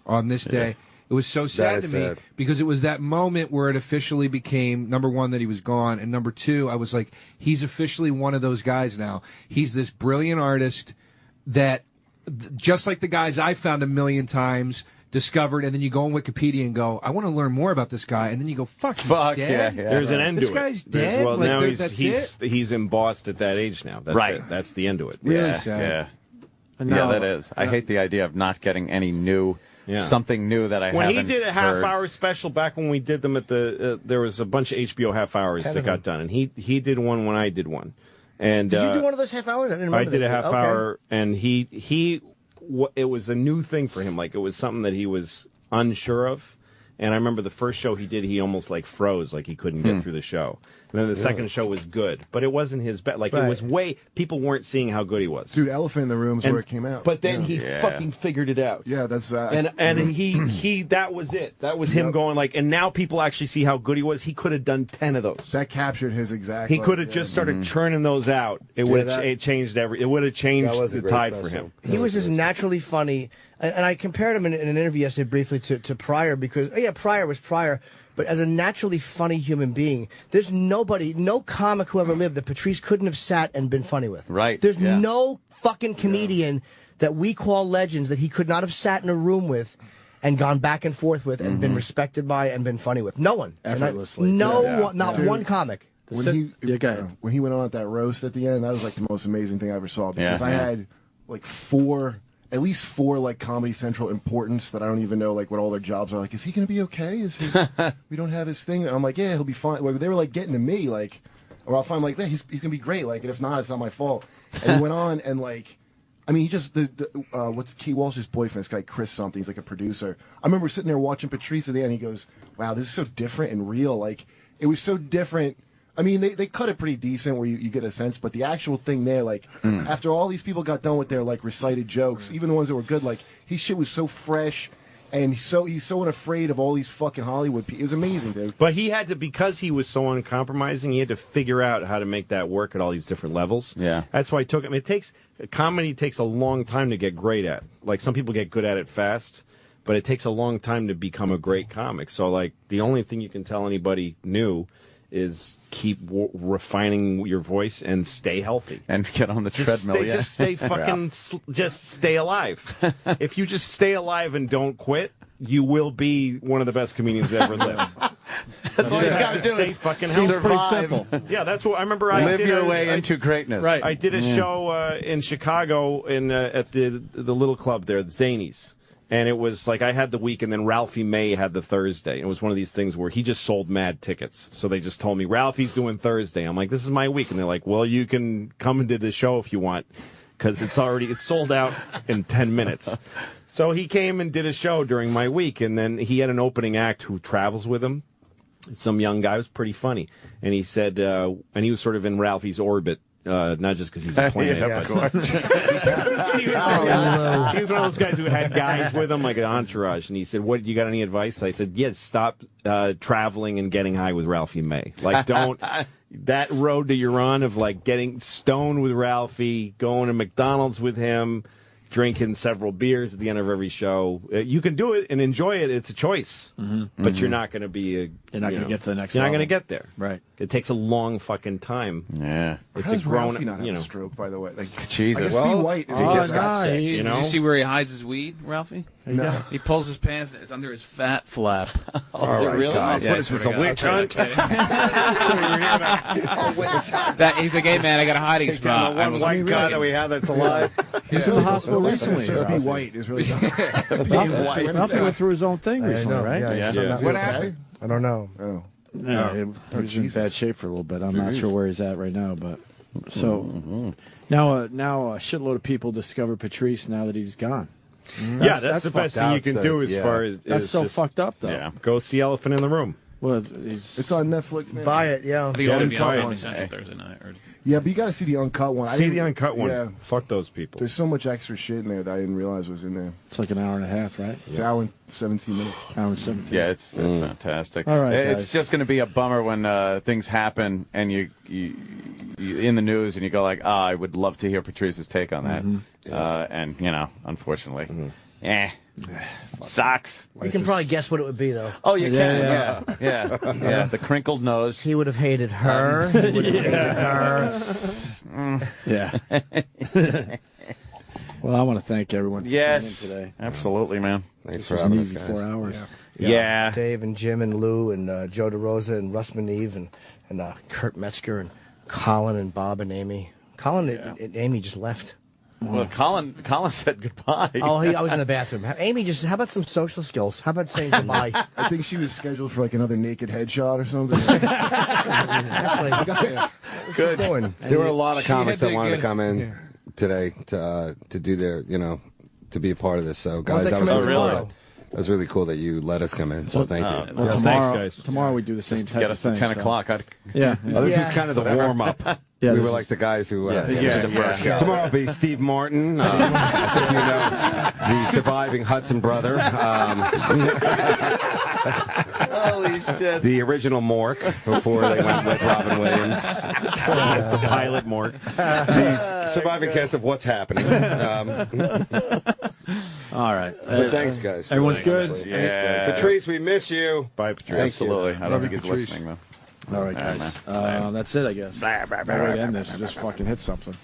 on this day, it was so sad to me because it was that moment where it officially became, number one, that he was gone, and number two, I was like, he's officially one of those guys now. He's this brilliant artist that, just like the guys I found a million times, discovered, and then you go on Wikipedia and go, I want to learn more about this guy, and then you go, fuck, he's dead? Yeah, There's an end to this it. Guy's dead? Well, like, now that's he's embossed at that age now. That's Right. it. That's the end to it. Really sad. Yeah, that is. I hate the idea of not getting any new, something new that I when haven't he did a heard. half-hour special back when we did them at the, there was a bunch of HBO half-hours that got done, and he did one when I did one. And did you do one of those half hours? I didn't remember. I did a that. half hour, and it was a new thing for him. Like, it was something that he was unsure of. And I remember the first show he did, he almost like froze, like he couldn't get through the show. And then the second show was good, but it wasn't his best. Like, it was people weren't seeing how good he was. Dude, Elephant in the Room's where it came out. But then he fucking figured it out. Yeah, that's and he that was it. That was him going like, and now people actually see how good he was. He could have done 10 of those. That captured his exact. He could have just started churning those out. It would have changed It would have changed the tide for him. He was just naturally funny, and I compared him in an interview yesterday briefly to Pryor because Pryor was Pryor. But as a naturally funny human being, there's no comic who ever lived that Patrice couldn't have sat and been funny with. Right. There's no fucking comedian that we call legends that he could not have sat in a room with and gone back and forth with and been respected by and been funny with. No one. Effortlessly. Not Dude, one comic. When he went on at that roast at the end, that was like the most amazing thing I ever saw because I had like at least four like Comedy Central importants that I don't even know like what all their jobs are. Like, is he going to be okay? We don't have his thing. And I'm like, yeah, he'll be fine. Like, they were like getting to me, like, or I'll find like, yeah, he's going to be great. Like, and if not, it's not my fault. And he went on and like, I mean, he just what's Key Walsh's boyfriend? This guy Chris something. He's like a producer. I remember sitting there watching Patrice at the end. He goes, wow, this is so different and real. Like, it was so different. I mean, they cut it pretty decent where you get a sense, but the actual thing there, like, after all these people got done with their, like, recited jokes, even the ones that were good, like, his shit was so fresh, and he's so unafraid of all these fucking Hollywood people. It was amazing, dude. But he had to, because he was so uncompromising, he had to figure out how to make that work at all these different levels. Yeah. That's why it took him. Comedy takes a long time to get great at. Like, some people get good at it fast, but it takes a long time to become a great comic. So, like, the only thing you can tell anybody new is keep refining your voice and stay healthy and get on the treadmill. Just stay fucking, just stay alive. If you just stay alive and don't quit, you will be one of the best comedians that ever lived. That's all you got to do. Stay fucking healthy. Seems pretty simple. Yeah, that's what I remember. I live your way into greatness. Right. I did a show in Chicago at the little club there, the Zanies. And it was like I had the week, and then Ralphie May had the Thursday. It was one of these things where he just sold mad tickets. So they just told me, Ralphie's doing Thursday. I'm like, this is my week. And they're like, well, you can come into the show if you want, because it's sold out in 10 minutes. So he came and did a show during my week, and then he had an opening act who travels with him. Some young guy. It was pretty funny. And he said, and he was sort of in Ralphie's orbit. Not just because he's a planet, but he was one of those guys who had guys with him, like an entourage. And he said, "What? You got any advice?" I said, "Yes, stop traveling and getting high with Ralphie May. Like, don't that road that you're on of like getting stoned with Ralphie, going to McDonald's with him, drinking several beers at the end of every show. You can do it and enjoy it. It's a choice, but you're not going to be. You're not going to get to the next. You're level. not going to get there. Right. It takes a long fucking time. Yeah. How does Ralphie not have a stroke, by the way? Like, Jesus. I guess be white. He just got sick. You know? Did you see where he hides his weed, Ralphie? No. He pulls his pants. It's under his fat flap. All right, really? guys. What is this, a witch hunt? That he's a gay man. I got a hiding spot. The one white guy that we have that's alive. He was in the hospital recently. Just be white is really. Ralphie went through his own thing recently, right? Yeah. What happened? I don't know. Oh. No, he was in bad shape for a little bit. I'm not sure where he's at right now, but now a shitload of people discover Patrice now that he's gone. That's the best thing you can do as far as that's so fucked up though. Yeah, go see Elephant in the Room. Well, it's on Netflix now. Buy it, yeah. I think it's going to be on Comedy Central Thursday night. Yeah, but you got to see the uncut one. See the uncut one. Yeah. Fuck those people. There's so much extra shit in there that I didn't realize was in there. It's like an hour and a half, right? It's an hour and 17 minutes. Hour and 17. Yeah, it's fantastic. All right, it's guys. just going to be a bummer when things happen and you in the news and you go like, I would love to hear Patrice's take on that. And unfortunately, sucks. You can probably guess what it would be, though. Oh, you can. Yeah. The crinkled nose. He would have hated her. He would have hated her. Yeah. Well, I want to thank everyone for Yes, coming in today. absolutely, man. Thanks This for was having an us, easy guys. 4 hours. Yeah. Dave and Jim and Lou and Joe DeRosa and Russ Maneve and Kurt Metzger and Colin and Bob and Amy. Colin and Amy just left. Well, Colin said goodbye. Oh, I was in the bathroom. Amy, how about some social skills? How about saying goodbye? I think she was scheduled for like another naked headshot or something. Good. There were a lot of comics had that to wanted to get- come in yeah. today to do their, to be a part of this. So, guys, they that was come in really tomorrow? cool. That was really cool that you let us come in. So, thank you. Well, Yeah, tomorrow, thanks, guys. tomorrow we do the same Just to type get of us to thing. 10 so- o'clock. Yeah. Oh, this was kind of the warm up. Yeah, we this were is- like the guys who Yeah. finished the first show. Tomorrow will be Steve Martin. I think you know the surviving Hudson brother. Holy shit. The original Mork before they went with Robin Williams. The pilot Mork. The surviving cast of What's Happening. All right. But thanks, guys. Everyone's good? Yeah. Patrice, we miss you. Bye, Patrice. Absolutely. I don't Love think you, he's Patrice. listening, though. All right, guys. That's it, I guess. No way to end this. Just fucking hit something.